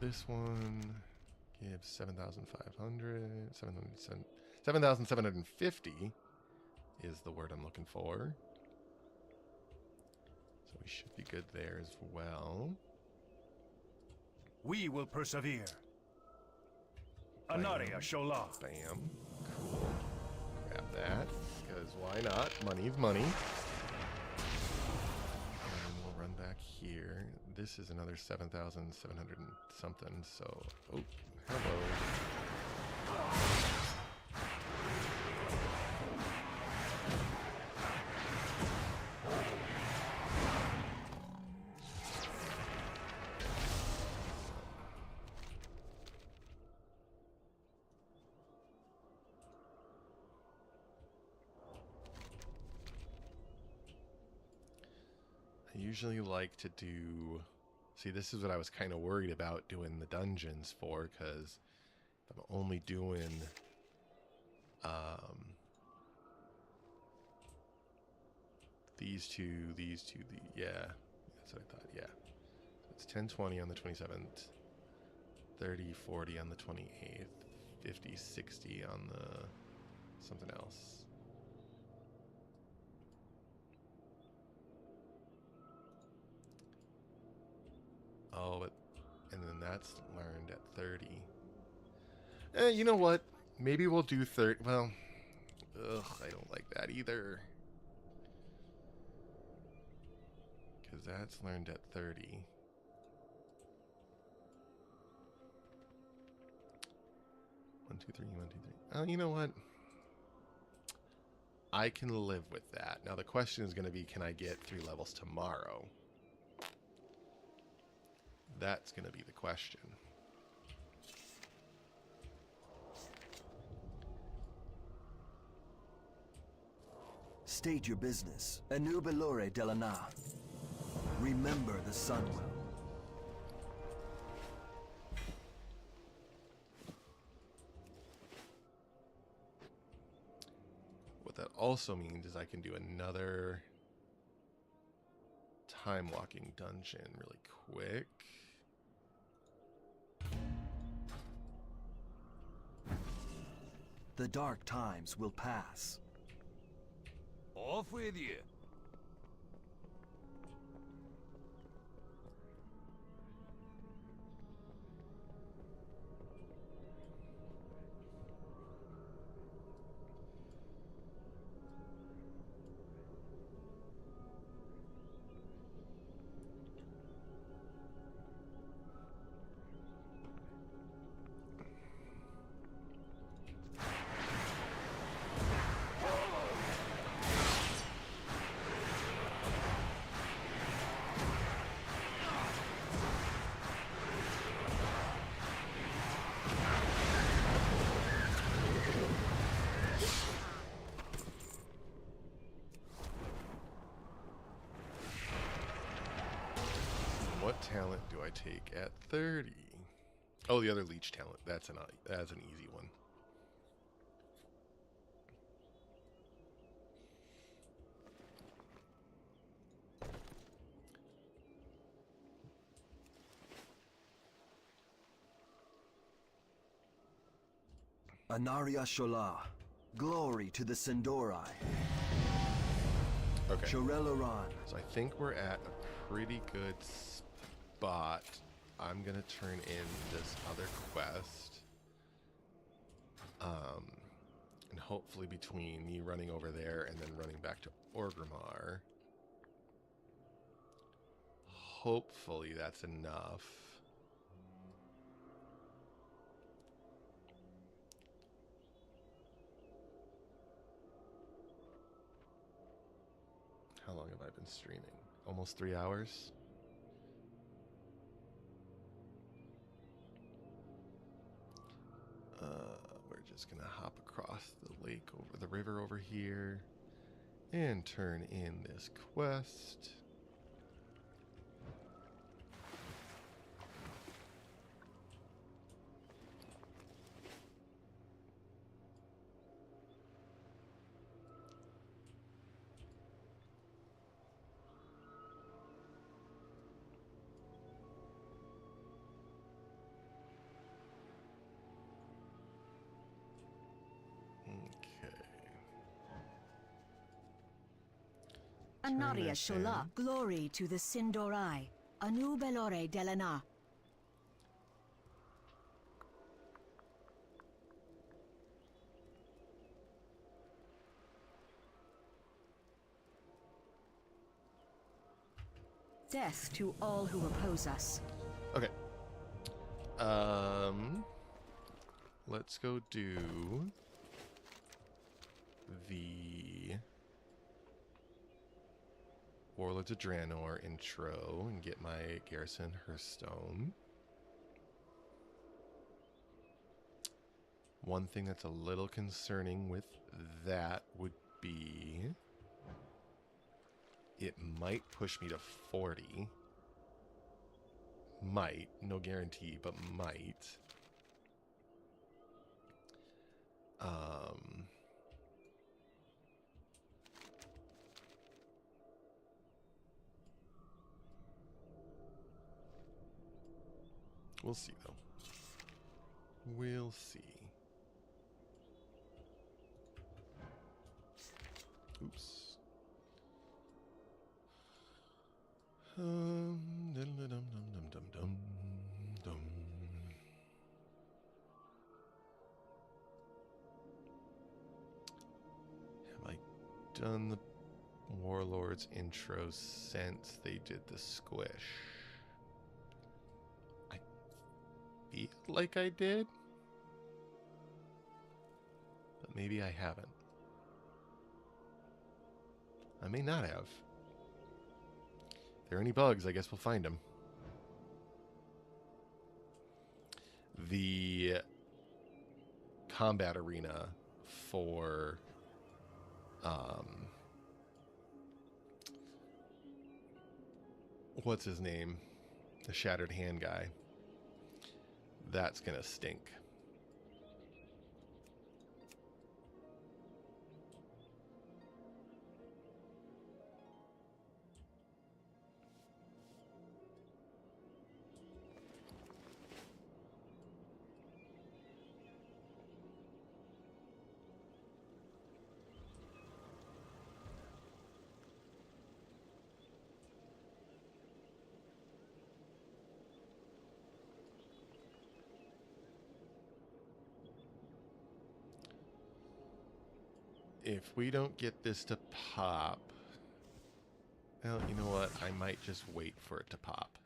This one gives 7,500, 7,750 is the word I'm looking for. So we should be good there as well. We will persevere. Anaria Shola. Bam. Cool. Grab that, because why not? Money's money. And we'll run back here. This is another 7,700 and something, so... Oh, hello. I usually like to do... See, this is what I was kind of worried about doing the dungeons for, because if I'm only doing... these two, yeah, that's what I thought, yeah. So it's 1020 on the 27th, 3040 on the 28th, 5060 on the something else. Oh, but, and then that's learned at 30. You know what? Maybe we'll do 30. Well, ugh, I don't like that either. Because that's learned at 30. One, two, three. Oh, you know what? I can live with that. Now the question is going to be, can I get 3 levels tomorrow? That's going to be the question. State your business. Enubelore Delana. Remember the Sunwell. What that also means is I can do another time walking dungeon really quick. The dark times will pass. Off with you. What talent do I take at 30? Oh, the other leech talent. That's an easy one. Anaria Shola. Glory to the Sindorai. Okay. Shorelaran. So I think we're at a pretty good spot. I'm gonna turn in this other quest. And hopefully between me running over there and then running back to Orgrimmar, hopefully that's enough. How long have I been streaming? Almost 3 hours? We're just gonna hop across the lake over the river over here and turn in this quest. Anaria this Shola. in. Glory to the Sindorai. Anu Belore Delana. Death to all who oppose us. Okay. Let's go do the Warlords of Draenor intro and get my Garrison Hearthstone. One thing that's a little concerning with that would be it might push me to 40. Might. No guarantee, but might. We'll see, though. We'll see. Oops. Dum dum dum dum dum dum dum. Have I done the Warlords intro since they did the squish? I feel like I did, but maybe I haven't. I may not have. If there are any bugs, I guess we'll find them. The combat arena for what's his name? The Shattered Hand guy. That's gonna stink. If we don't get this to pop, well, you know what? I might just wait for it to pop.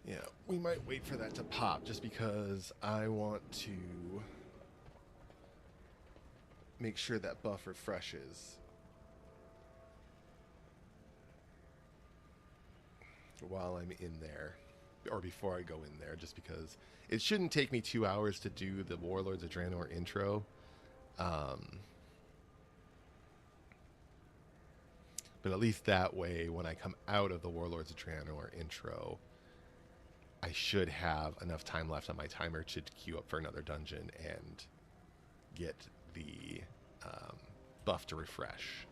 Yeah, we might wait for that to pop just because I want to make sure that buff refreshes while I'm in there, or before I go in there, just because it shouldn't take me 2 hours to do the Warlords of Draenor intro. But at least that way, when I come out of the Warlords of Draenor intro, I should have enough time left on my timer to queue up for another dungeon and get the buff to refresh.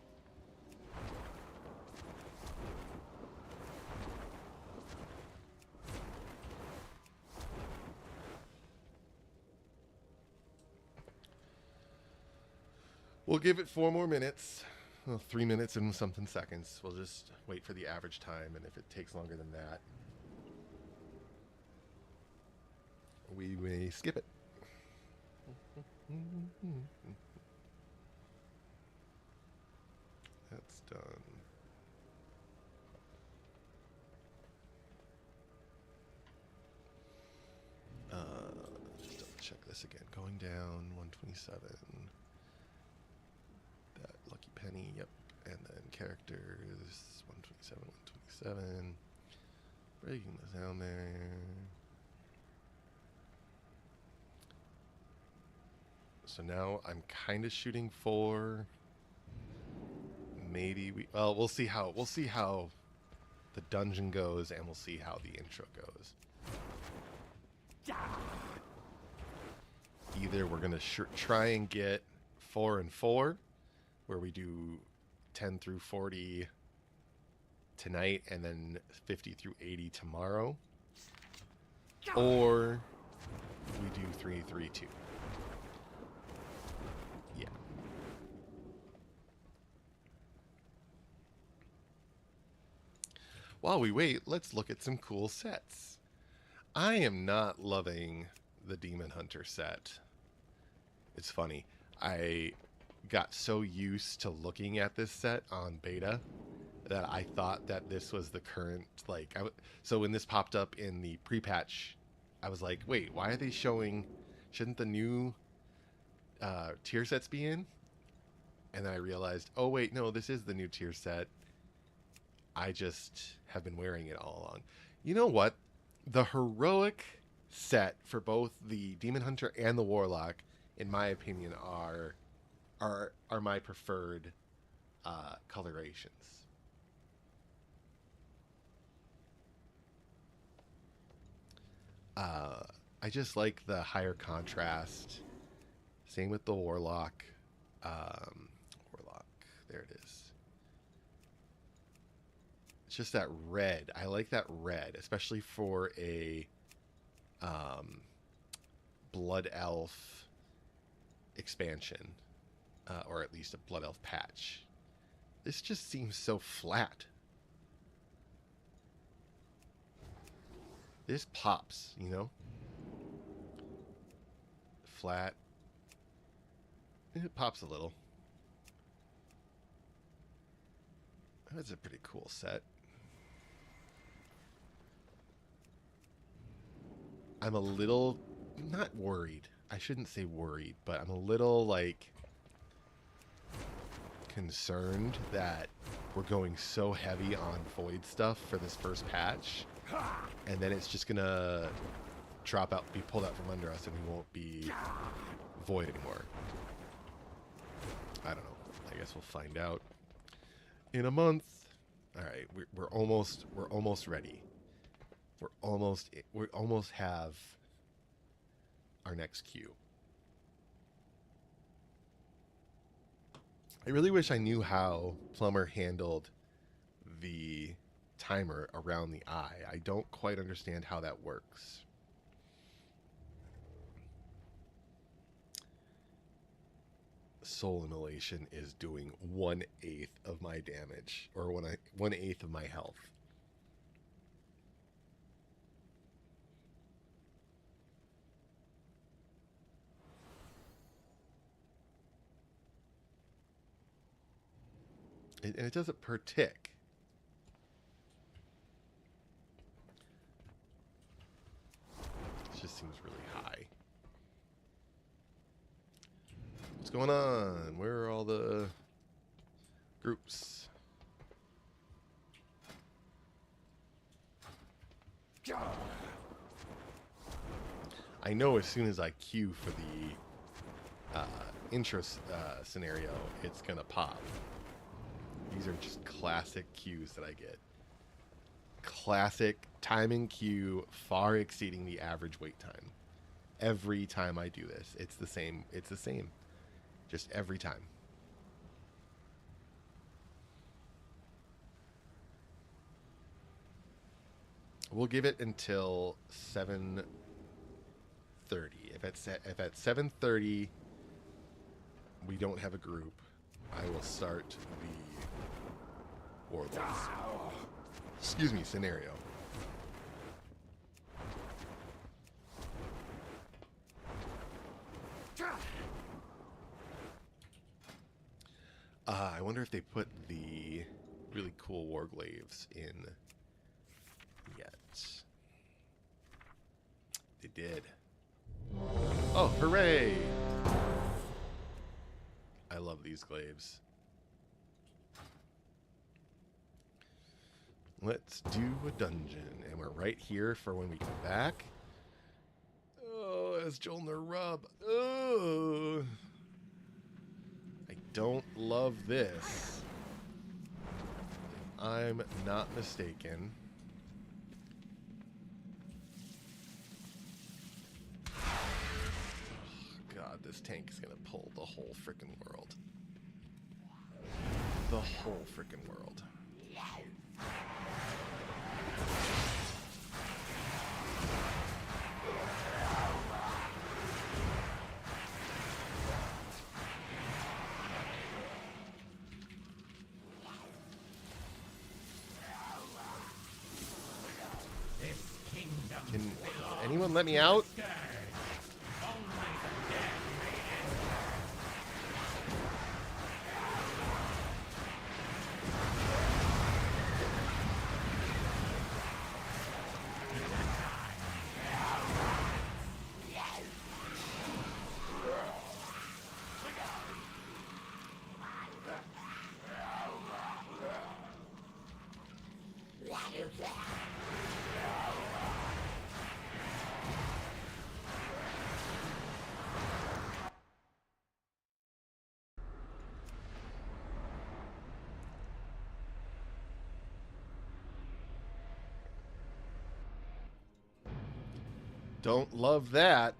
We'll give it 4 more minutes. Well, 3 minutes and something seconds. We'll just wait for the average time, and if it takes longer than that, we may skip it. That's done. Just double check this again. Going down 127. That lucky penny, yep. And then characters 127, 127. Breaking this down there. So now I'm kind of shooting for maybe we'll see how the dungeon goes, and we'll see how the intro goes. Either we're going to try and get 4 and 4, where we do 10 through 40 tonight and then 50 through 80 tomorrow, or we do 3, 3, 2. Yeah. While we wait, let's look at some cool sets. I am not loving the Demon Hunter set. It's funny. I got so used to looking at this set on beta that I thought that this was the current, like, so when this popped up in the pre-patch, I was like, wait, why are they showing, shouldn't the new tier sets be in? And then I realized, oh wait, no, this is the new tier set. I just have been wearing it all along. You know what? The heroic set for both the Demon Hunter and the Warlock, in my opinion, are my preferred colorations. I just like the higher contrast. Same with the Warlock. Warlock, there it is. It's just that red. I like that red, especially for a Blood Elf expansion, or at least a Blood Elf patch. This just seems so flat. This pops, you know? Flat. It pops a little. That's a pretty cool set. I'm a little, not worried. I shouldn't say worried, but I'm a little, like, concerned that we're going so heavy on Void stuff for this first patch, and then it's just gonna drop out, be pulled out from under us, and we won't be Void anymore. I don't know. I guess we'll find out in a month. All right, we're almost ready. We almost have our next queue. I really wish I knew how Plumber handled the timer around the eye. I don't quite understand how that works. Soul Immolation is doing 1/8 of my damage, or 1/8 of my health. And it does it per tick. It just seems really high. What's going on? Where are all the groups? I know as soon as I queue for the intro scenario, it's gonna pop. These are just classic cues that I get. Classic timing cue, far exceeding the average wait time. Every time I do this, it's the same. It's the same. Just every time. We'll give it until 7:30. If at 7:30 we don't have a group, I will start the Warlords. Excuse me, scenario. I wonder if they put the really cool Warglaives in yet. They did. Oh, hooray! I love these glaives. Let's do a dungeon, and we're right here for when we come back. Oh, it's Jolner Rub. Oh, I don't love this. I'm not mistaken, God, this tank is gonna pull the whole frickin' world. The whole frickin' world. Can anyone let me out? Don't love that.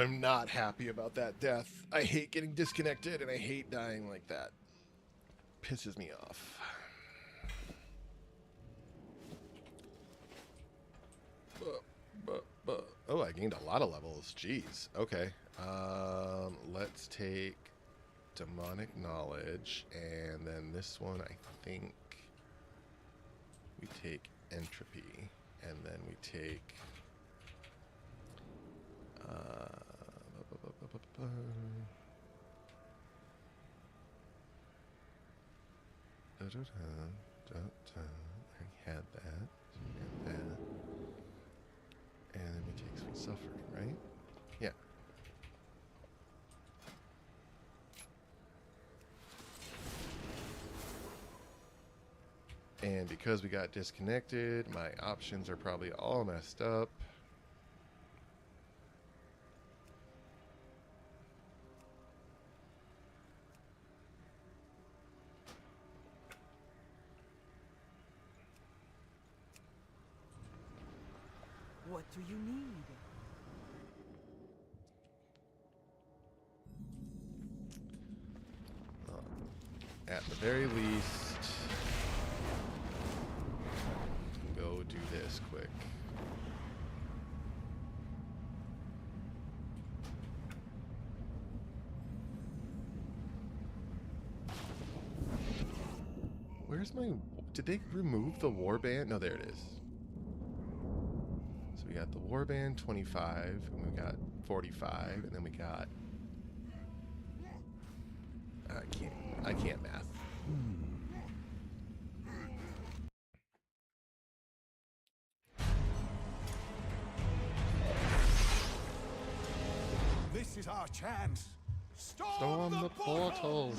I'm not happy about that death. I hate getting disconnected, and I hate dying like that. Pisses me off. Oh, I gained a lot of levels. Jeez. Okay. Let's take demonic knowledge, and then this one, I think we take entropy, and then we take I had that, and that, and then we take sweet suffering, right? Yeah. And because we got disconnected, my options are probably all messed up. What do you need? At the very least, go do this quick. Where's my... Did they remove the warband? No, there it is. So we got the warband 25, and we got 45, and then we got... I can't math. This is our chance. Storm the portal.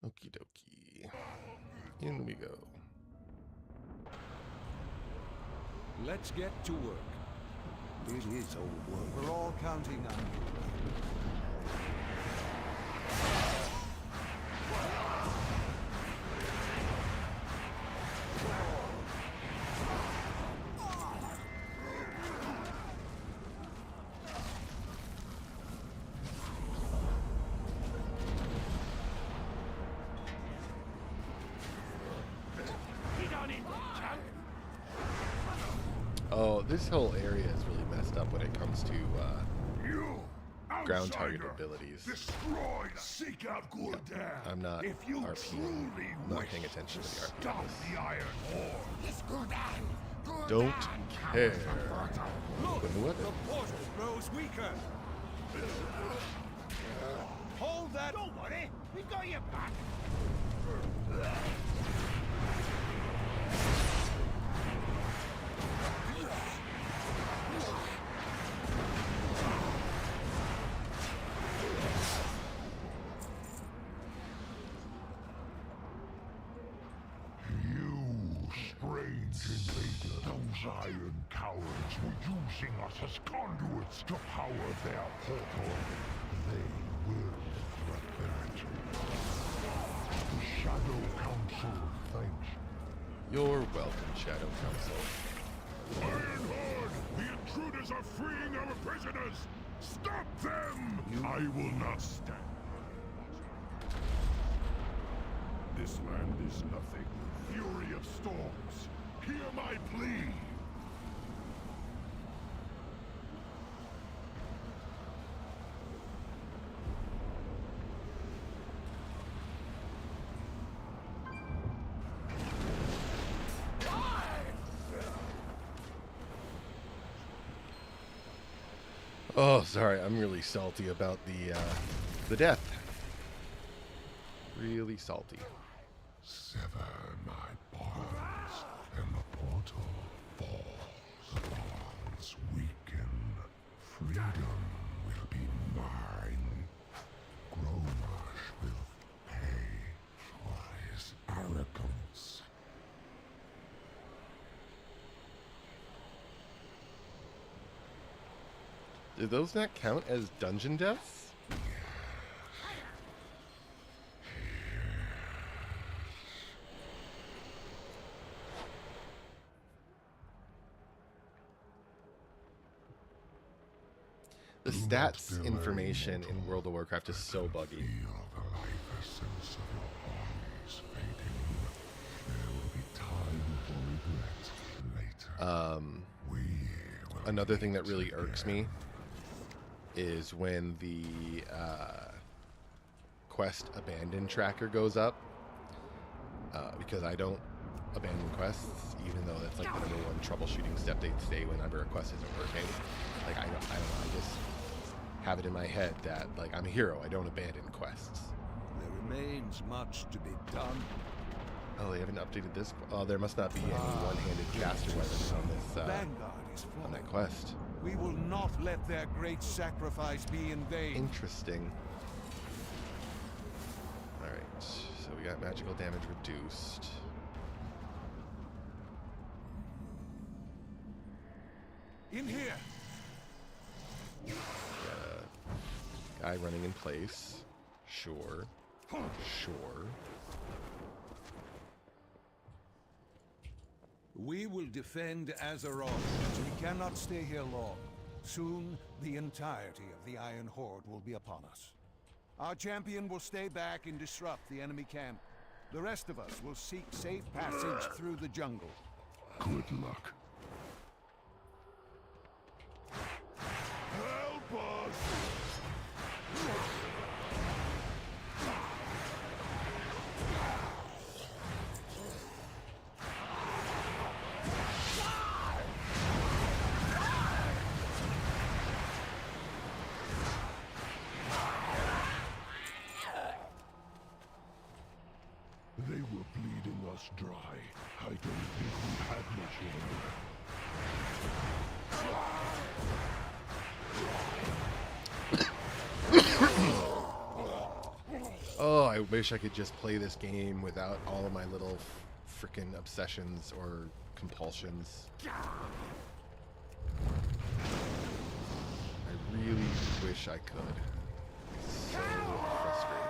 Okie dokie. In we go. Let's get to work. It is old work. We're all counting on you. Oh, this whole area is really messed up when it comes to ground target abilities. Destroy, seek out Gul'dan. I'm not if you RPing. truly I'm not wish paying attention to the RP. stop the Iron Horde. Yes, Gul'dan. Don't care. Look, What? the portal grows weaker. Hold that. Don't worry, we got your back. Those iron cowards were using us as conduits to power their portal. They will regret it. The Shadow Council thanks you. You're welcome, Shadow Council. Iron Horde! The intruders are freeing our prisoners! Stop them! I will not stand. This land is nothing. Fury of storms. Hear my plea! Oh, sorry. I'm really salty about the death. Really salty. Sever my bonds, and the portal falls. Bonds weaken. Freedom will be mine. Do those not count as dungeon deaths? The stats information in World of Warcraft is so buggy. Another thing that really irks me is when the quest abandon tracker goes up, because I don't abandon quests, even though that's like the number one troubleshooting step they say whenever a quest isn't working. Like I don't know, I just have it in my head that like I'm a hero, I don't abandon quests. There remains much to be done. Oh, they haven't updated this. Oh, there must not be any one-handed caster weapons on this on that quest. We will not let their great sacrifice be in vain. Interesting. All right, so we got magical damage reduced. In here. Got a guy running in place. Sure. Sure. We will defend Azeroth. We cannot stay here long. Soon, the entirety of the Iron Horde will be upon us. Our champion will stay back and disrupt the enemy camp. The rest of us will seek safe passage through the jungle. Good luck. Help us! They were bleeding us dry. I don't think we had much longer. Oh, I wish I could just play this game without all of my little frickin' obsessions or compulsions. I really wish I could. It's so frustrating.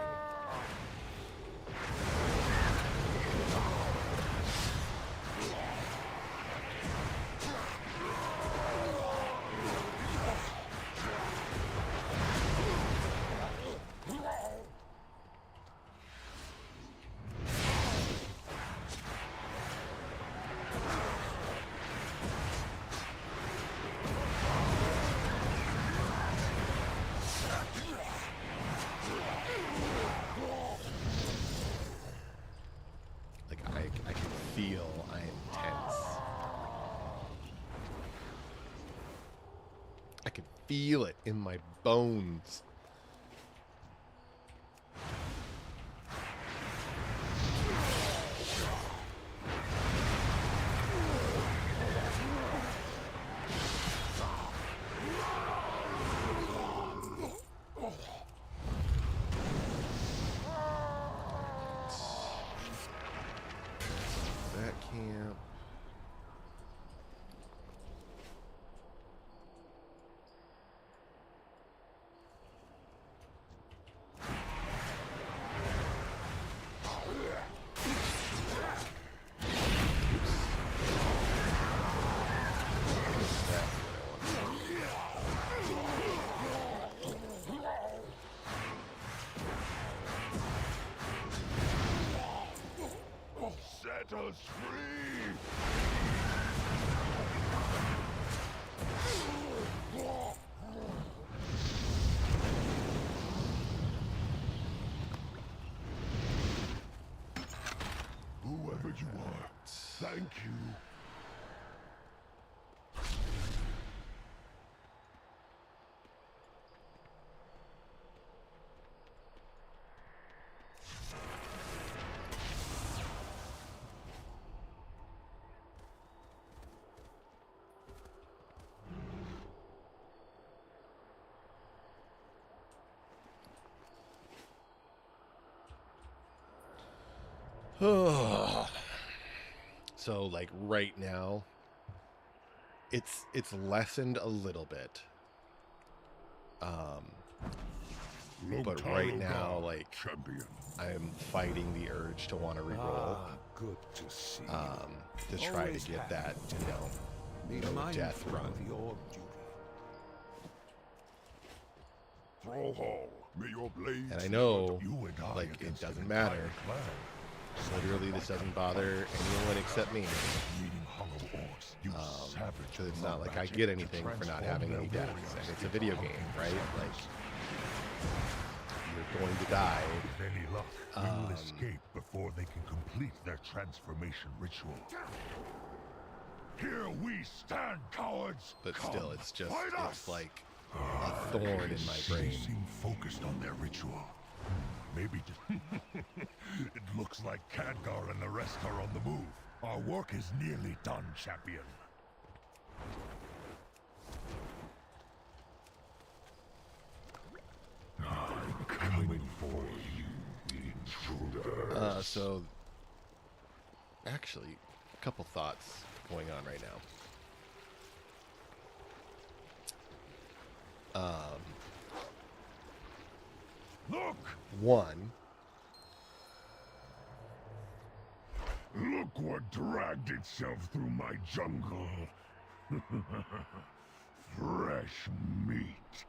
Feel I am tense. I can feel it in my bones. Camp. Set us free! Whoever you are, thank you. So like right now it's lessened a little bit, But right now, like, I'm fighting the urge to want to reroll. Good to see. To try to get that, you know, no death run. And I know, like, it doesn't matter. Literally, this doesn't bother anyone except me. Because it's not like I get anything for not having any deaths. And it's a video game, right? Like, you're going to die. With any luck, we will escape before they can complete their transformation ritual. Here we stand, cowards! But still, it's just, it's like a thorn in my brain. They seem focused on their ritual. Maybe it looks like Khadgar and the rest are on the move. Our work is nearly done, champion. I'm coming for you, intruder. So, actually, a couple thoughts going on right now. Look! One. Look what dragged itself through my jungle. Fresh meat.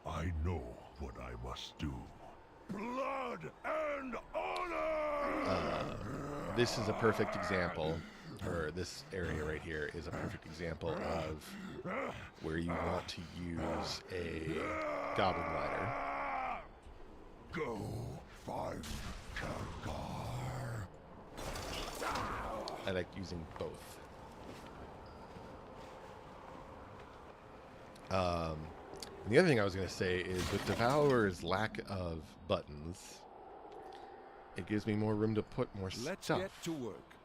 I know what I must do. Blood and honor! This is a perfect example, or this area right here is a perfect example of where you want to use a goblin glider. Go find Khadgar. I like using both. And the other thing I was going to say is with Devourer's lack of buttons, it gives me more room to put more Let's stuff. get to work.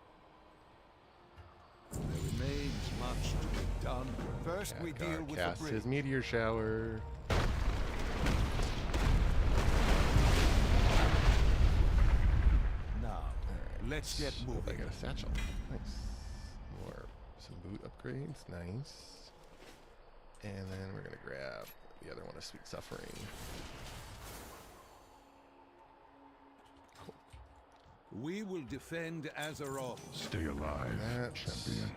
There remains much to be done. First, we deal with the Cast bridge. his meteor shower. Now, let's get moving. I got a satchel. Nice. Some boot upgrades. Nice. And then we're going to grab the other one of Sweet Suffering. We will defend Azeroth. Stay alive, champion.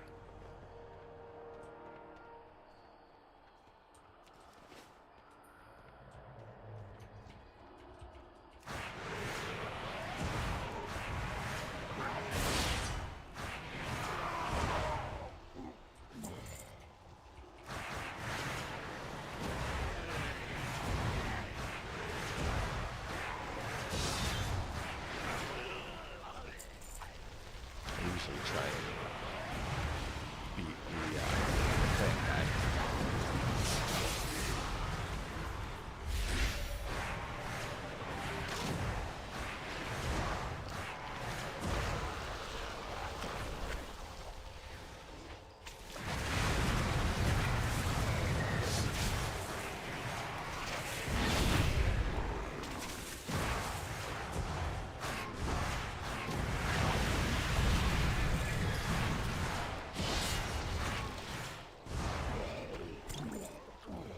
Try and beat the plant guy.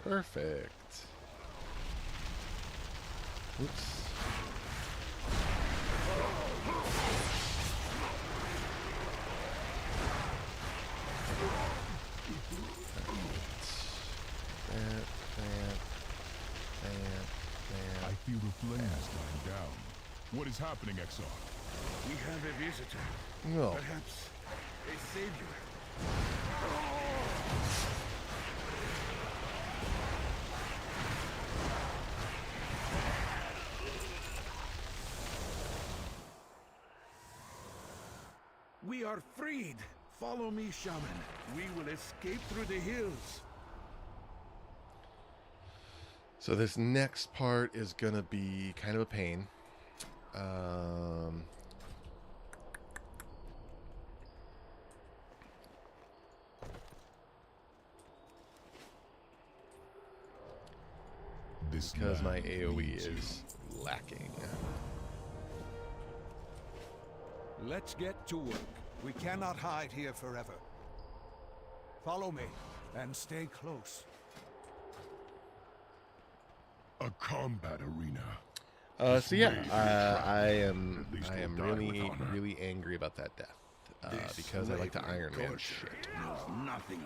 Perfect. Oops. I feel the flames dying down. What is happening, Exar? We have a visitor. No. Perhaps a savior. We are freed. Follow me, shaman. We will escape through the hills. So this next part is gonna be kind of a pain. Because my AoE is lacking. Let's get to work. We cannot hide here forever. Follow me, and stay close. A combat arena. So yeah, I am really angry about that death. Because I like to Iron Man shit.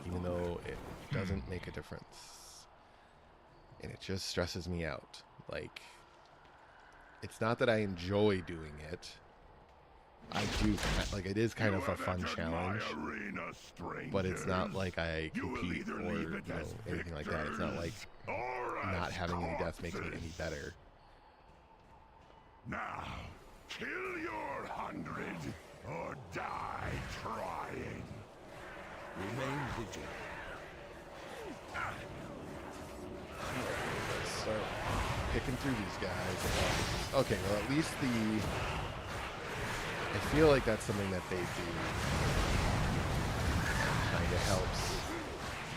Even though it doesn't make a difference. And it just stresses me out. Like, it's not that I enjoy doing it. I do, like, it is kind of a fun challenge. But it's not like I compete or, anything like that. It's not like not having any death makes me any better. Now, kill your 100 or die trying. Remain vigilant. Let's start picking through these guys. Okay, well, at least I feel like that's something that they do. Kind of helps.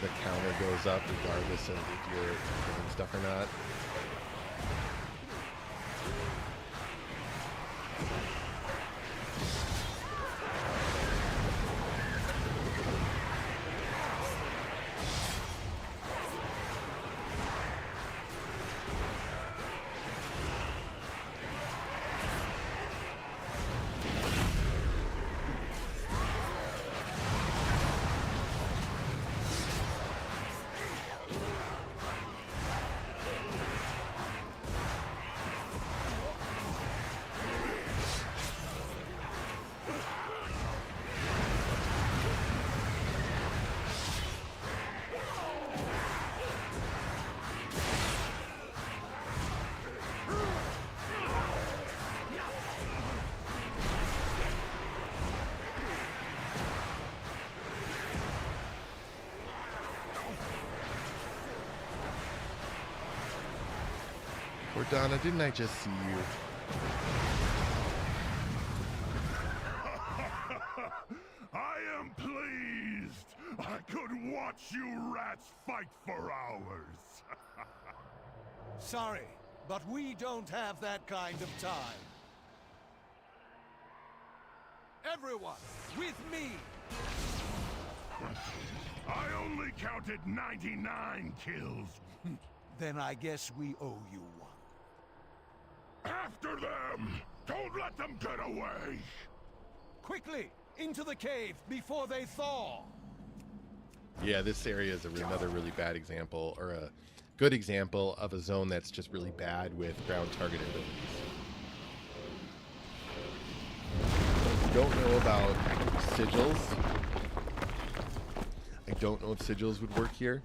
The counter goes up regardless of if you're doing stuff or not. Donna, didn't I just see you? I am pleased. I could watch you rats fight for hours. Sorry, but we don't have that kind of time. Everyone, with me! I only counted 99 kills. Then I guess we owe you one. After them! Don't let them get away! Quickly! Into the cave before they thaw! Yeah, this area is another really bad example, or a good example of a zone that's just really bad with ground target abilities. Don't know about sigils. I don't know if sigils would work here.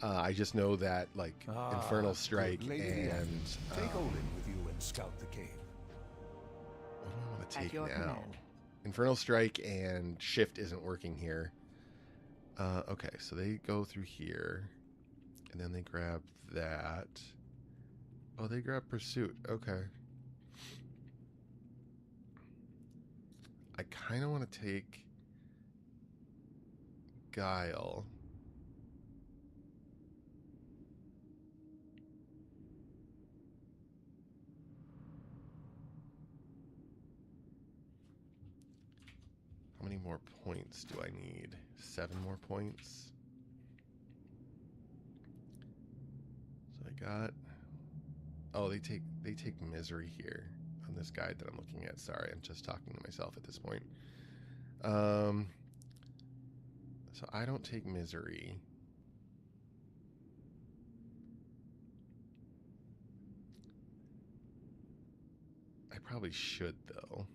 I just know that, like, Infernal Strike and... Take Olin with you and scout the cave. What do I want to take now? Command. Infernal Strike and Shift isn't working here. Okay, so they go through here. And then they grab that. Oh, they grab Pursuit. Okay. I kind of want to take Guile. How many more points do I need? 7 more points. So I got... Oh, they take Misery here on this guide that I'm looking at. Sorry, I'm just talking to myself at this point. So I don't take Misery. I probably should, though.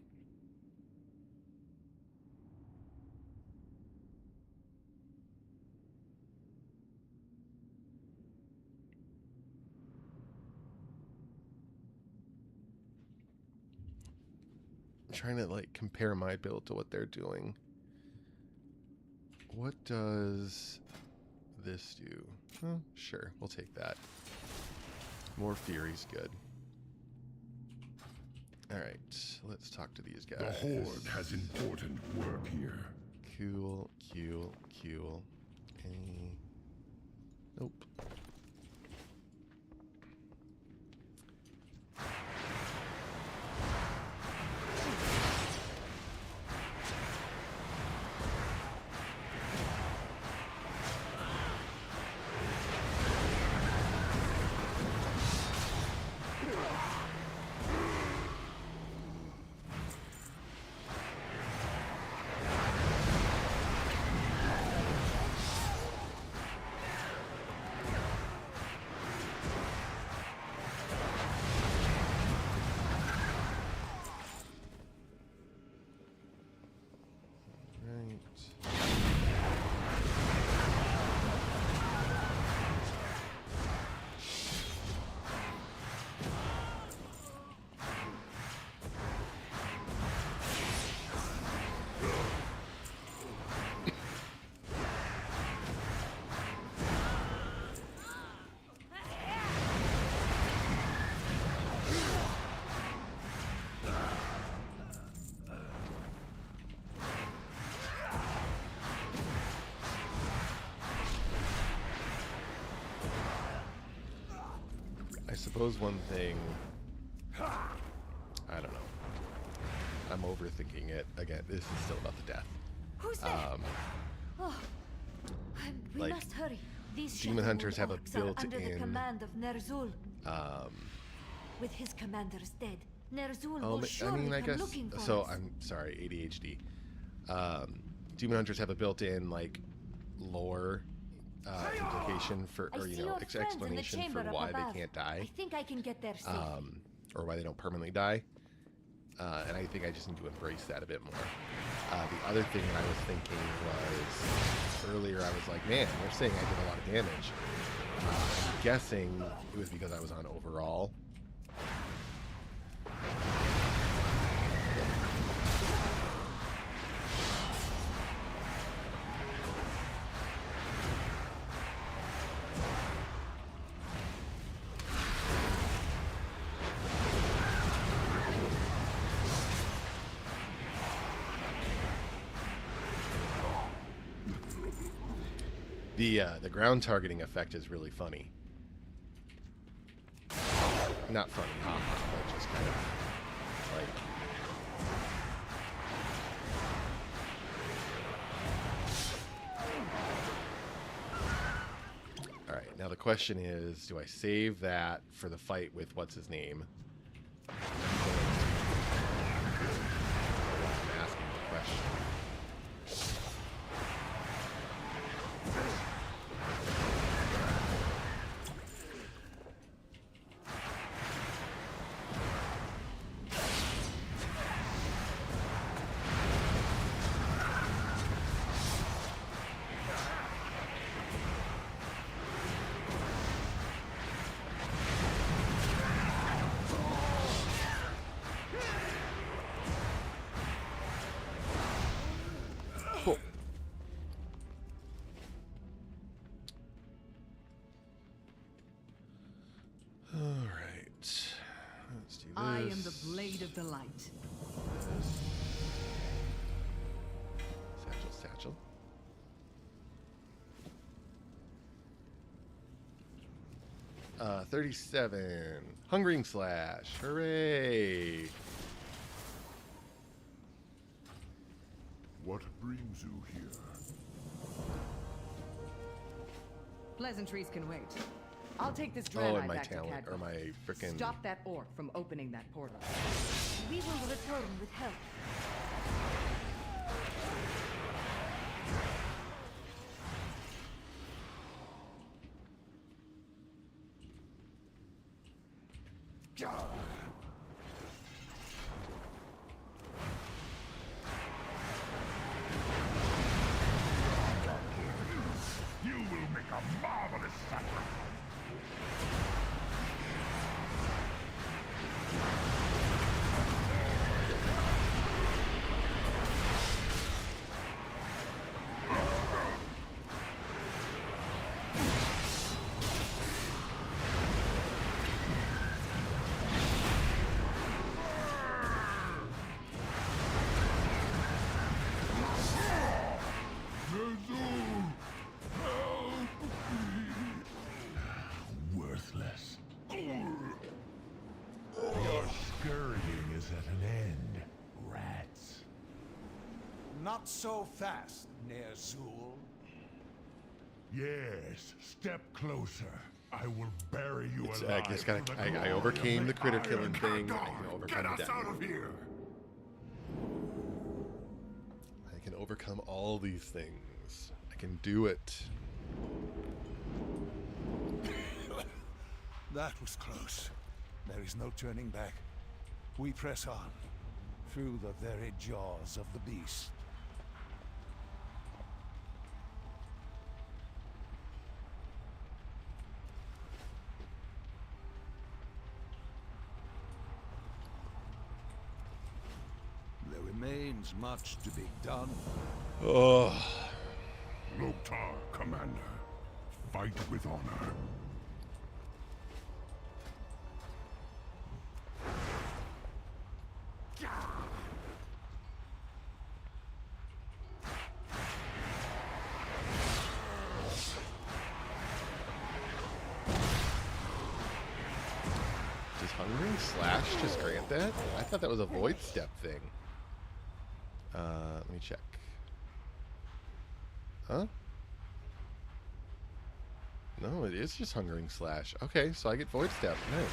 Trying to like compare my build to what they're doing. What does this do? Oh, sure, we'll take that. More Fury's good. Alright, let's talk to these guys. The Horde has important work here. Cool. Nope. I suppose one thing, I don't know. I'm overthinking it. Again, this is still about the death. Who's there? Oh, we like, must hurry. These demon hunters have a orcs are under the built-in command of Ner'zhul. With his commanders dead, Ner'zhul will I surely mean, I come guess looking for so. us. I'm sorry, ADHD. Demon hunters have a built-in like lore implication for, or you know, explanation for why they can't die. I think I can get there safe. Or why they don't permanently die. And I think I just need to embrace that a bit more. The other thing that I was thinking was, earlier I was like, man, they're saying I did a lot of damage. I'm guessing it was because I was on overall. The ground targeting effect is really funny. Not funny, but just kind of like. All right, now the question is, do I save that for the fight with what's his name? I'm asking the question. Cool. All right. Let's do this. I am the blade of the light. Satchel. 37. Hungering Slash. Hooray. What brings you here? Pleasantries can wait. I'll take this Oh, Draenei and my back to talent, Cadwell. or my frickin'... Stop that orc from opening that portal. We will return with help. You will make a marvelous sacrifice. Worthless. Your scurrying is at an end, rats. Not so fast, Ner'zhul. Yes, step closer. I will bury you It's, alive. I just gotta, I overcame the critter killing thing. I can overcome the death. Out of here. I can overcome all these things. I can do it. That was close. There is no turning back. We press on, through the very jaws of the beast. remains much to be done. Oh. Loktar, Commander. Fight with honor. Does Hungering Slash just grant that? I thought that was a void step thing. Let me check. Huh? No, it is just Hungering Slash. Okay, so I get void step. Nice.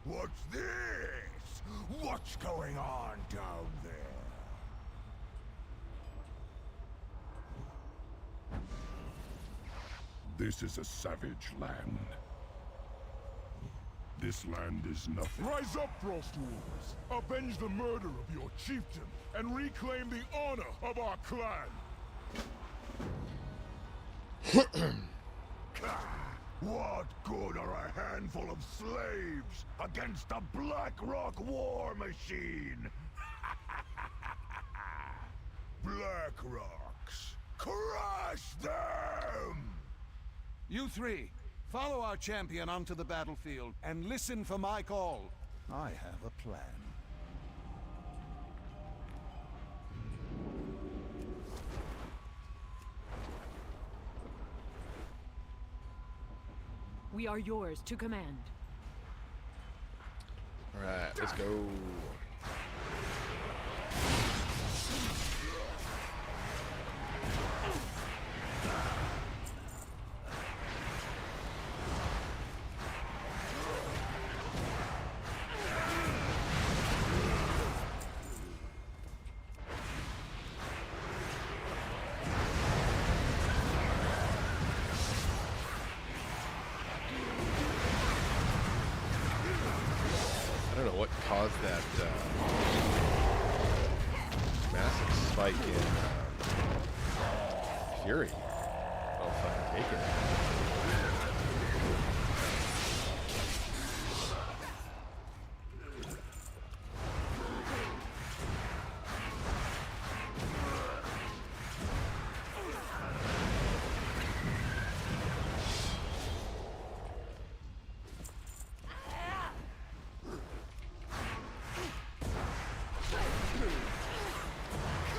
What's this? What's going on down there? This is a savage land. This land is nothing. Rise up, Frostwolves! Avenge the murder of your chieftain and reclaim the honor of our clan! What good are a handful of slaves against the Black Rock war machine? Black Rocks, crush them! You three, follow our champion onto the battlefield and listen for my call. I have a plan. We are yours to command. All right, let's go. I don't know what caused that massive spike in Fury. I'll fucking take it.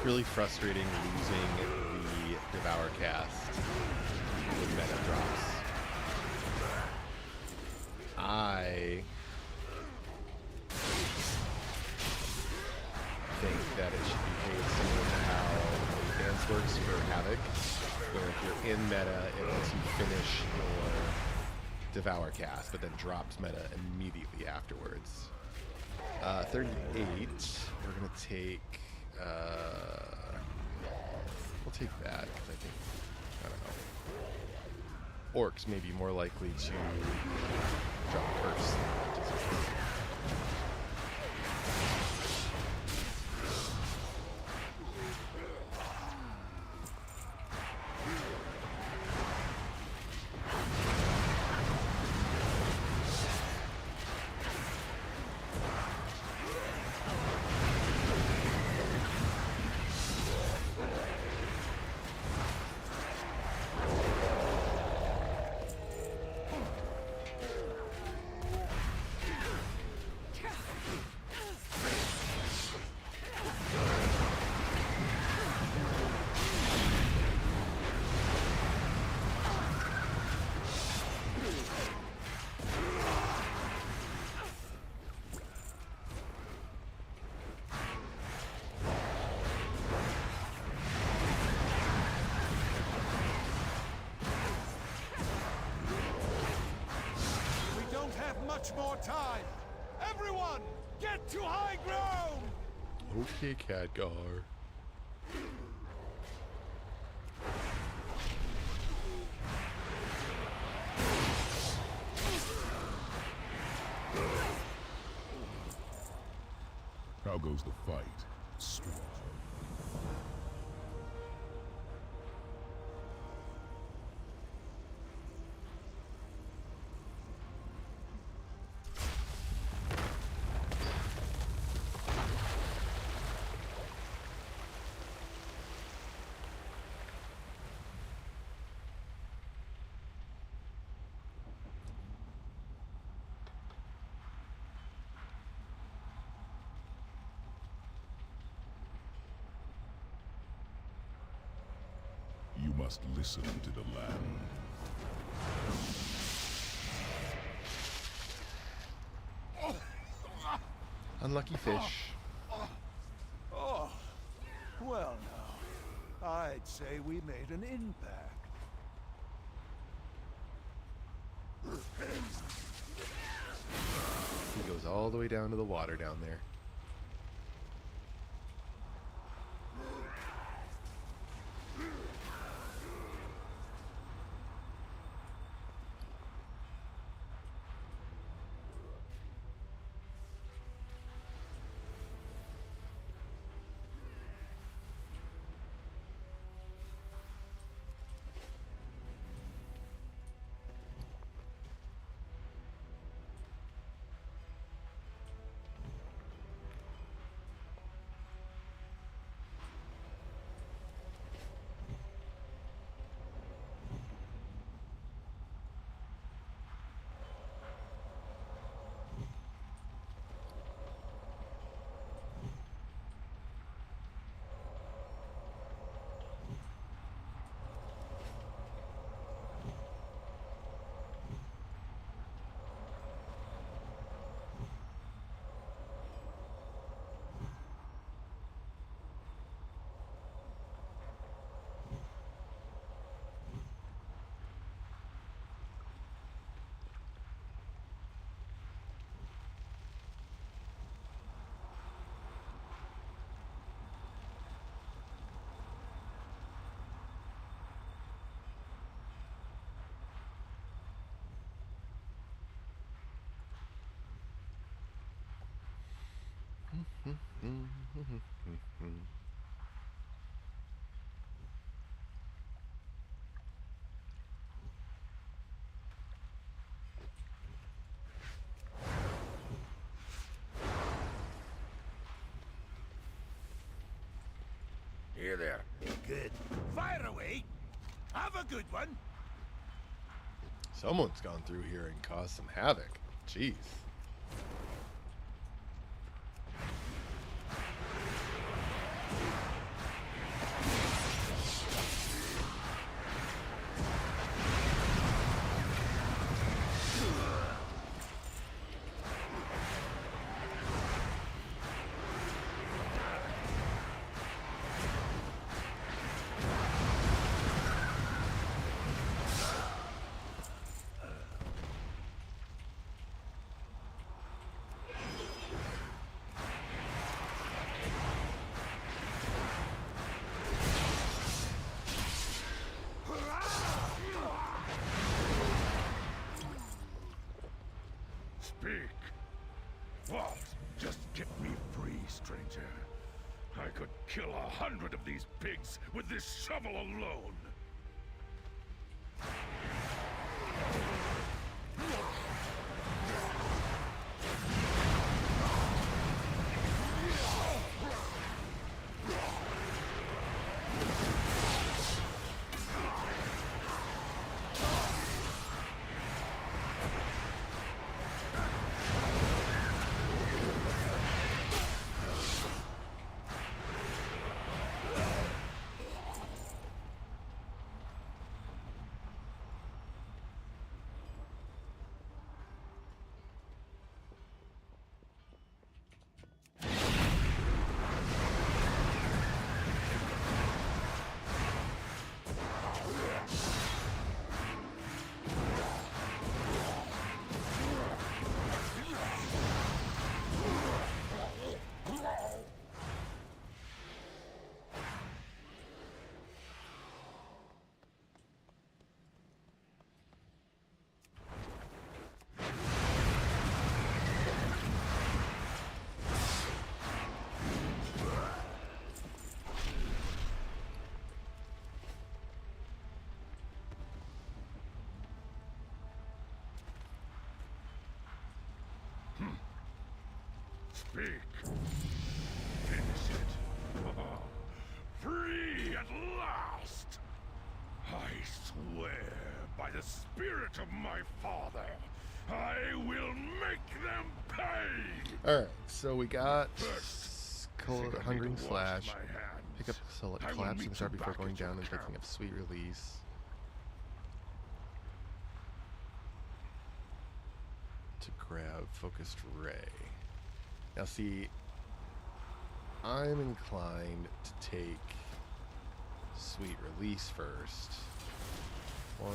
Really frustrating losing the Devourer cast with meta drops. I think that it should be paid similar to how Advance works for Havoc, where if you're in meta, it lets you finish your Devour cast, but then drops meta immediately afterwards. 38, we're going to take We'll take that, because I think, I don't know. Orcs may be more likely to drop a curse. Much more time! Everyone, get to high ground! Okay, Khadgar. How goes the fight? You must listen to the land. Unlucky fish. Oh, well now, I'd say we made an impact. He goes all the way down to the water down there. Here there. Good. Fire away. Have a good one. Someone's gone through here and caused some havoc. Jeez. kill 100 of these pigs with this shovel alone. Speak. Finish it. Free at last! I swear by the spirit of my father, I will make them pay! Alright, so we got Hungering Slash. Pick up select Collapsing Star before going down and picking up Sweet Release. To grab Focused Ray. Now see, I'm inclined to take Sweet Release first. 1,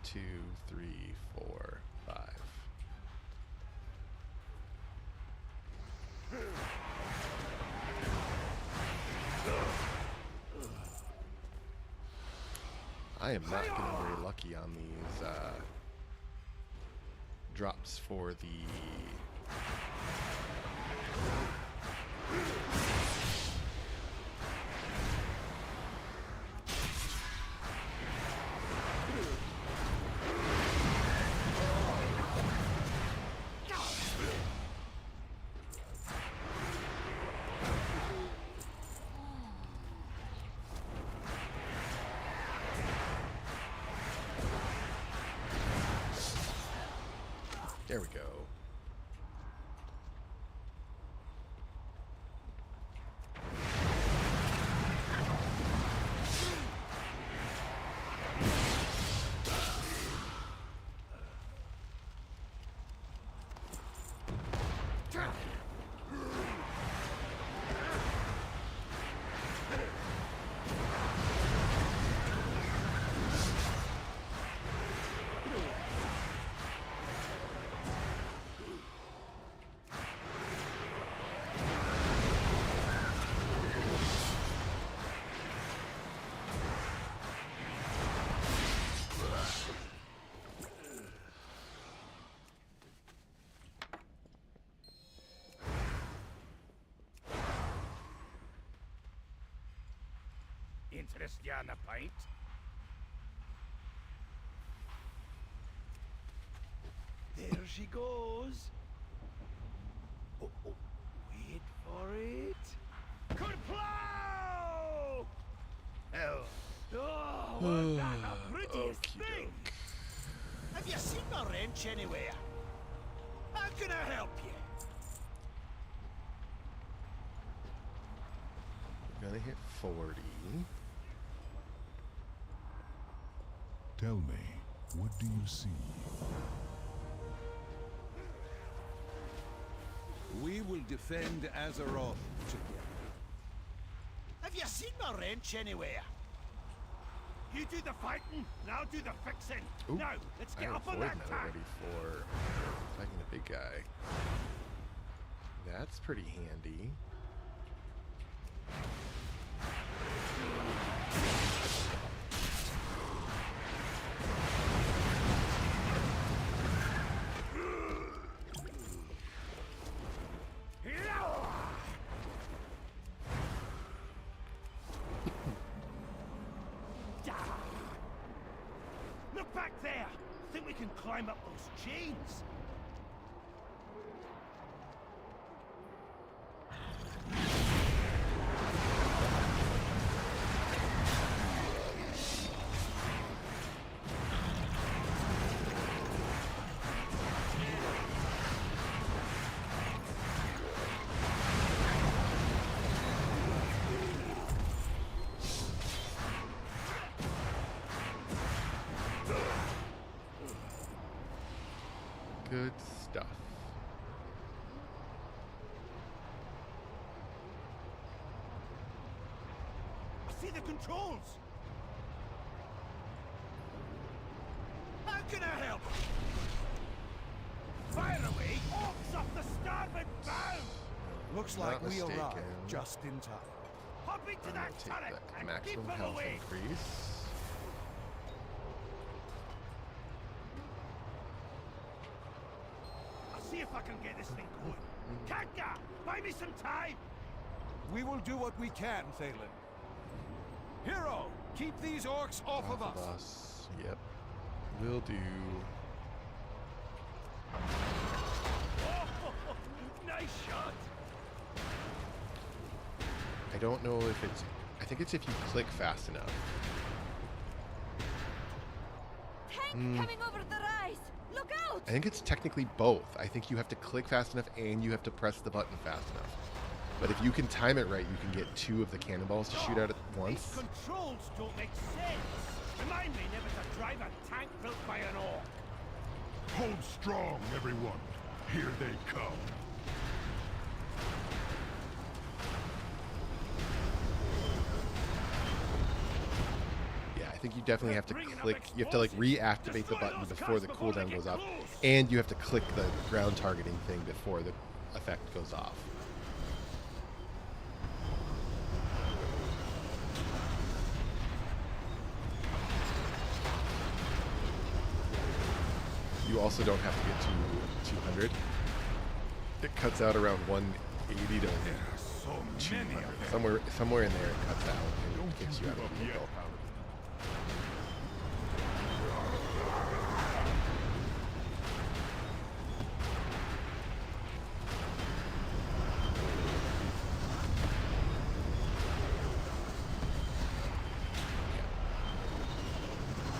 2, 3, 4, 5. I am not getting very lucky on these drops for the there we go. Interest you in a pint? There she goes. Oh, wait for it. Kerplow! Oh, wasn't that the prettiest thing? Have you seen a wrench anywhere? How can I help you? We're gonna hit 40. Tell me, what do you see? We will defend Azeroth together. Have you seen a wrench anywhere? You do the fighting, and I'll do the fixing. Ooh, now, let's get I up on avoid that now tank. ready for fighting the big guy. That's pretty handy. There! Think we can climb up those chains? Good stuff. I see the controls! How can I help? Fire away! Orcs off the starboard bow! Looks Not like we mistaken. arrived just in time. Hop into I'm that gonna turret take that and maximum keep 'em health away! increase. I'll see if I can get this thing going. Kanka! Buy me some time! We will do what we can, Thalen. Hero, keep these orcs off of us. Yep. Will do. Oh, nice shot! I don't know if it's... I think it's if you click fast enough. Tank coming over the rise! Look out! I think it's technically both. I think you have to click fast enough and you have to press the button fast enough. But if you can time it right, you can get 2 of the cannonballs to shoot out at once. These controls don't make sense! Remind me never to drive a tank built by an orc! Hold strong, everyone. Here they come. Yeah, I think you definitely have to click. You have to like reactivate the button before the cooldown goes off. And you have to click the ground targeting thing before the effect goes off. You also don't have to get to 200. It cuts out around 180 to 200. Somewhere in there it cuts out and it kicks you out of the vehicle.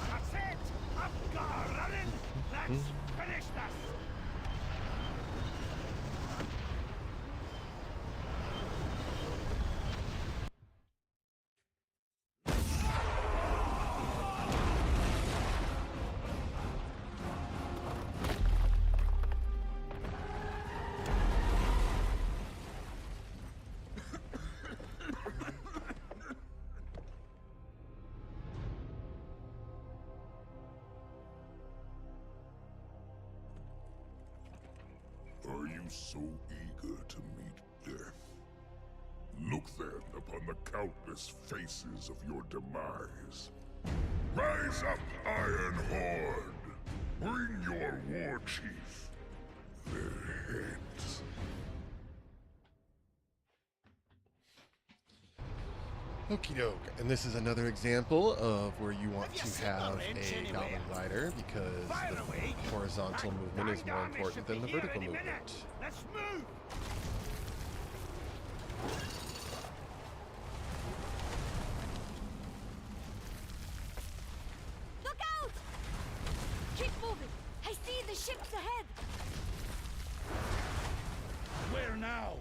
That's it! I've got her running! Let's finish this! Are you so eager to meet death? Look then upon the countless faces of your demise. Rise up, Iron Horde! Bring your war chief their heads. Okie doke. And this is another example of where you want to have a goblin glider because the horizontal movement is more important than the vertical movement. Let's move! Look out! Keep moving! I see the ships ahead! Where now?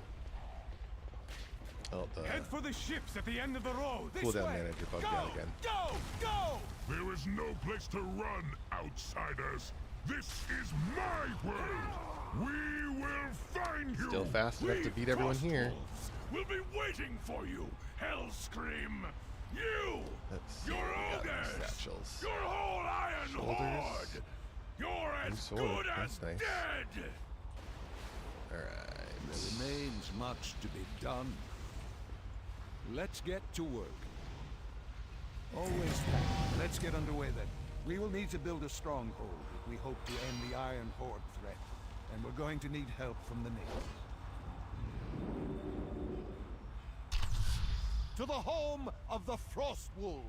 Oh, the Head for the ships at the end of the road. This cooldown way. manager bugged Go, out again. Go! Go! There is no place to run, outsiders. This is my world. We will find you. Still fast enough to beat everyone here. We'll be waiting for you, Hellscream. You, Let's see. your We got ogres, these satchels. your whole Iron Shoulders. Horde. You're New as sword. good as That's nice. dead. Alright. There remains much to be done. Let's get to work. Always that. Let's get underway then. We will need to build a stronghold if we hope to end the Iron Horde threat. And we're going to need help from the natives. To the home of the Frost Wolves!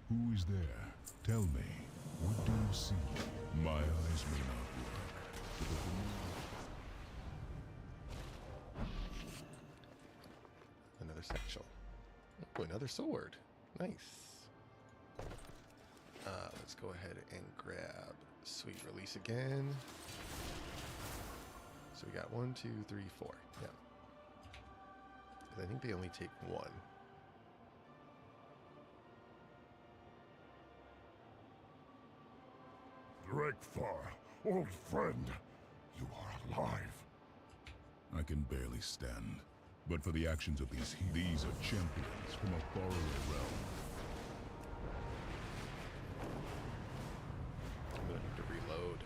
Who is there? Tell me, what do you see? My eyes may not work, but Another satchel. Oh, another sword. Nice. Let's go ahead and grab Sweet Release again. So we got 1, 2, 3, 4. Yeah. I think they only take one. Drekthar, old friend, you are alive. I can barely stand, but for the actions of these are champions from a faraway realm. I'm gonna need to reload.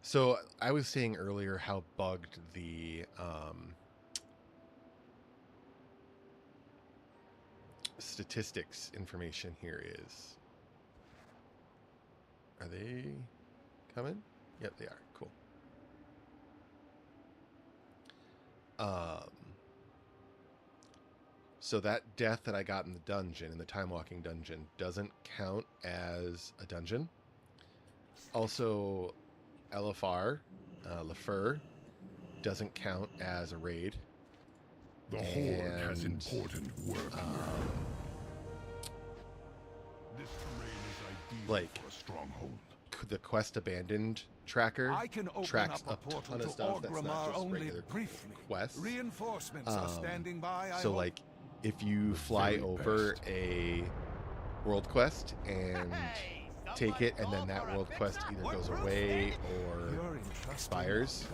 So I was saying earlier how bugged the statistics information here is. Are they coming? Yep, they are. Cool. So that death that I got in the dungeon, in the timewalking dungeon, doesn't count as a dungeon. Also, LFR, Lafur, doesn't count as a raid. The Horde has important work here. This terrain is ideal like, for a stronghold. The quest abandoned tracker I can open tracks up a a portal ton of to stuff that's not Orgrimmar just only regular briefly. quests. Reinforcements are standing by. So like, if you fly over a world quest and take it, and then that world quest either goes away or expires,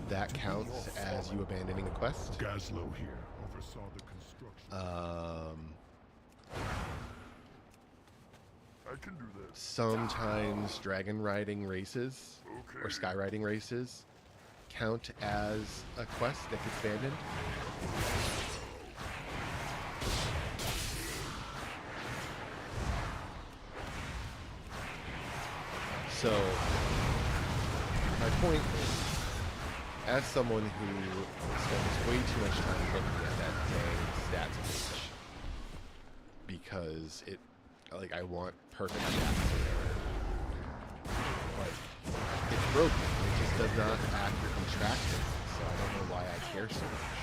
that counts as you abandoning a quest. Gaslow here oversaw the construction. I can do that. Sometimes dragon riding races or sky riding races count as a quest that gets abandoned. So, my point is, as someone who spends way too much time looking at that dang stats page, because it, like, I want perfect stats or whatever, but it's broken. It just does not accurately track things, so I don't know why I care so much.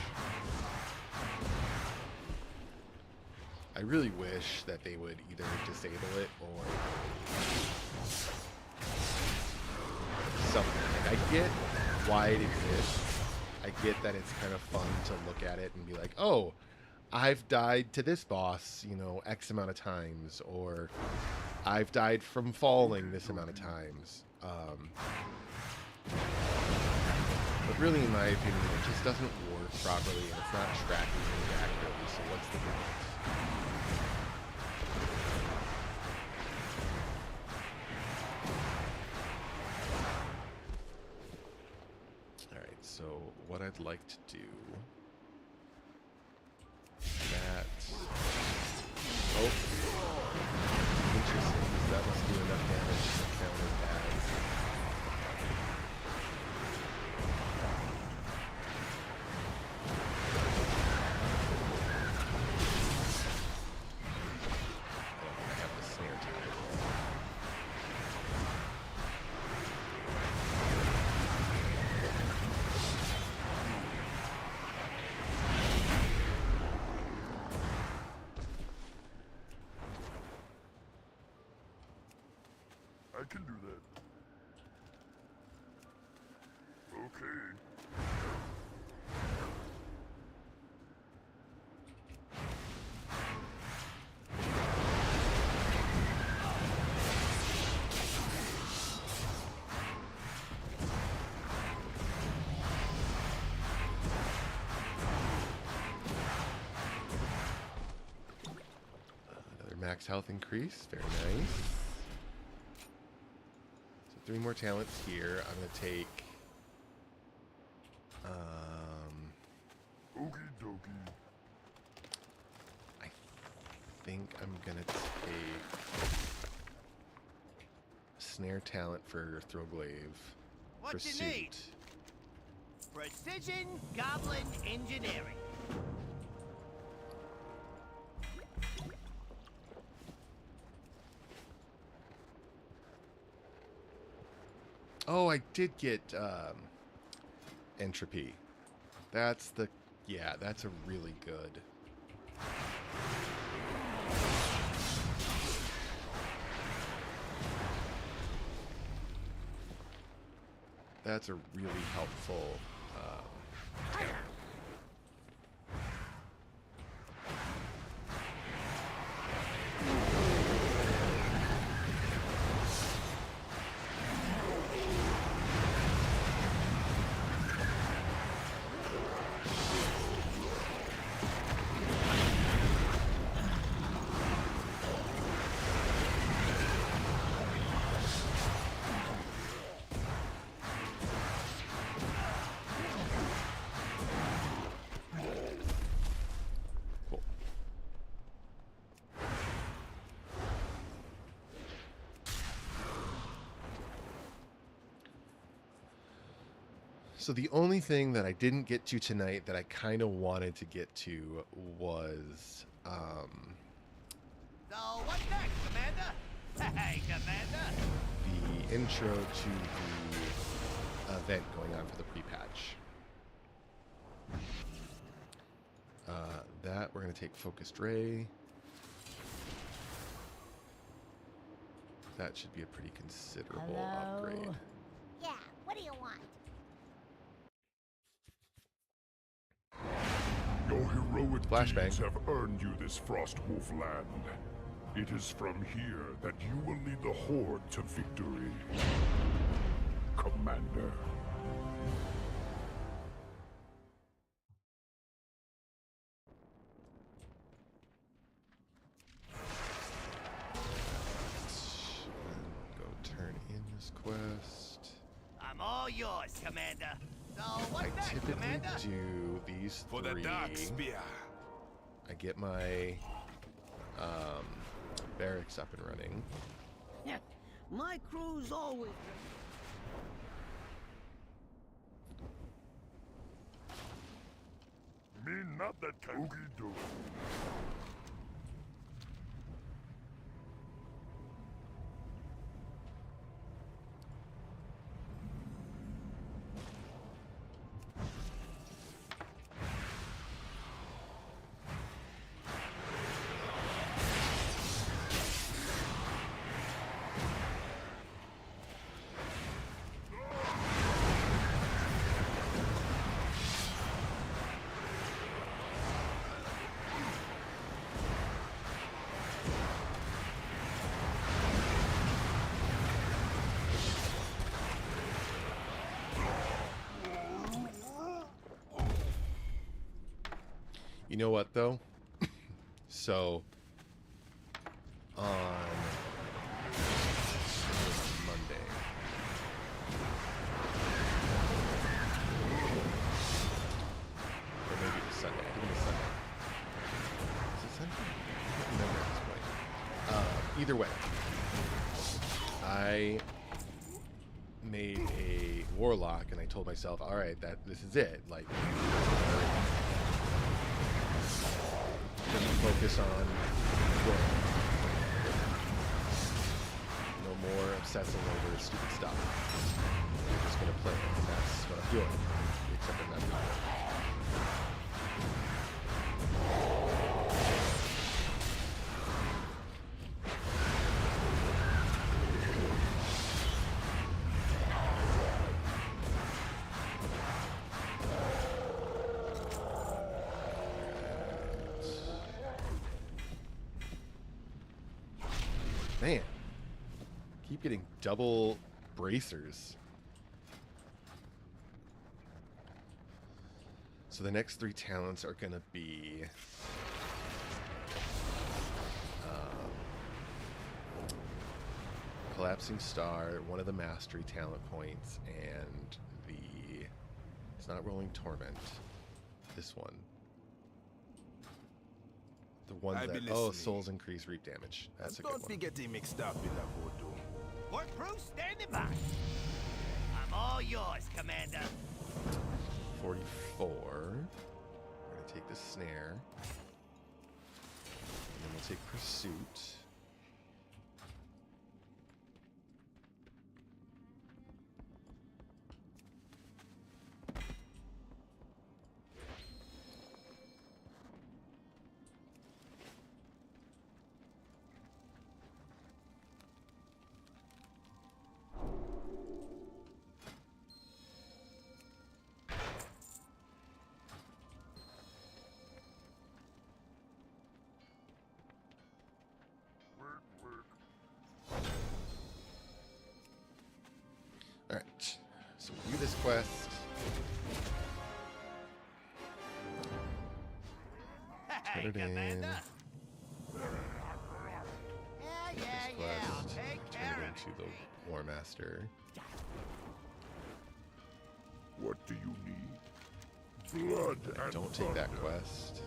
I really wish that they would either disable it or something. Like, I get why it exists. I get that it's kind of fun to look at it and be like, oh, I've died to this boss, you know, X amount of times, or I've died from falling this amount of times. But really, in my opinion, it just doesn't work properly, and it's not tracking things accurately, so what's the difference? So what I'd like to do, that, oh, interesting, that must do enough damage to count as, I have the snare time. I can do that. Okay. max health increase. Very nice. So 3 more talents here. I'm going to take... Okie dokie. I think I'm going to take... Snare talent for Throwglaive. What Pursuit. you need? Precision Goblin Engineering. Oh, I did get entropy. That's the... Yeah, that's a really good... That's a really helpful talent. So the only thing that I didn't get to tonight that I kind of wanted to get to was So what's next, Commander? Hey, Commander. the intro to the event going on for the pre-patch. That we're going to take Focused Ray. That should be a pretty considerable upgrade. Yeah, what do you want? Your heroic Flashbang. deeds have earned you this Frostwolf land. It is from here that you will lead the Horde to victory, Commander. Go turn in this quest. I'm all yours, Commander. So what's I next, typically Commander? do these For three. the Dark Spear. I get my barracks up and running. My crew's always... Me not that kind. Oogie dokie. You know what, though? So, on Monday, or maybe it was Sunday. I think it was Sunday. Is it Sunday? I can't remember at this point. Either way, I made a warlock, and I told myself, all right, this is it. Like, focus on work. No more obsessing over stupid stuff. I'm just gonna play it, and that's what I'm doing. Except I'm not doing it. Man, keep getting double bracers. So the next 3 talents are going to be collapsing star, one of the mastery talent points, and the... It's not rolling torment. This one. The one I be that... Oh, listening. souls increase reap damage. That's a good Don't one. be getting mixed up in that voodoo. Work crew standing by. I'm all yours, Commander. 44. We're going to take the snare. And then we'll take pursuit. Alright, so we do this quest. Turn it in. Yeah, This quest. Turn it into the War Master. What do you need? Blood and Don't take that thunder. quest.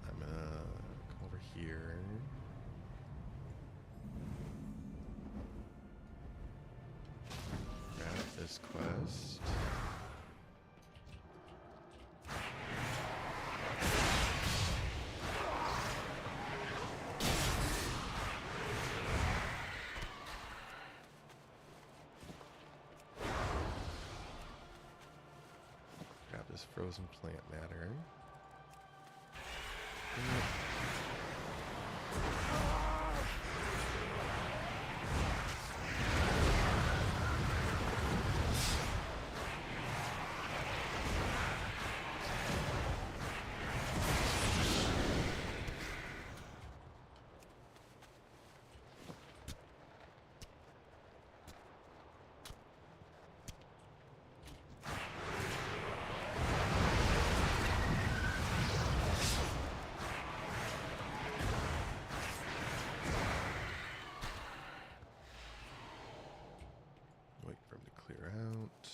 I'm gonna come over here. Grab this quest. Grab this frozen plant matter. Wait for him to clear out.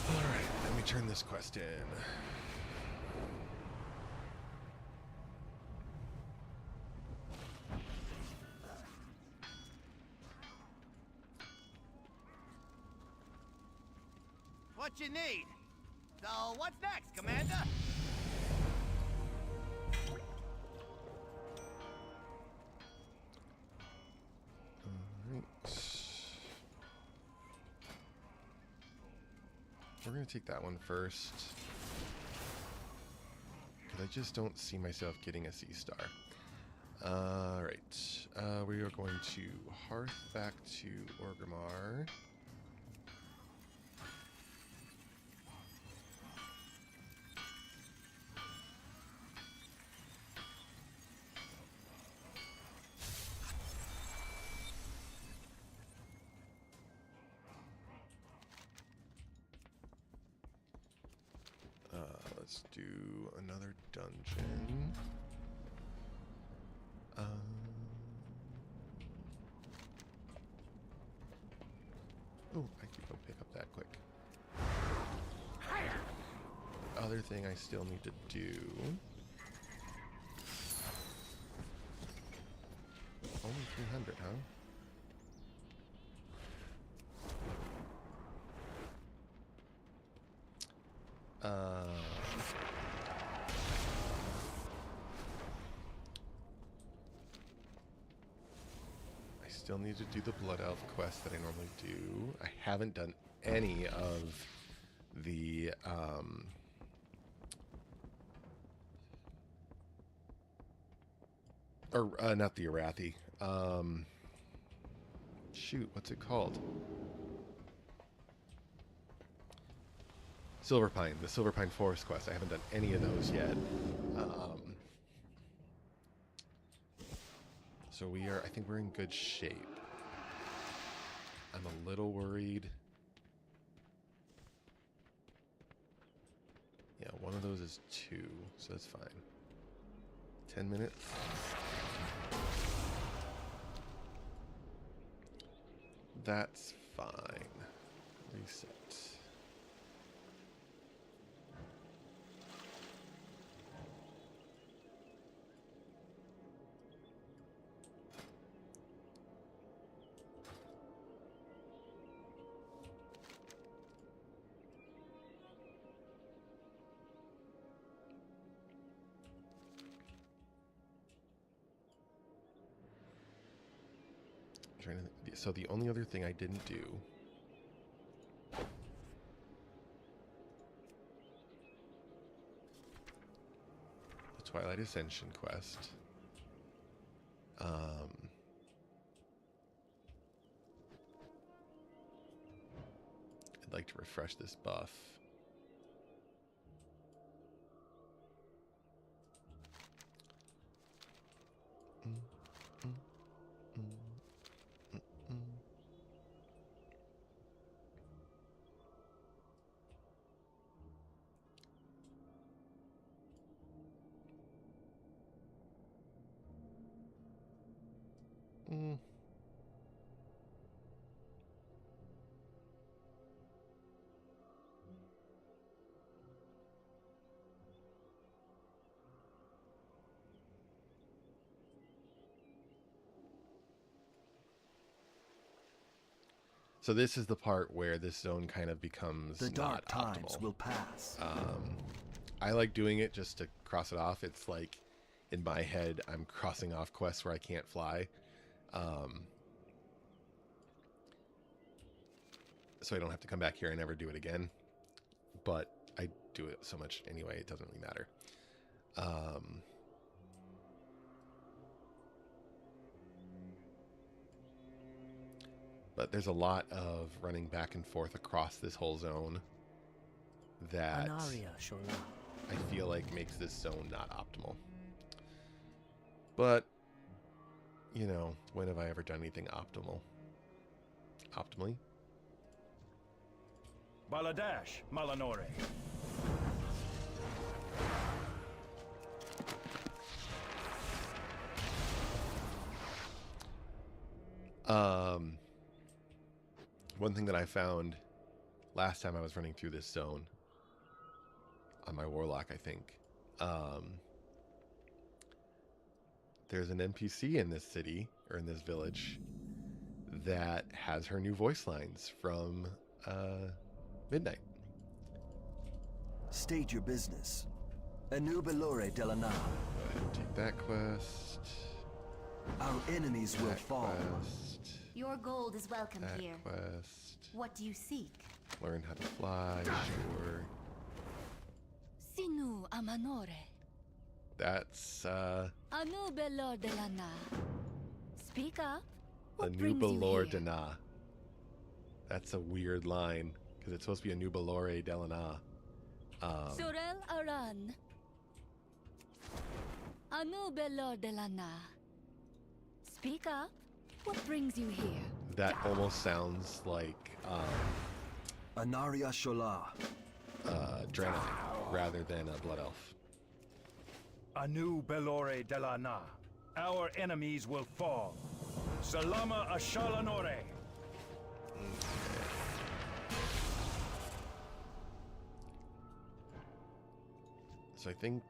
Alright, let me turn this quest in. What you need? So, what's next, Commander? Alright. We're going to take that one first. Because I just don't see myself getting a C star. Alright. We are going to hearth back to Orgrimmar. Let's do another dungeon. Oh, I can go pick up that quick. Other thing I still need to do. Only 300, huh? I still need to do the Blood Elf quest that I normally do. I haven't done any of the not the Arathi. Shoot, what's it called? Silverpine, the Silverpine Forest quest. I haven't done any of those yet. So I think we're in good shape. I'm a little worried. Yeah, one of those is 2, so that's fine. 10 minutes. That's fine. Reset. So the only other thing I didn't do the Twilight Ascension quest. I'd like to refresh this buff. So this is the part where this zone kind of becomes the dark not times optimal. will pass. I like doing it just to cross it off. It's like in my head, I'm crossing off quests where I can't fly. So I don't have to come back here and never do it again. But I do it so much anyway, it doesn't really matter. But there's a lot of running back and forth across this whole zone that I feel like makes this zone not optimal. But, you know, when have I ever done anything optimally? Baladash, Malanore. One thing that I found last time I was running through this zone on my Warlock, I think, there's an NPC in this city, or in this village, that has her new voice lines from Midnight. State your business. Anubelore de la Na. Go ahead and take that quest. Our enemies will fall. Your gold is welcome That here. quest. What do you seek? Learn how to fly, sure. Sinu Amanore. That's Anubelor de la Na. Speak up. What brings you Anubelor here? Dana. That's a weird line, because it's supposed to be Anubelore Delana. Surel Aran. Anubelor de la Na. Speak up. What brings you here? That almost sounds like Anaria Shola. Draenei, rather than a Blood Elf. Anubelore de la Na. Our enemies will fall. Salama Ashalanore. So I think...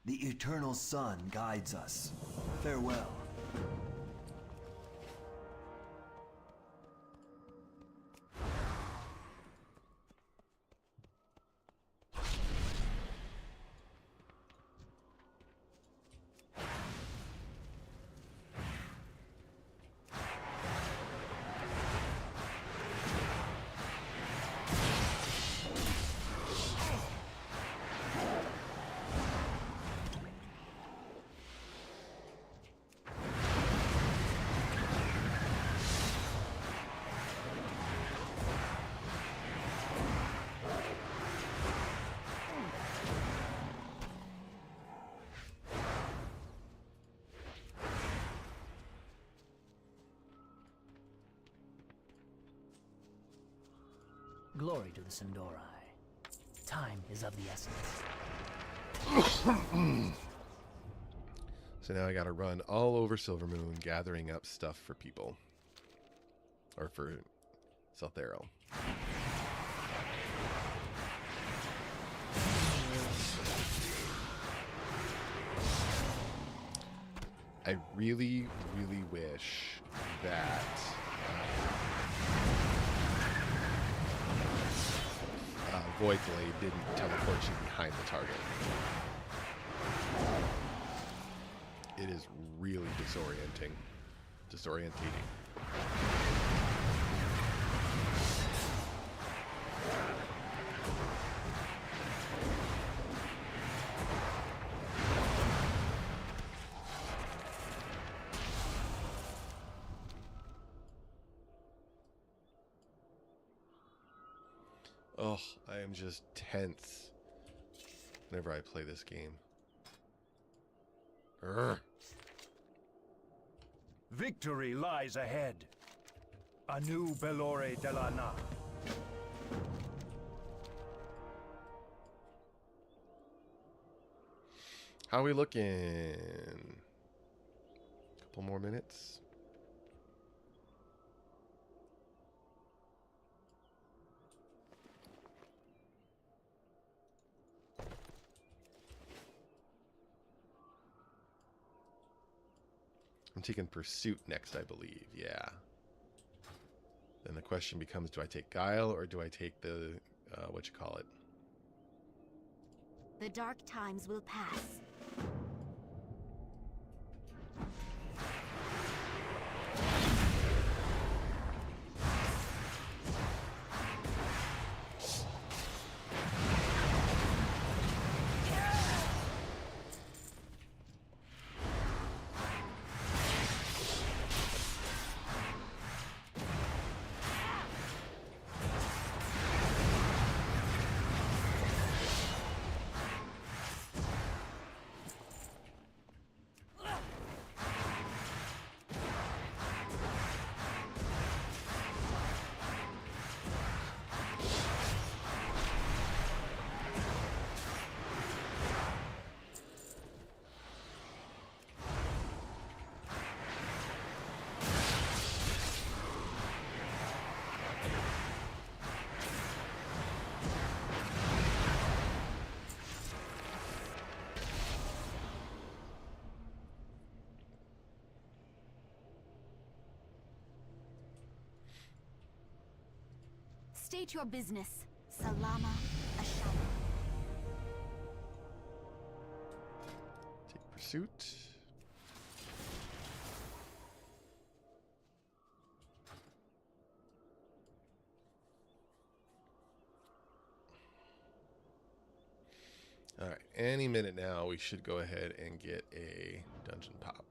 The eternal sun guides us. Farewell. Glory to the Sindorai. Time is of the essence. So now I gotta run all over Silvermoon, gathering up stuff for people. Or for Selthero. I really, really wish that Void Blade didn't teleport you behind the target. It is really disorientating. Oh, I am just tense whenever I play this game. Urgh. Victory lies ahead. A new Devourer de la Na. How are we looking? Couple more minutes. I'm taking Pursuit next, I believe. Yeah. Then the question becomes, do I take Guile or do I take the, what you call it? The dark times will pass. State your business, Salama Ashama. Take Pursuit. Alright, any minute now we should go ahead and get a dungeon pop.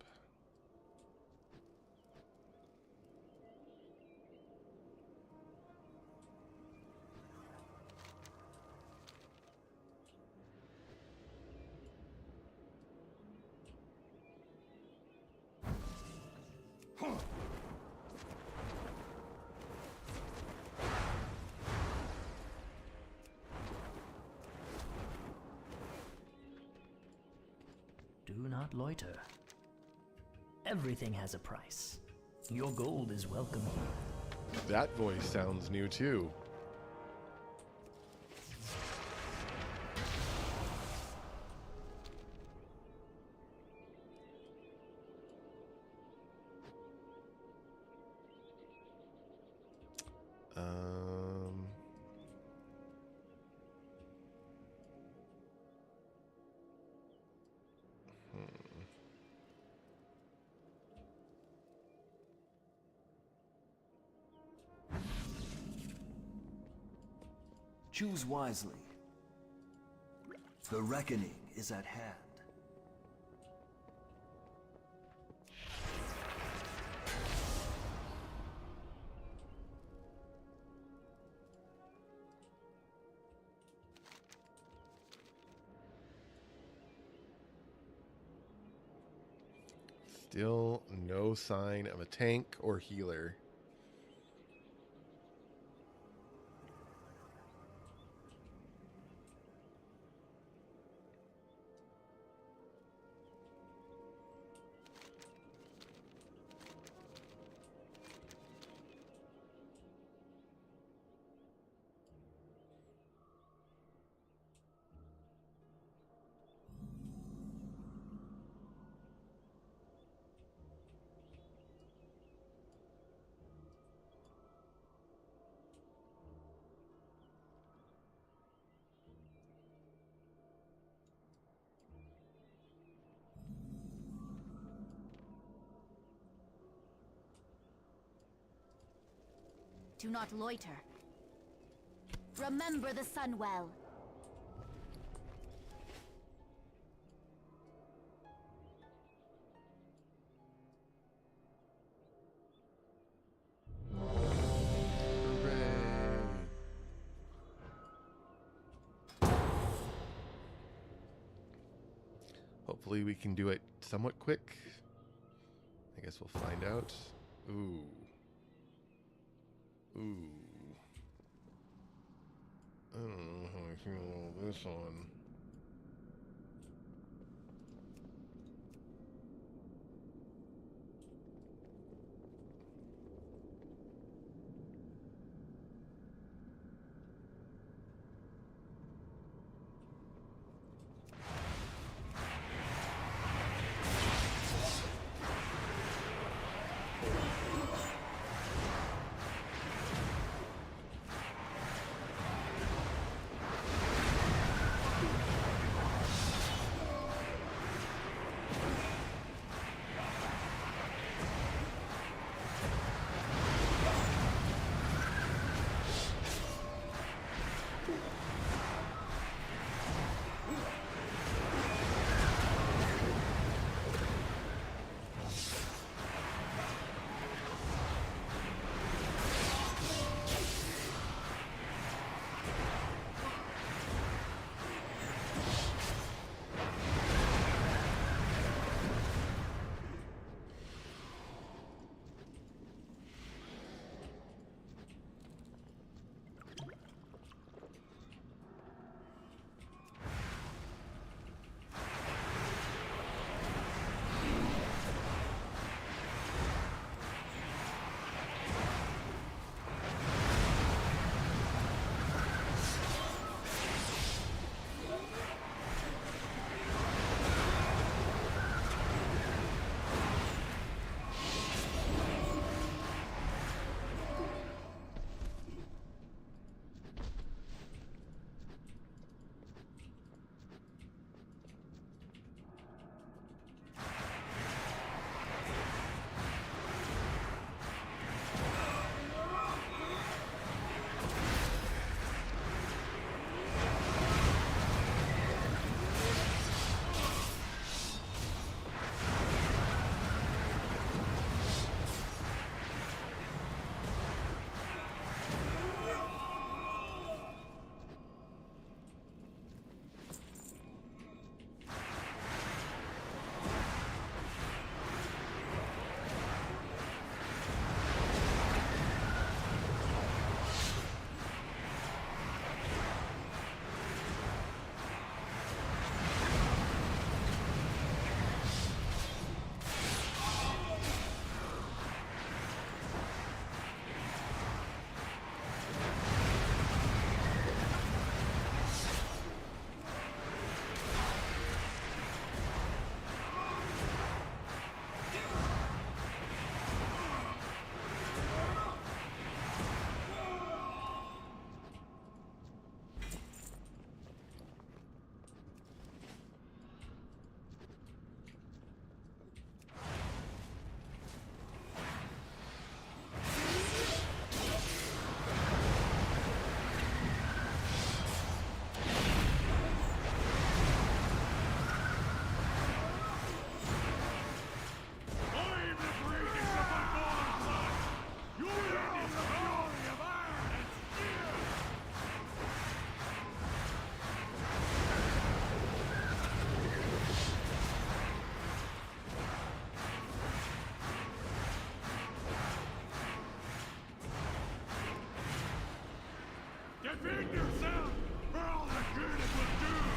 Do not loiter. Everything has a price. Your gold is welcome here. That voice sounds new too. Choose wisely. The reckoning is at hand. Still no sign of a tank or healer. Do not loiter. Remember the sun well. Hopefully we can do it somewhat quick. I guess we'll find out. Ooh. Ooh. I don't know how I feel about this one. Defend yourself for all the good it will do!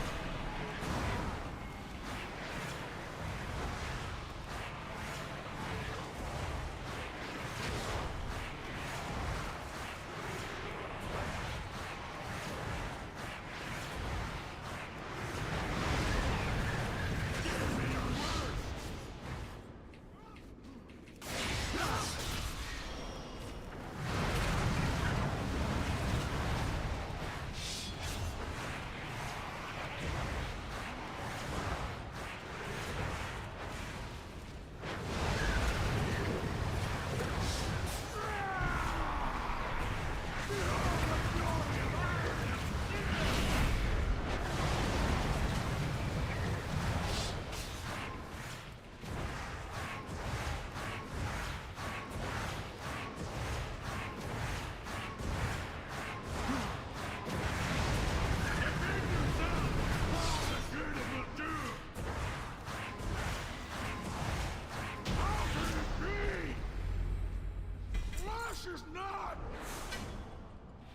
Is not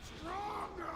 stronger.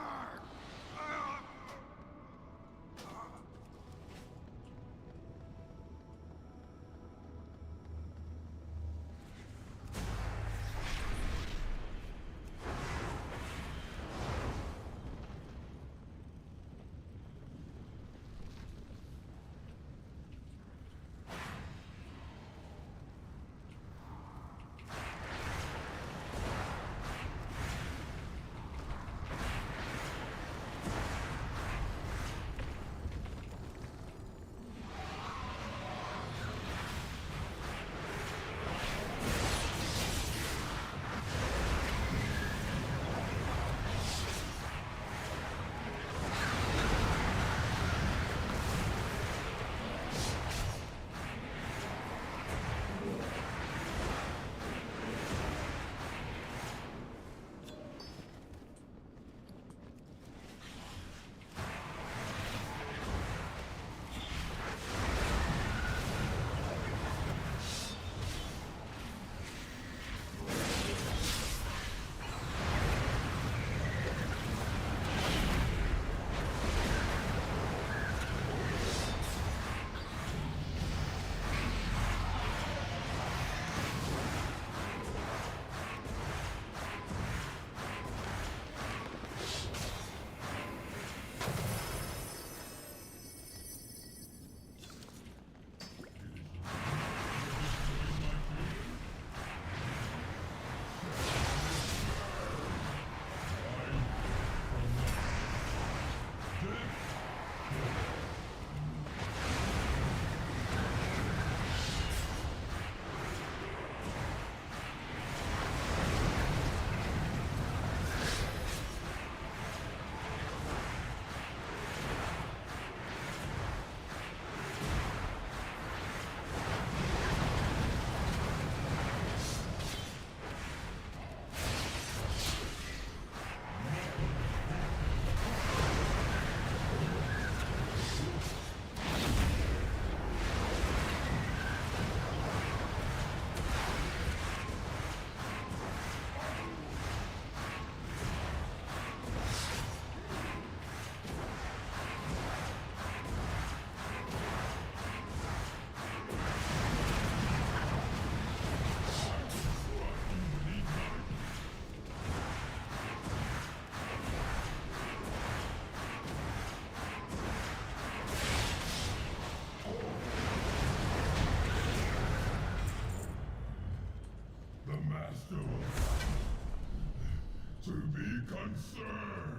To be concerned.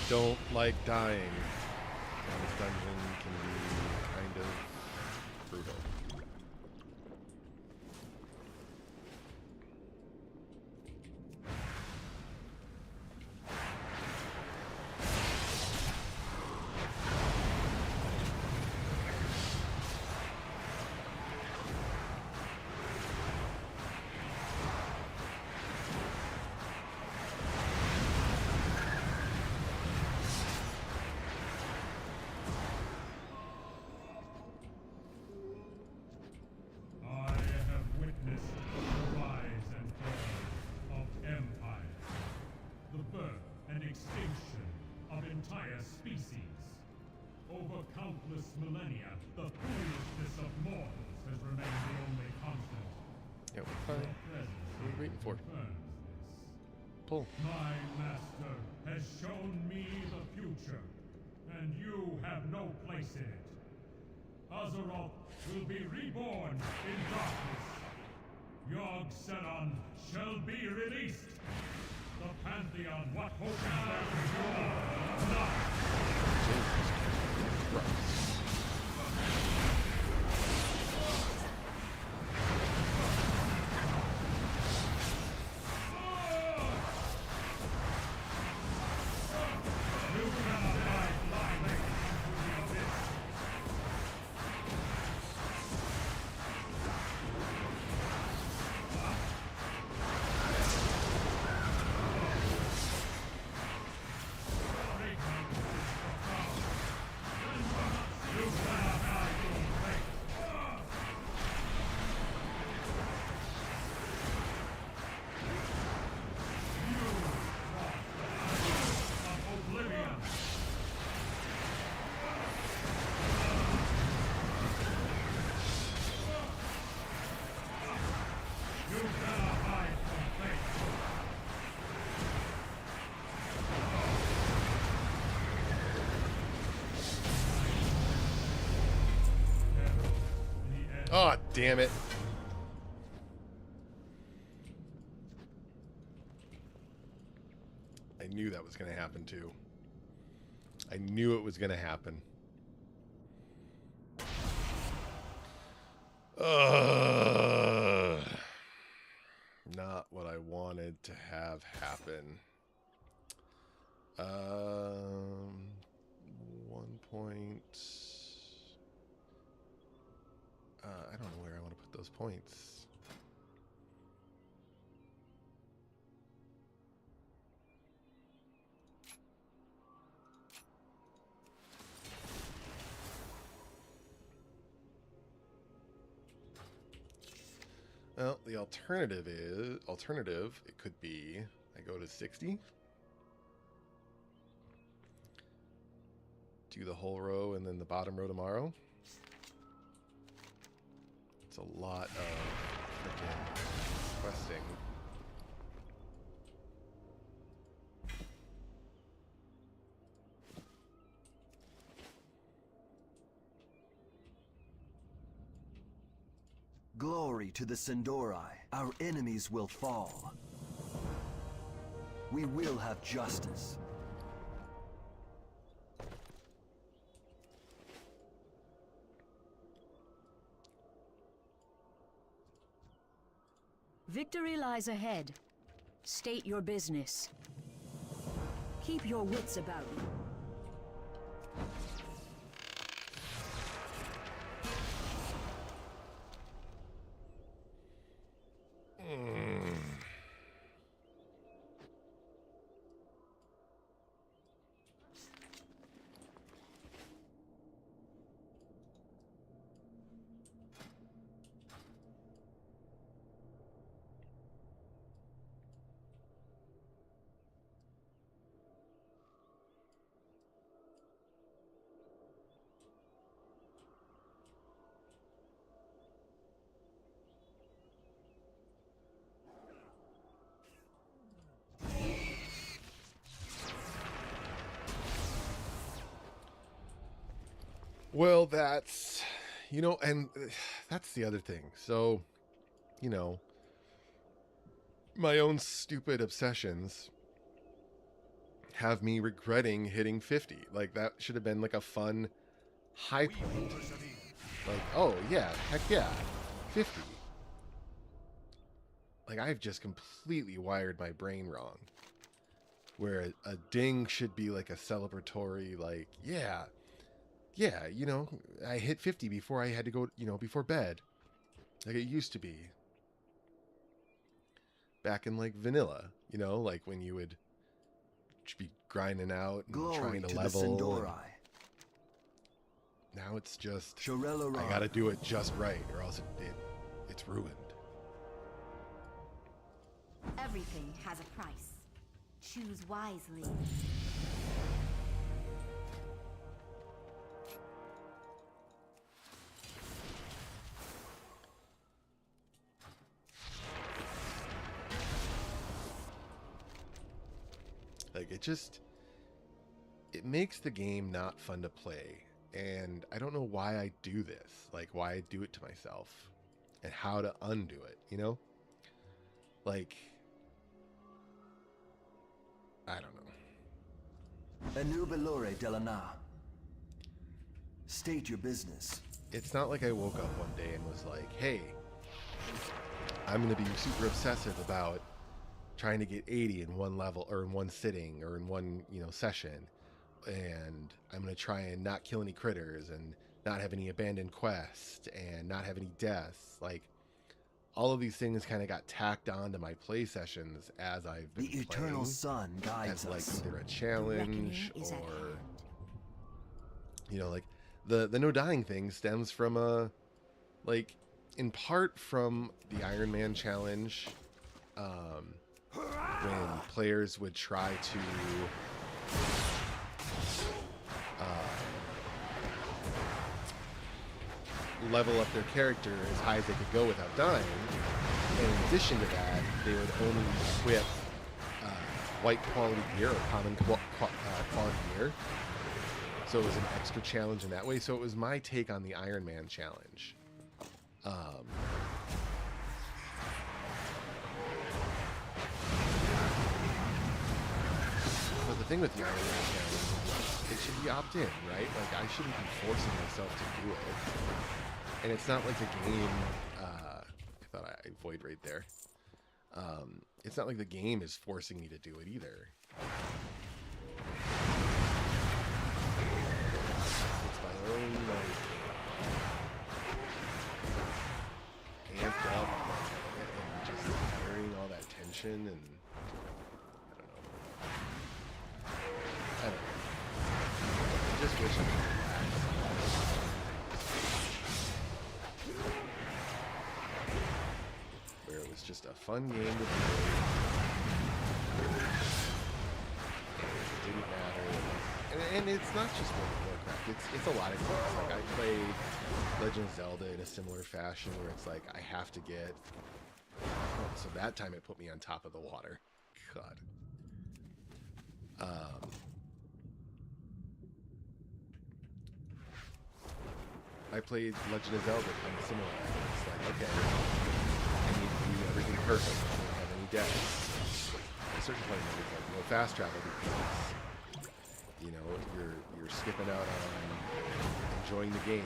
don't like dying. And this dungeon can be kind of brutal. Over countless millennia, the foolishness of mortals has remained the only constant. Yeah, we're fine. What are we waiting for? Pull. My master has shown me the future, and you have no place in it. Azeroth will be reborn in darkness. Yogg-Saron shall be released. The Pantheon, what hope is there for you? None. Oh, damn it. I knew that was going to happen too. I knew it was going to happen. Not what I wanted to have happen. 1 point. I don't know where I want to put those points. Well, the alternative, it could be I go to 60. Do the whole row and then the bottom row tomorrow. It's a lot of freaking questing. Glory to the Sindori. Our enemies will fall. We will have justice. Victory lies ahead. State your business. Keep your wits about you. Well, that's, you know, and that's the other thing. So, you know, my own stupid obsessions have me regretting hitting 50. Like, that should have been like a fun high point. Like, oh yeah, heck yeah, 50. Like, I've just completely wired my brain wrong. Where a ding should be like a celebratory, like, yeah, you know, I hit 50 before I had to go, you know, before bed. Like it used to be. Back in like vanilla, you know, like when you would be grinding out and trying to level. Now it's just, I gotta do it just right or else it's ruined. Everything has a price. Choose wisely. Like, it makes the game not fun to play. And I don't know why I do this. Like, why I do it to myself. And how to undo it, you know? Like, I don't know. Devourer de la Na. State your business. It's not like I woke up one day and was like, hey, I'm going to be super obsessive about trying to get 80 in one level or in one sitting or in one, you know, session. And I'm going to try and not kill any critters and not have any abandoned quests and not have any deaths. Like, all of these things kind of got tacked on to my play sessions as I've been playing. The eternal sun guides as like us. either a challenge or, you know, like the no dying thing stems from like in part from the Iron Man challenge, when players would try to level up their character as high as they could go without dying. And in addition to that, they would only equip white quality gear or common quality gear. So it was an extra challenge in that way. So it was my take on the Iron Man challenge. But the thing with the Iron Man challenge, it should be opt-in, right? Like, I shouldn't be forcing myself to do it. And it's not like the game, I thought I void right there. It's not like the game is forcing me to do it either. It's my own, like, amped up and just carrying all that tension and I don't know. I just wish I could relax. Where it was just a fun game to play. It didn't matter. And it's not just World of Warcraft. It's a lot of games. Like, I played Legend of Zelda in a similar fashion where it's like I have to get... Oh, so that time it put me on top of the water. God. I played Legend of Zelda kind of similar. It's like, okay, I need to do everything perfect. I don't have any deaths. At a certain point, it's like no fast travel because, you know, you're skipping out on enjoying the game.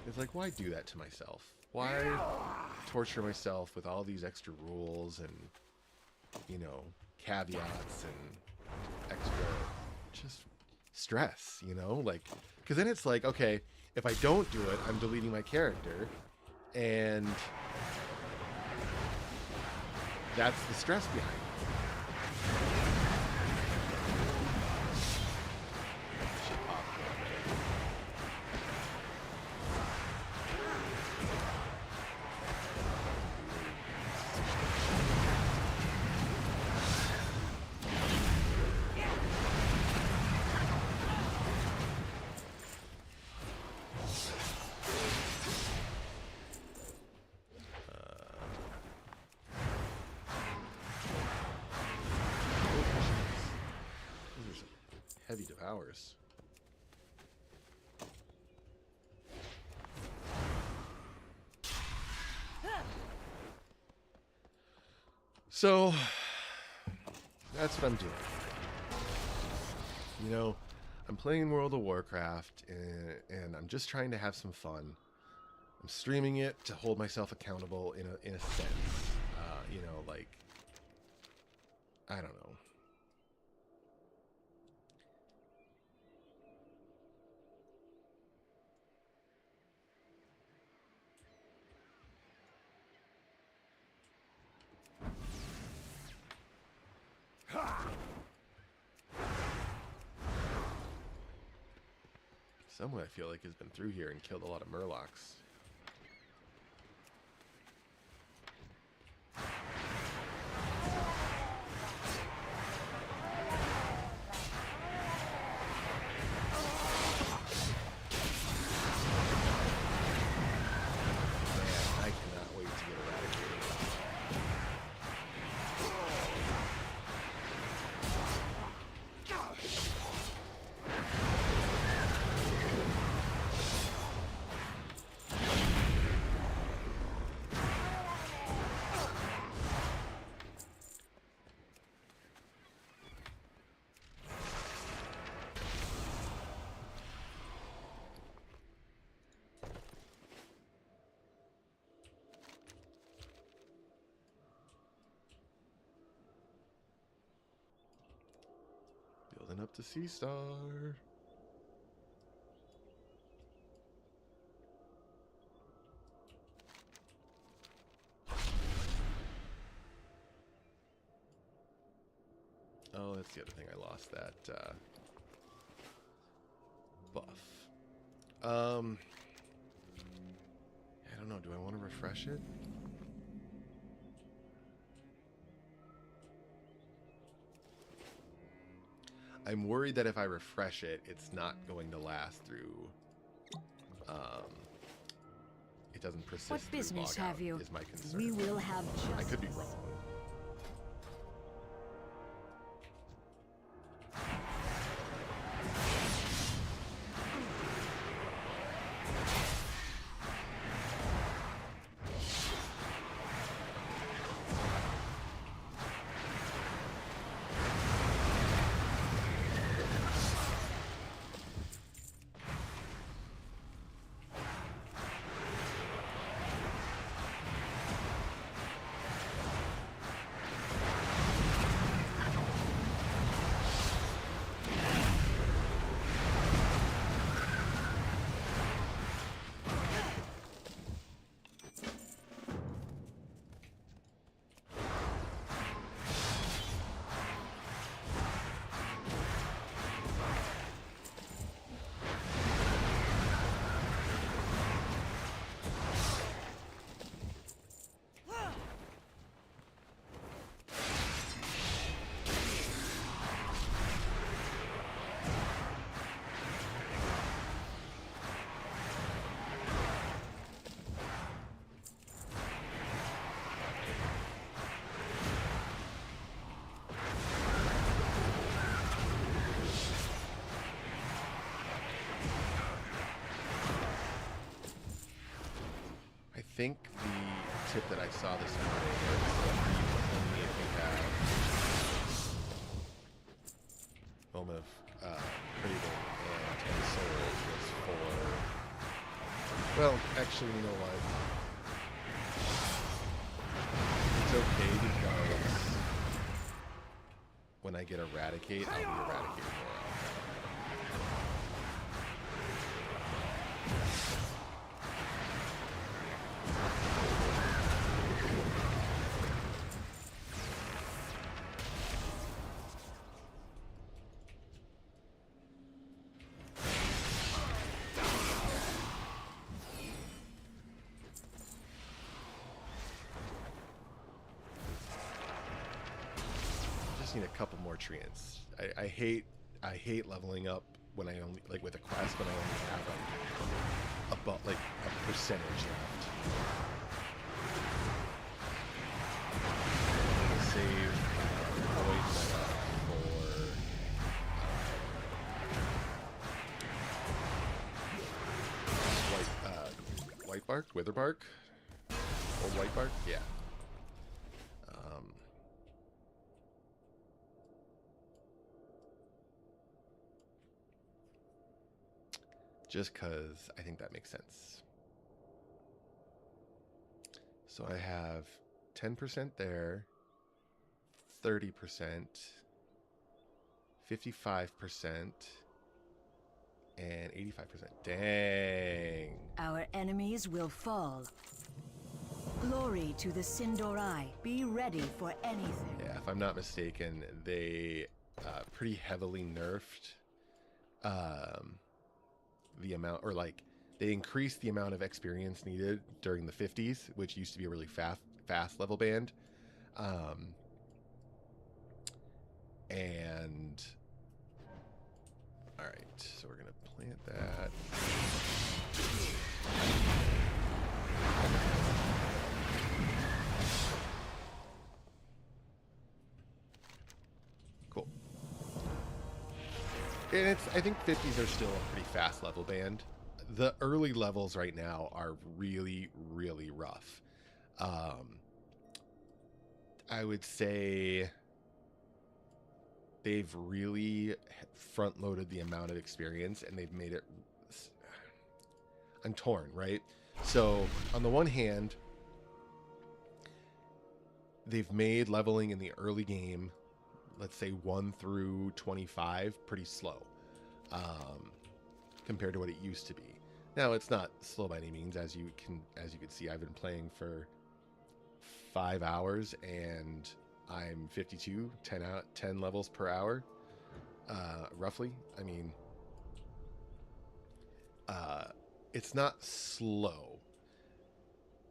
It's like, why do that to myself? Why torture myself with all these extra rules and, you know, caveats and extra just stress, you know? Like, because then it's like, okay, if I don't do it, I'm deleting my character, and that's the stress behind it. Heavy Devours. So that's what I'm doing. You know, I'm playing World of Warcraft, and I'm just trying to have some fun. I'm streaming it to hold myself accountable in a sense. You know, like, I don't know. Someone I feel like has been through here and killed a lot of murlocs. Man, I cannot wait to get eradicated. Building up to Sea Star. Oh, that's the other thing. I lost that buff. I don't know. Do I want to refresh it? I'm worried that if I refresh it, it's not going to last through. It doesn't persist. What business have you? Is my concern. We will have justice. I could be wrong. I think the tip that I saw this morning was that we only have Moment of Craving and 10 Souls was for... Well, actually, you know what? It's okay because when I get Eradicate, I'll be Eradicated more often. Need a couple more treants. I hate leveling up when I only like with a quest when I only have about like a percentage left. Save void meta for White Bark, Wither Bark, or White Bark, yeah. just because I think that makes sense. So I have 10% there, 30%, 55%, and 85%. Dang. Our enemies will fall. Glory to the Sindorai. Be ready for anything. Yeah, if I'm not mistaken, they pretty heavily nerfed the amount, or like they increased the amount of experience needed during the 50s, which used to be a really fast level band. And all right, so we're gonna plant that. Cool. And I think 50s are still a pretty fast level band. The early levels right now are really, really rough. I would say they've really front-loaded the amount of experience, and they've made it... I'm torn, right? So, on the one hand, they've made leveling in the early game, let's say 1 through 25, pretty slow compared to what it used to be. Now, it's not slow by any means. As you can see, I've been playing for 5 hours, and I'm 52, 10 levels per hour, roughly. I mean, it's not slow,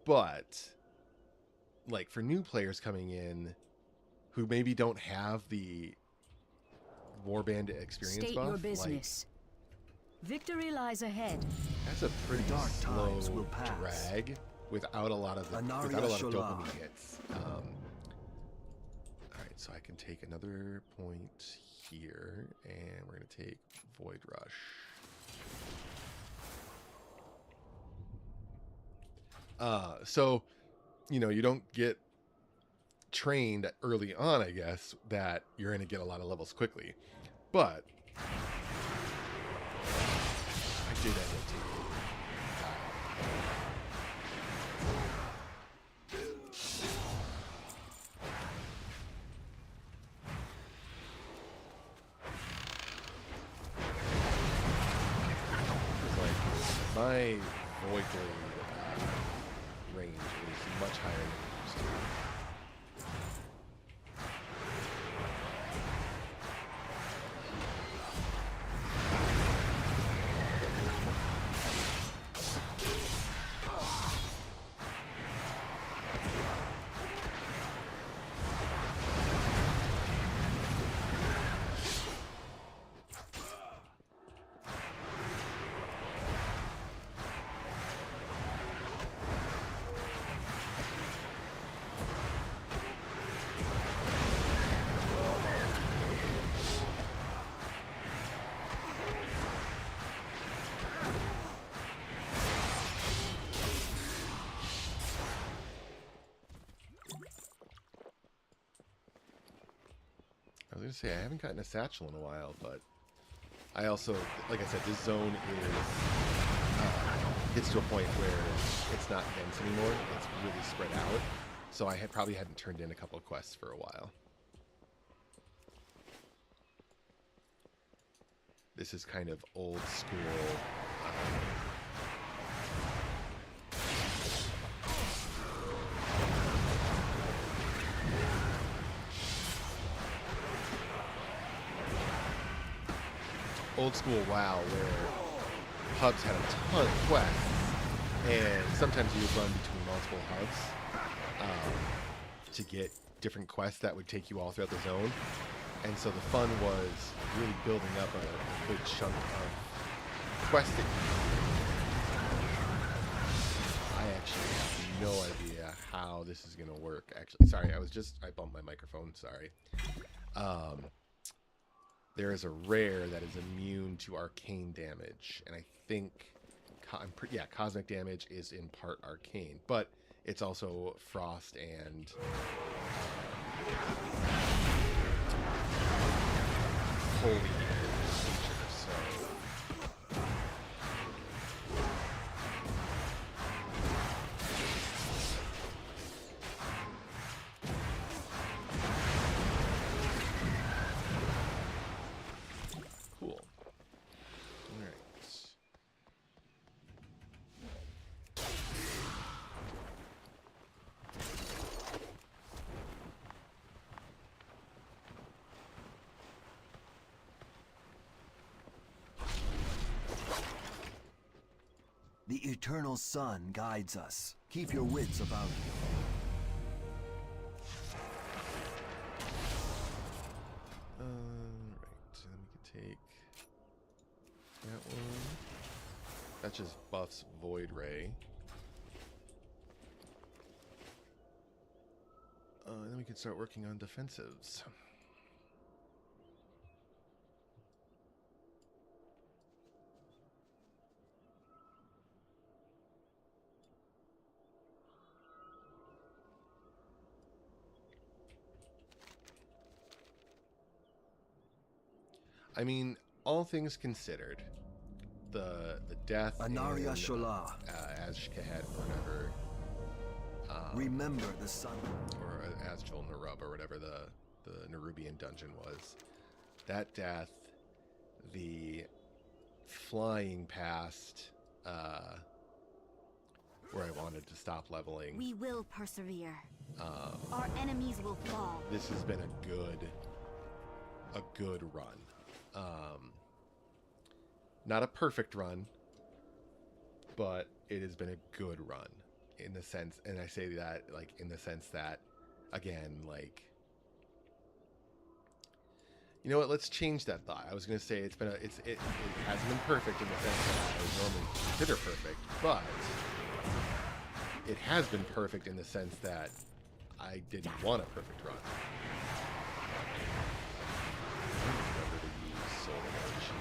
but like for new players coming in who maybe don't have the warband experience State buff, your business. Victory lies ahead. That's a pretty Dark slow times will pass. drag without a lot of dopamine hits. All right, so I can take another point here, and we're going to take Void Rush. So, you know, you don't get trained early on, I guess, that you're going to get a lot of levels quickly. But I did end up taking my Void Blade range is much higher than it used to be. I was going to say, I haven't gotten a satchel in a while, but I also, like I said, this zone gets to a point where it's not dense anymore. It's really spread out. So I probably hadn't turned in a couple of quests for a while. This is kind of old school. Old school WoW, where hubs had a ton of quests, and sometimes you would run between multiple hubs to get different quests that would take you all throughout the zone. And so the fun was really building up a good chunk of questing. I actually have no idea how this is going to work. Actually, sorry, I bumped my microphone, sorry. There is a rare that is immune to arcane damage, and I think, cosmic damage is in part arcane, but it's also frost and holy nature, so The eternal sun guides us. Keep your wits about you. Right, so then we can take that one. That just buffs Void Ray. Then we can start working on defensives. I mean, all things considered, the death Anaria in Shola. Azkahed or whatever. Remember the sun. Or Azjol Narub or whatever the Nerubian dungeon was. That death, the flying past where I wanted to stop leveling. We will persevere. Our enemies will fall. This has been a good run. Not a perfect run, but it has been a good run in the sense, and I say that like in the sense that, again, like, you know what? Let's change that thought. I was going to say it hasn't been perfect in the sense that I normally consider perfect, but it has been perfect in the sense that I didn't want a perfect run. Remember to use Soul Emotion.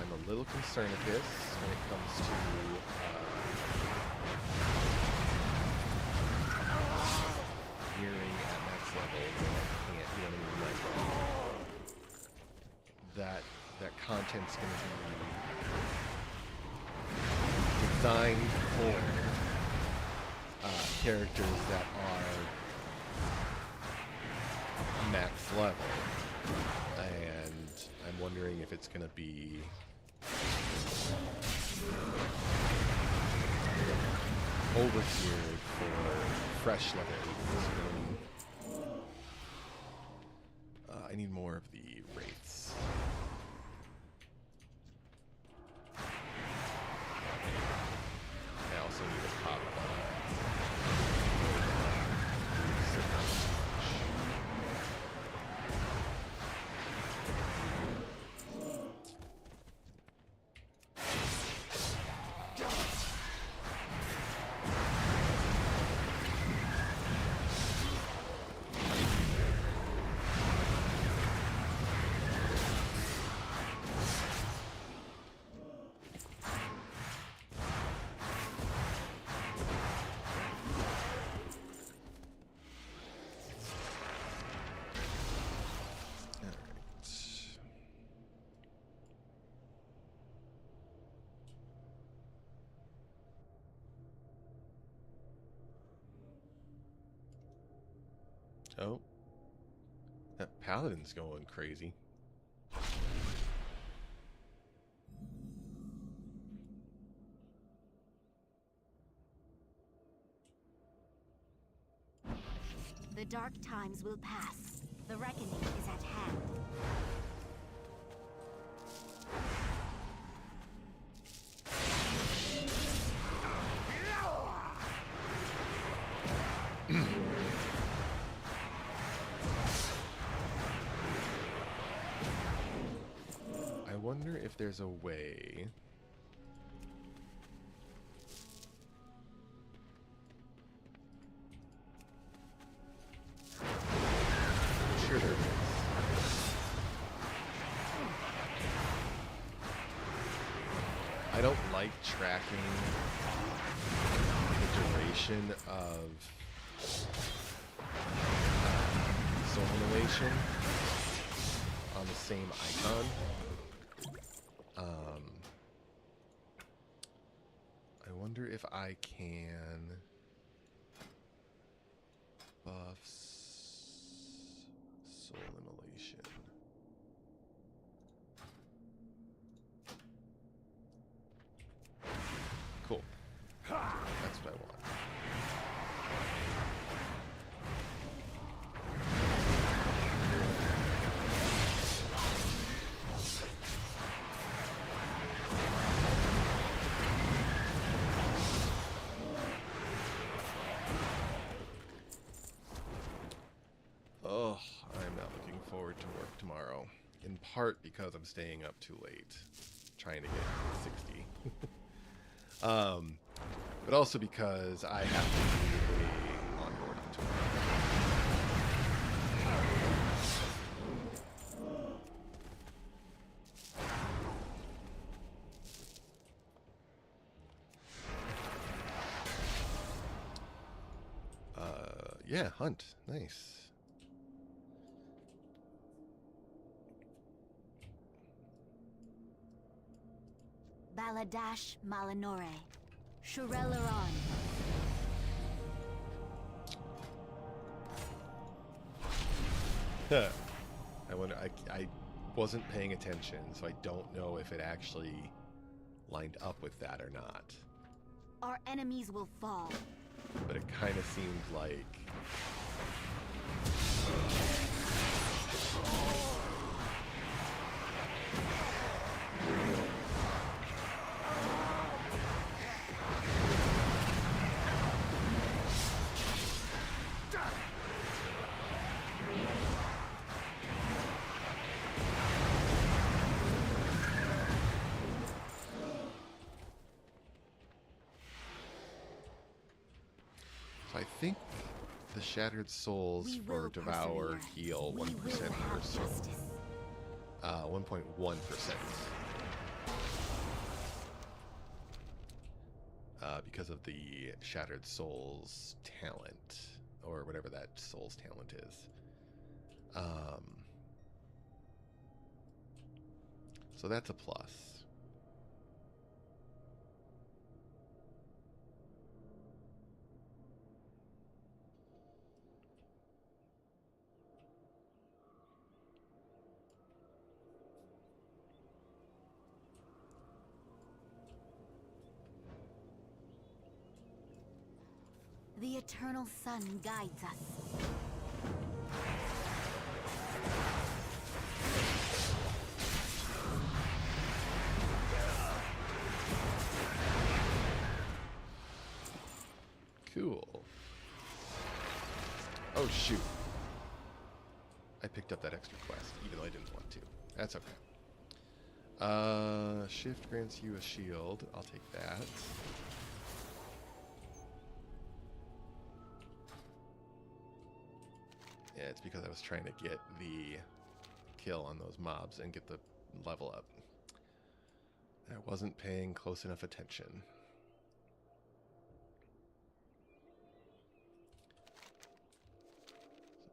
I'm a little concernicus when it comes to gearing at max level when I can't, you know what I mean? Like, that content's going to be designed for characters that are max level, and I'm wondering if it's going to be overgeared for fresh level 8s. I need more of the wraiths. I also need to pop Oh, that paladin's going crazy. The dark times will pass. The reckoning is at hand. I wonder if there's a way sure there is. I don't like tracking the duration of soul immolation on the same icon. I wonder if I can buff soul immolation. forward to work tomorrow, in part because I'm staying up too late, trying to get 60. But also because I have to do a onboarding tomorrow. Yeah, hunt. Nice. Baladash Malinore. Shurelaron. I wonder. I wasn't paying attention, so I don't know if it actually lined up with that or not. Our enemies will fall. But it kind of seemed like. So I think the Shattered Souls for Devour heal 1% per soul. 1.1%. Because of the Shattered Souls talent, or whatever that Souls talent is. So that's a plus. The eternal sun guides us. Cool. Oh, shoot. I picked up that extra quest, even though I didn't want to. That's okay. Shift grants you a shield. I'll take that. Yeah, it's because I was trying to get the kill on those mobs and get the level up. I wasn't paying close enough attention.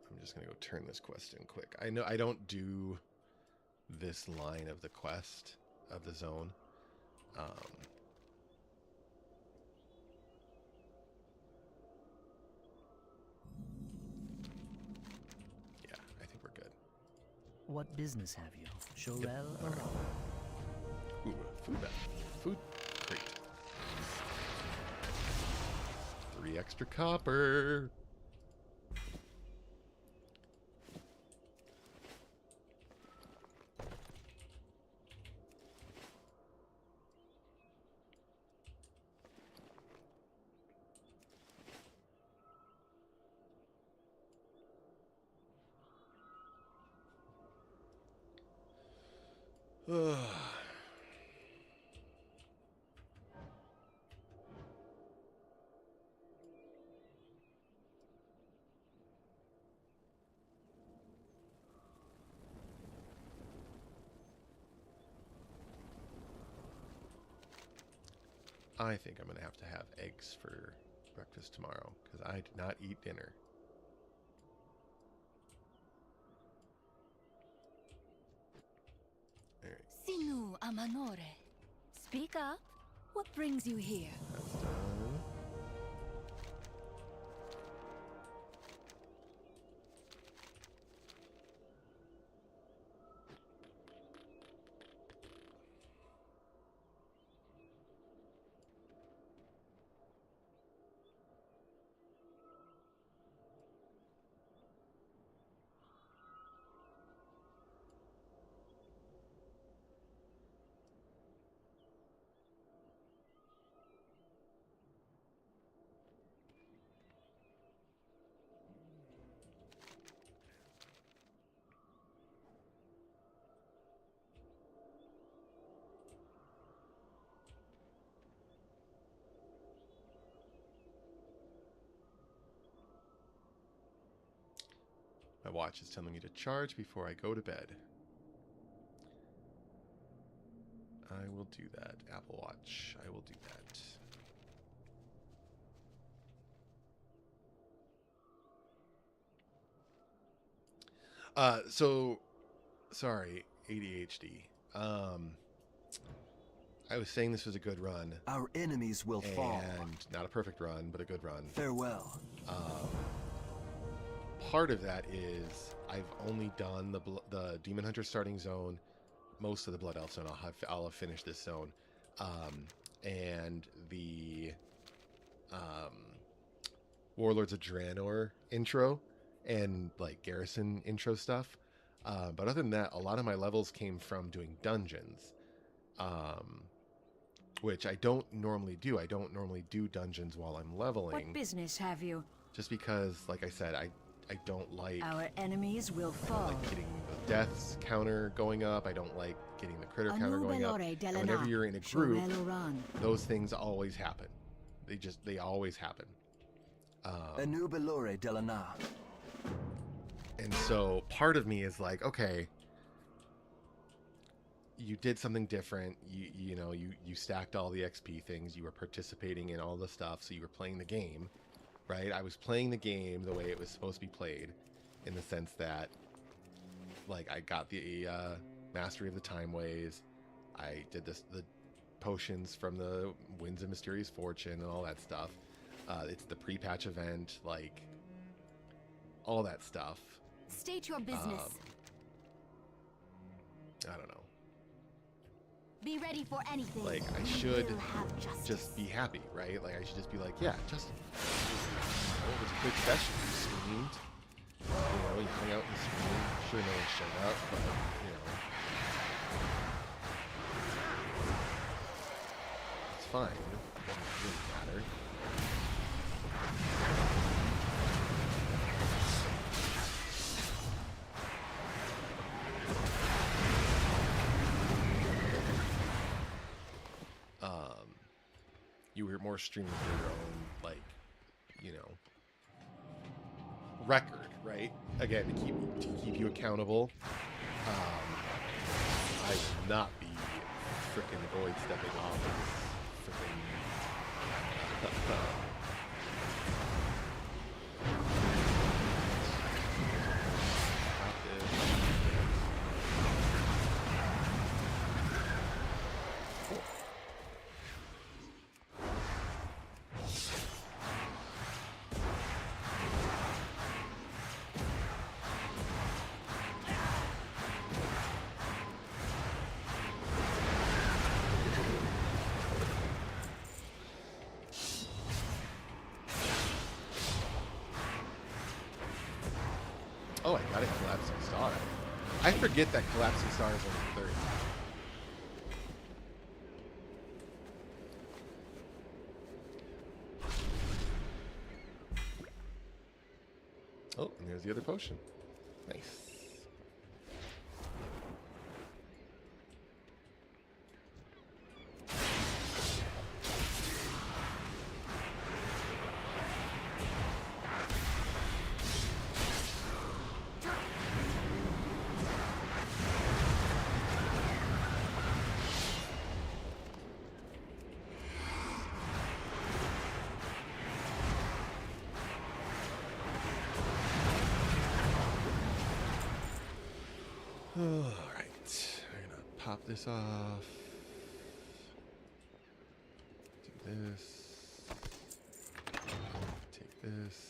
So I'm just going to go turn this quest in quick. I know I don't do this line of the quest, of the zone. Yeah, I think we're good. What business have you? Shorel or Right. Ooh, food bag. Food crate. 3 extra copper. I think I'm going to have eggs for breakfast tomorrow, because I did not eat dinner. All right. Sinu Amanore. Speak up. What brings you here? That's done. My watch is telling me to charge before I go to bed. I will do that. Apple Watch. I will do that. So, sorry, ADHD. I was saying this was a good run. Our enemies will fall. And not a perfect run, but a good run. Farewell. Part of that is I've only done the Demon Hunter starting zone, most of the Blood Elf zone. I'll have finished this zone, and the Warlords of Draenor intro and like Garrison intro stuff. But other than that, a lot of my levels came from doing dungeons, which I don't normally do. I don't normally do dungeons while I'm leveling. What business have you? Just because, like I said, I don't like... Our enemies will fall. I don't like getting the deaths counter going up. I don't like getting the critter counter going up. And whenever you're in a group, those things always happen. They always happen. Anubelore Delana. And so part of me is like, okay, you did something different. You stacked all the XP things. You were participating in all the stuff. So you were playing the game, right? I was playing the game the way it was supposed to be played, in the sense that, like, I got the mastery of the time ways. I did the potions from the Winds of Mysterious Fortune and all that stuff. It's the pre-patch event, like all that stuff. State your business. I don't know. Be ready for anything. Like, I should just be happy, right? Like, I should just be like, yeah, Justin. Oh, it was a quick session. You streamed. You hung out and streamed. Sure, no one showed up, but, it's fine. It doesn't really matter. You were more streaming for your own, like, record, right? Again, to keep you accountable. I will not be frickin' Void stepping off this frickin' Oh, I got a collapsing star. I forget that collapsing star is only 30. Oh, and there's the other potion. Nice. Alright, we're gonna pop this off. Do this. Take this.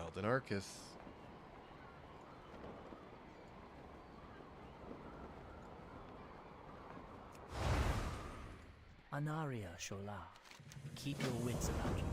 Elden Arcus. Anaria Shola, keep your wits about you.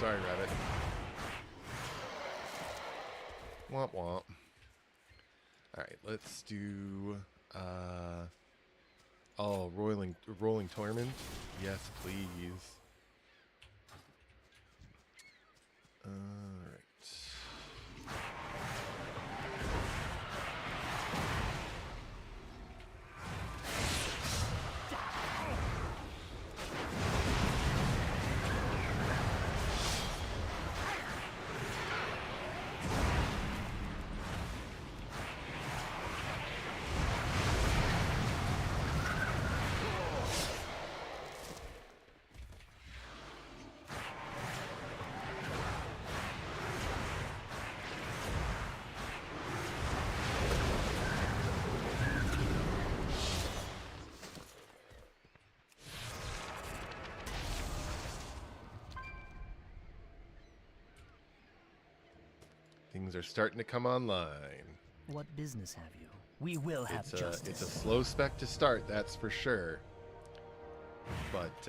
sorry, Rabbit. Womp womp. Alright, let's do... oh, rolling torment? Yes, please. Alright. Things are starting to come online. What business have you? We will have justice. It's a slow spec to start, that's for sure. But,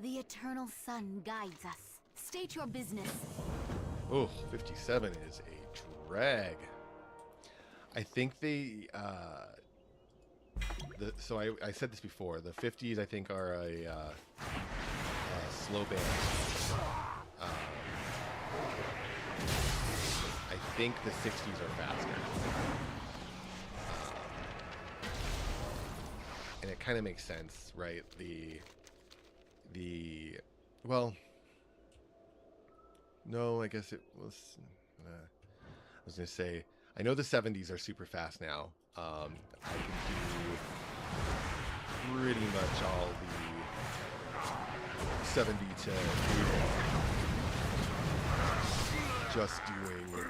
The eternal sun guides us. State your business. oh, 57 is a drag. I think they, so I said this before, the 50s I think are a slow band. I think the 60s are faster. And it kind of makes sense, right? Well, no, I guess it was, I was going to say, I know the 70s are super fast now. I can do pretty much all the 70 to 80. Just doing,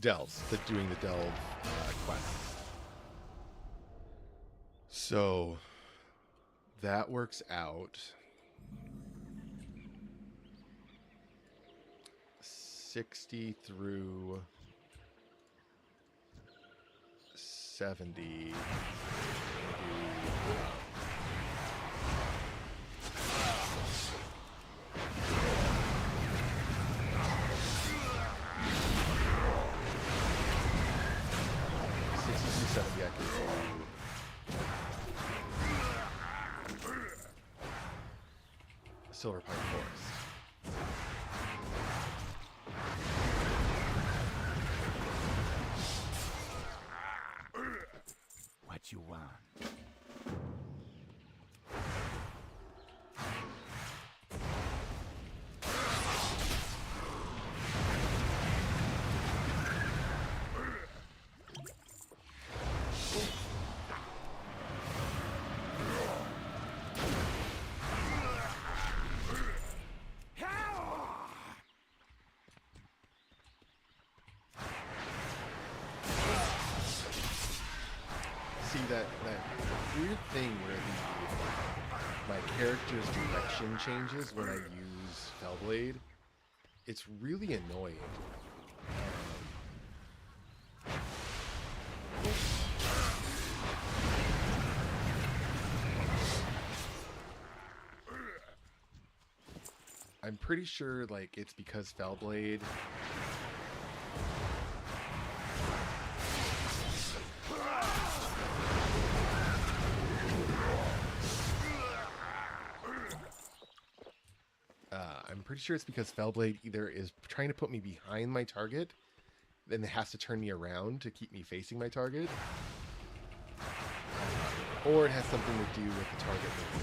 delves, doing the delve quests. So that works out. 60 through 70. Silver Pine Forest. What you want? See that weird thing where my character's direction changes when I use Fellblade. It's really annoying. I'm pretty sure like it's because Fellblade pretty sure it's because Fellblade either is trying to put me behind my target, then it has to turn me around to keep me facing my target, or it has something to do with the target moving.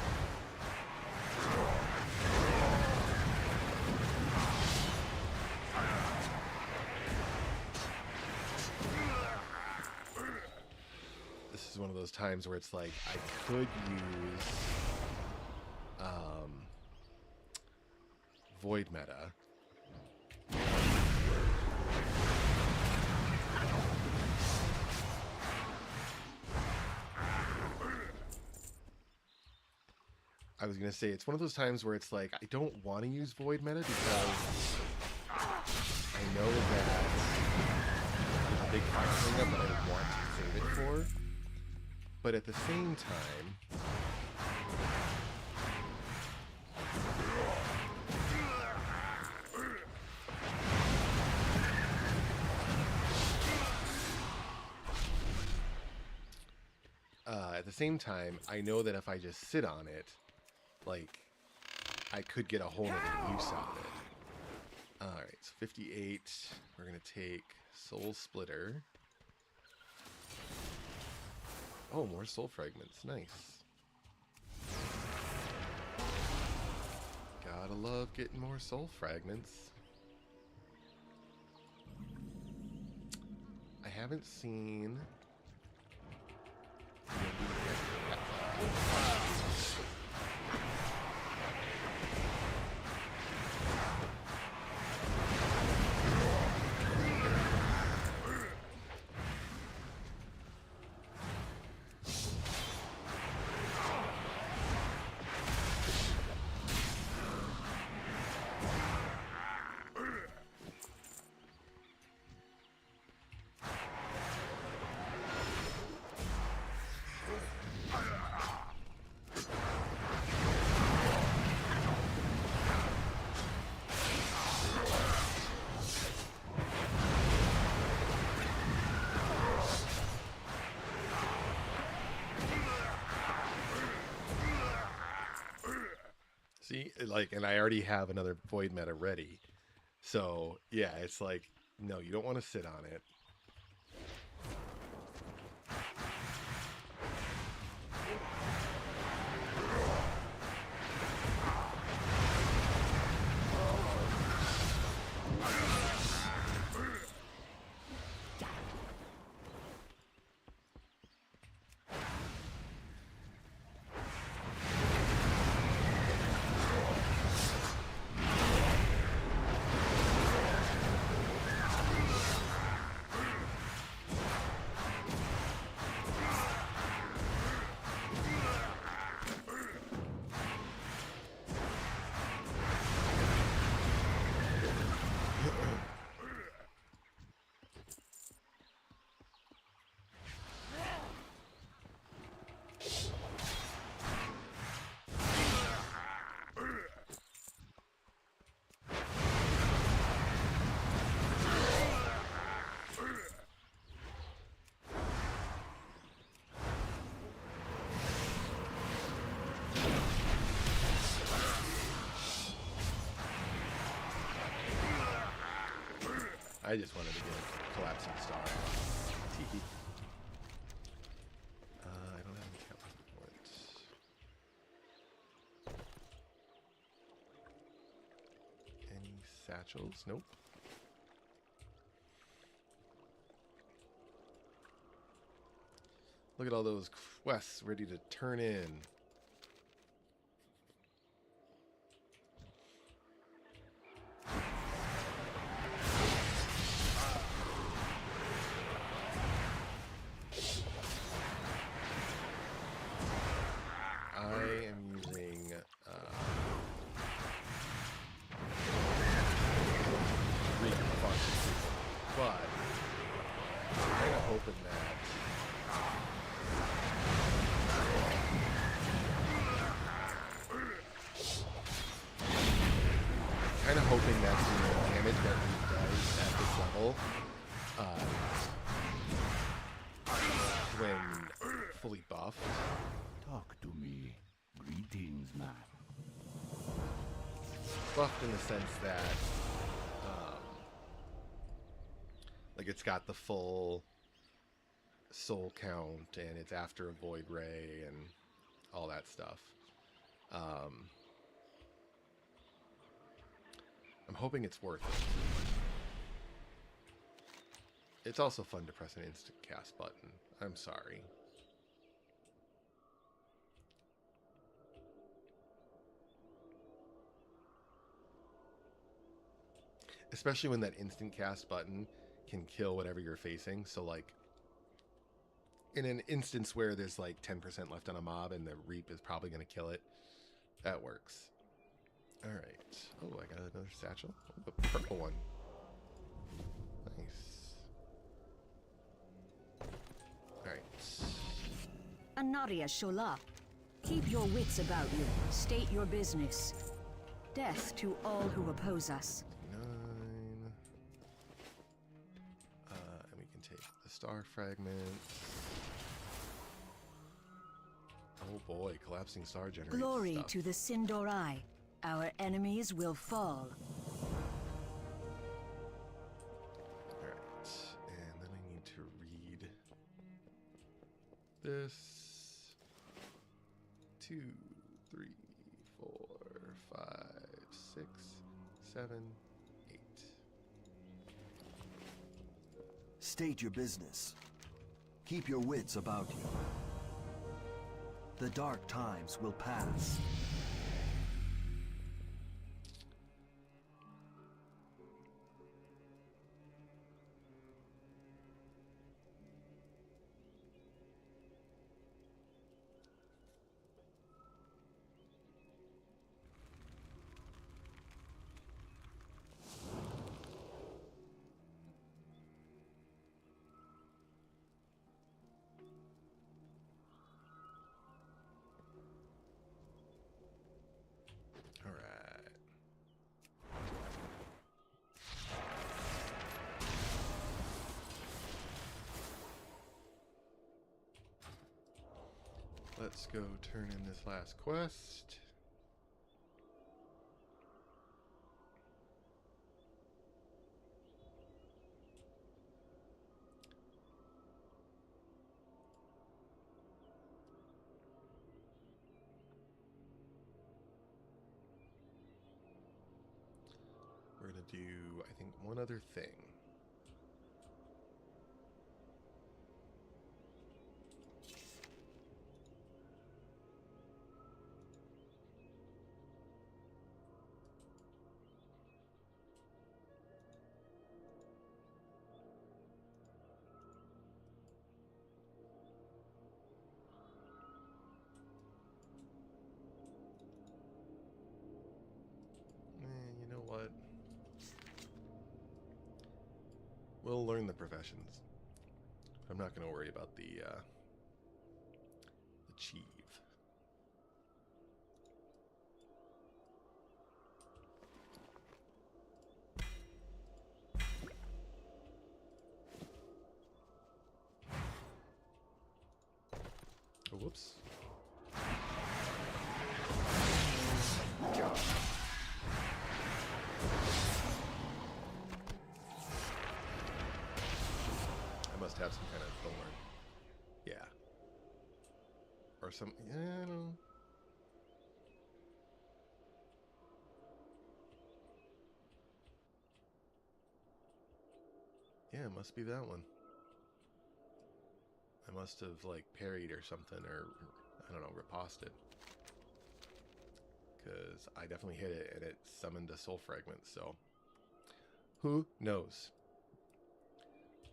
This is one of those times where it's like I could use Void Meta. I was going to say, it's one of those times where it's like, I don't want to use Void Meta because I know that there's a big fight coming up that I want to save it for. But at the same time, I know that if I just sit on it, like, I could get a whole other use out of it. Alright, so 58. We're going to take Soul Splitter. Oh, more soul fragments. Nice. Gotta love getting more soul fragments. I haven't seen... See, like, and I already have another Void Meta ready. So, yeah, it's like, no, you don't want to sit on it. I just wanted to get a collapsing star. Tee. I don't have any catalyst points. Any satchels? Nope. Look at all those quests ready to turn in. Kind of hoping that the damage that he does at this level, when fully buffed. Talk to me. Greetings, man. it's buffed in the sense that, like, it's got the full soul count, and it's after a void ray and all that stuff. I'm hoping it's worth it. It's also fun to press an instant cast button. I'm sorry. Especially when that instant cast button can kill whatever you're facing. So, like, in an instance where there's like 10% left on a mob and the Reap is probably going to kill it, that works. Alright. Oh, I got another satchel. Oh, the purple one. Nice. Alright. Anaria Shola. Keep your wits about you. State your business. Death to all who oppose us. 9. And we can take the star fragments. Oh boy, collapsing star generates Glory stuff. to the Sindorai. Our enemies will fall. Alright, and then I need to read this. 2, 3, 4, 5, 6, 7, 8. State your business. Keep your wits about you. The dark times will pass. Let's go turn in this last quest. We're going to do, I think, one other thing. You know what? We'll learn the professions. I'm not going to worry about the chief. Oh, whoops. I must have some kind of thorn. Yeah. Or some... Yeah, I don't know. Yeah, it must be that one. I must have, like, parried or something, or, I don't know, riposted. Because I definitely hit it, and it summoned a soul fragment, so... Who knows?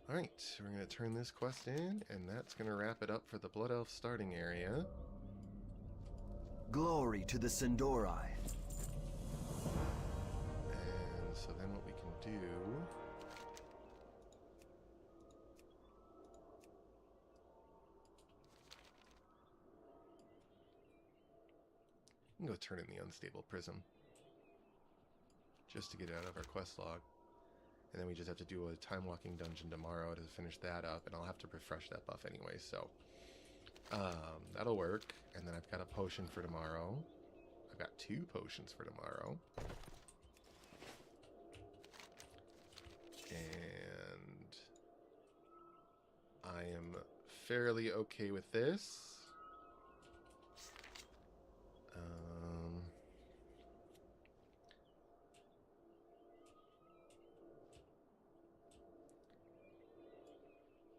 Alright, we're going to turn this quest in, and that's going to wrap it up for the Blood Elf starting area. Glory to the Sindorai. And so then what we can do... We can go turn in the Unstable Prism. Just to get it out of our quest log. And then we just have to do a time-walking dungeon tomorrow to finish that up, and I'll have to refresh that buff anyway, so... that'll work. And then I've got a potion for tomorrow. I've got 2 potions for tomorrow. And I am fairly okay with this.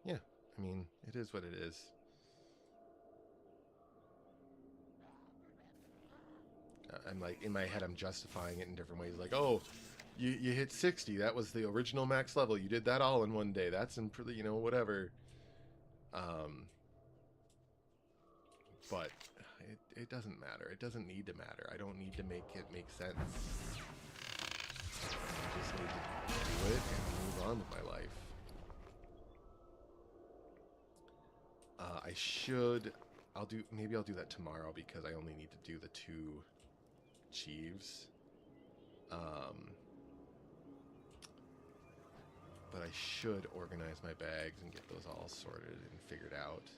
Yeah, I mean, it is what it is. I'm like, in my head, I'm justifying it in different ways. Like, oh, you hit 60. That was the original max level. You did that all in one day. That's you know, whatever. But it doesn't matter. It doesn't need to matter. I don't need to make it make sense. I just need to do it and move on with my life. Maybe I'll do that tomorrow because I only need to do the 2 Chieves. But I should organize my bags and get those all sorted and figured out.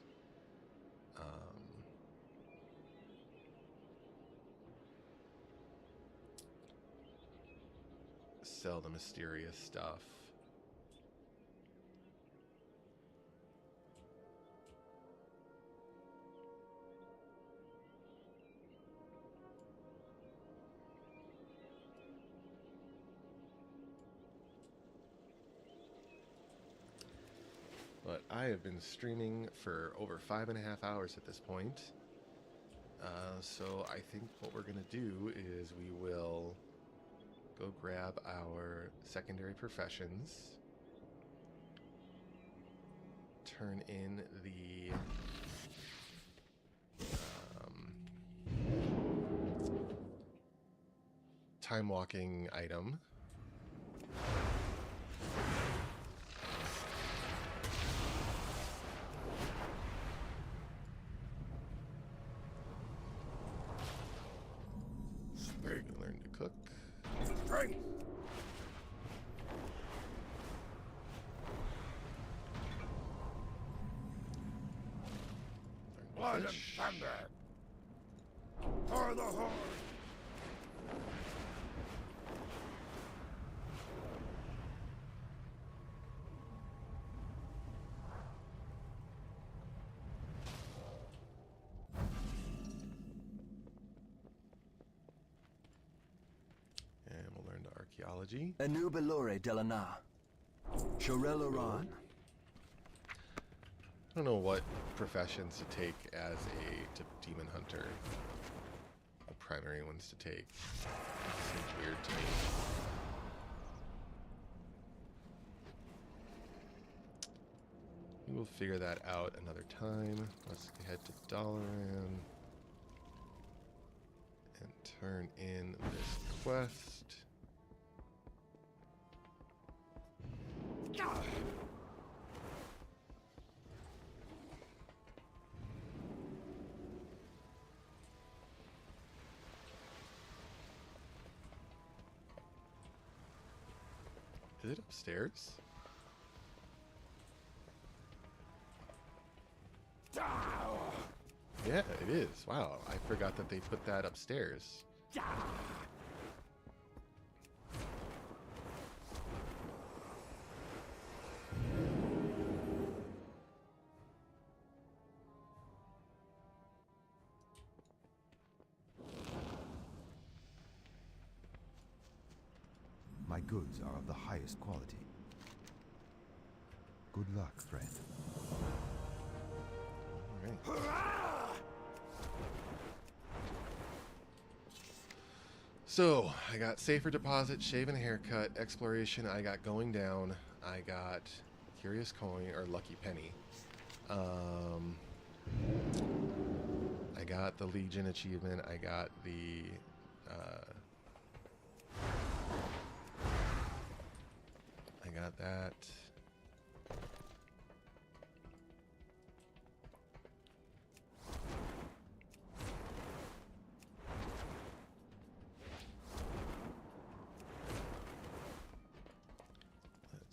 Sell the mysterious stuff. But I have been streaming for over 5.5 hours at this point. So I think what we're going to do is we will go grab our secondary professions, turn in the timewalking item. Learn to cook. Strength. Blood and thunder. For the horde. And we'll learn to archaeology. Enubelore Delana. Shorel. I don't know what professions to take as a demon hunter. The primary ones to take. Seems weird to me. We will figure that out another time. Let's head to Dalaran and turn in this quest. Is it upstairs? Yeah, it is. Wow, I forgot that they put that upstairs. My goods are of the highest quality. Good luck, friend. All right. So, I got safer deposit, shave and haircut, exploration, I got going down, I got curious coin, or lucky penny. I got the Legion achievement, I got the I got that.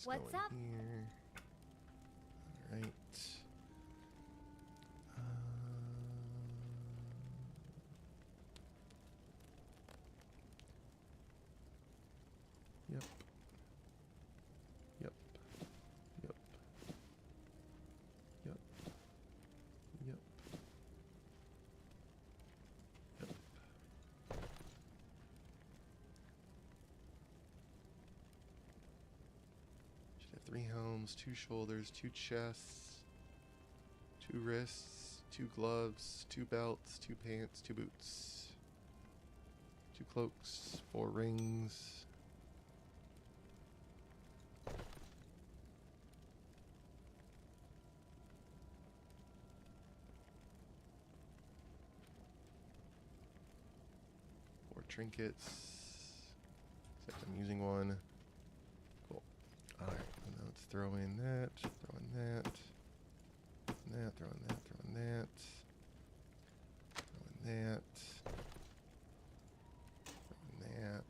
What's up? Here. All right. 3 helms, 2 shoulders, 2 chests, 2 wrists, 2 gloves, 2 belts, 2 pants, 2 boots, 2 cloaks, 4 rings. Trinkets, except I'm using one. Cool. Alright, and now let's throw in that, throw in that, throw in that, throw in that, throw in that, throw in that, throw in that.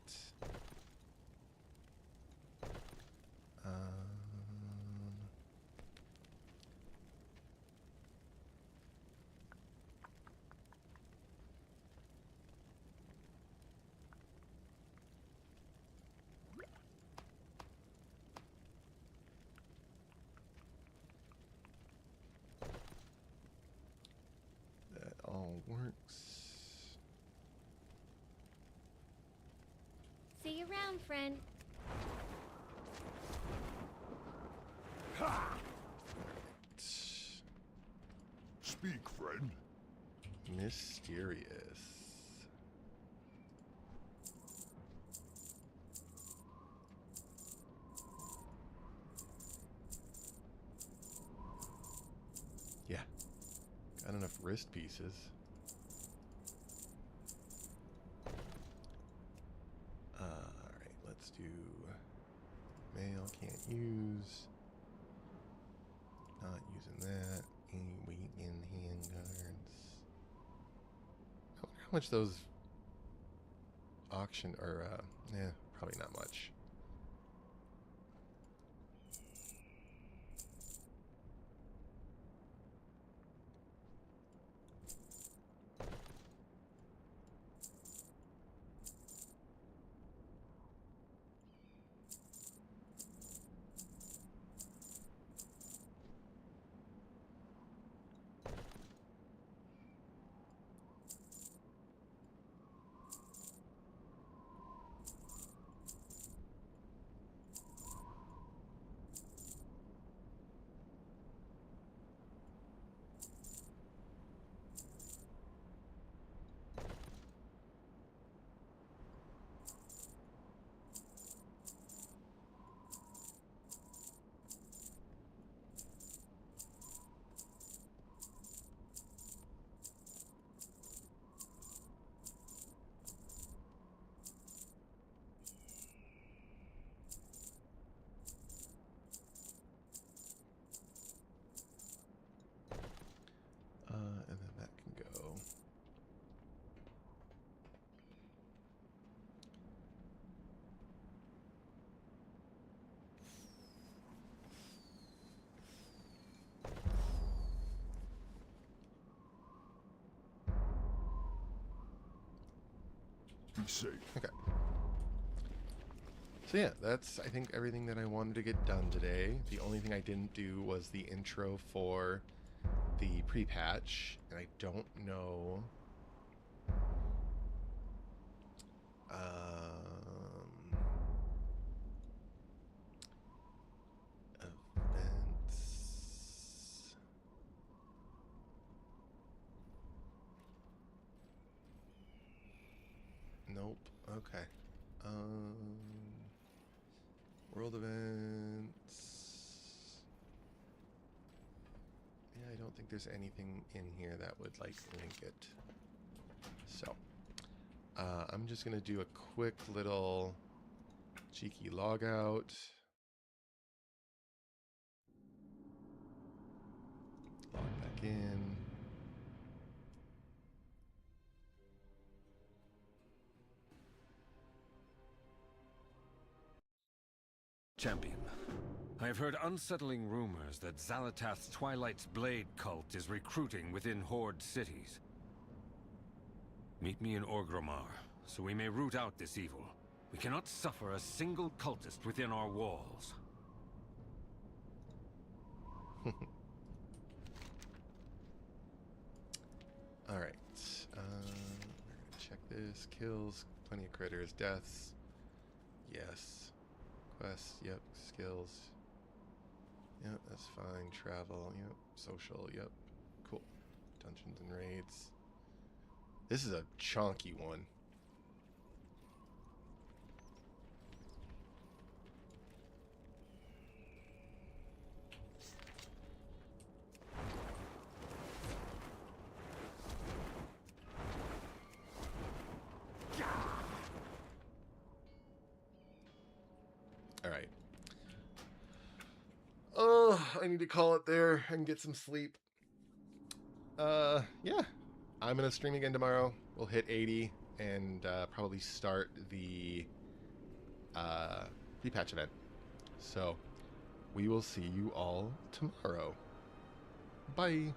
All works. See you around, friend. Ha! Speak, friend. Mysterious. Yeah. Got enough wrist pieces. Alright, let's do mail, can't use. Not using that. Weight in handguards. I wonder how much those auction or probably not much. And then that can go. Be safe. Okay. So yeah, that's I think everything that I wanted to get done today. The only thing I didn't do was the intro for the pre-patch, and I don't know events. Nope. Okay. World events. Yeah, I don't think there's anything in here that would like link it. So, I'm just gonna do a quick little cheeky log out. Log back in. Champion, I have heard unsettling rumors that Xalatath's Twilight's Blade cult is recruiting within Horde cities. Meet me in Orgrimmar, so we may root out this evil. We cannot suffer a single cultist within our walls. Alright, we're gonna check this. Kills, plenty of critters. Deaths, yes. Quests, yep. Skills, Yep, that's fine. Travel, yep. Social, yep. Cool. Dungeons and raids. This is a chunky one. Alright. Oh, I need to call it there and get some sleep. Yeah. I'm going to stream again tomorrow. We'll hit 80 and probably start the repatch event. So, we will see you all tomorrow. Bye.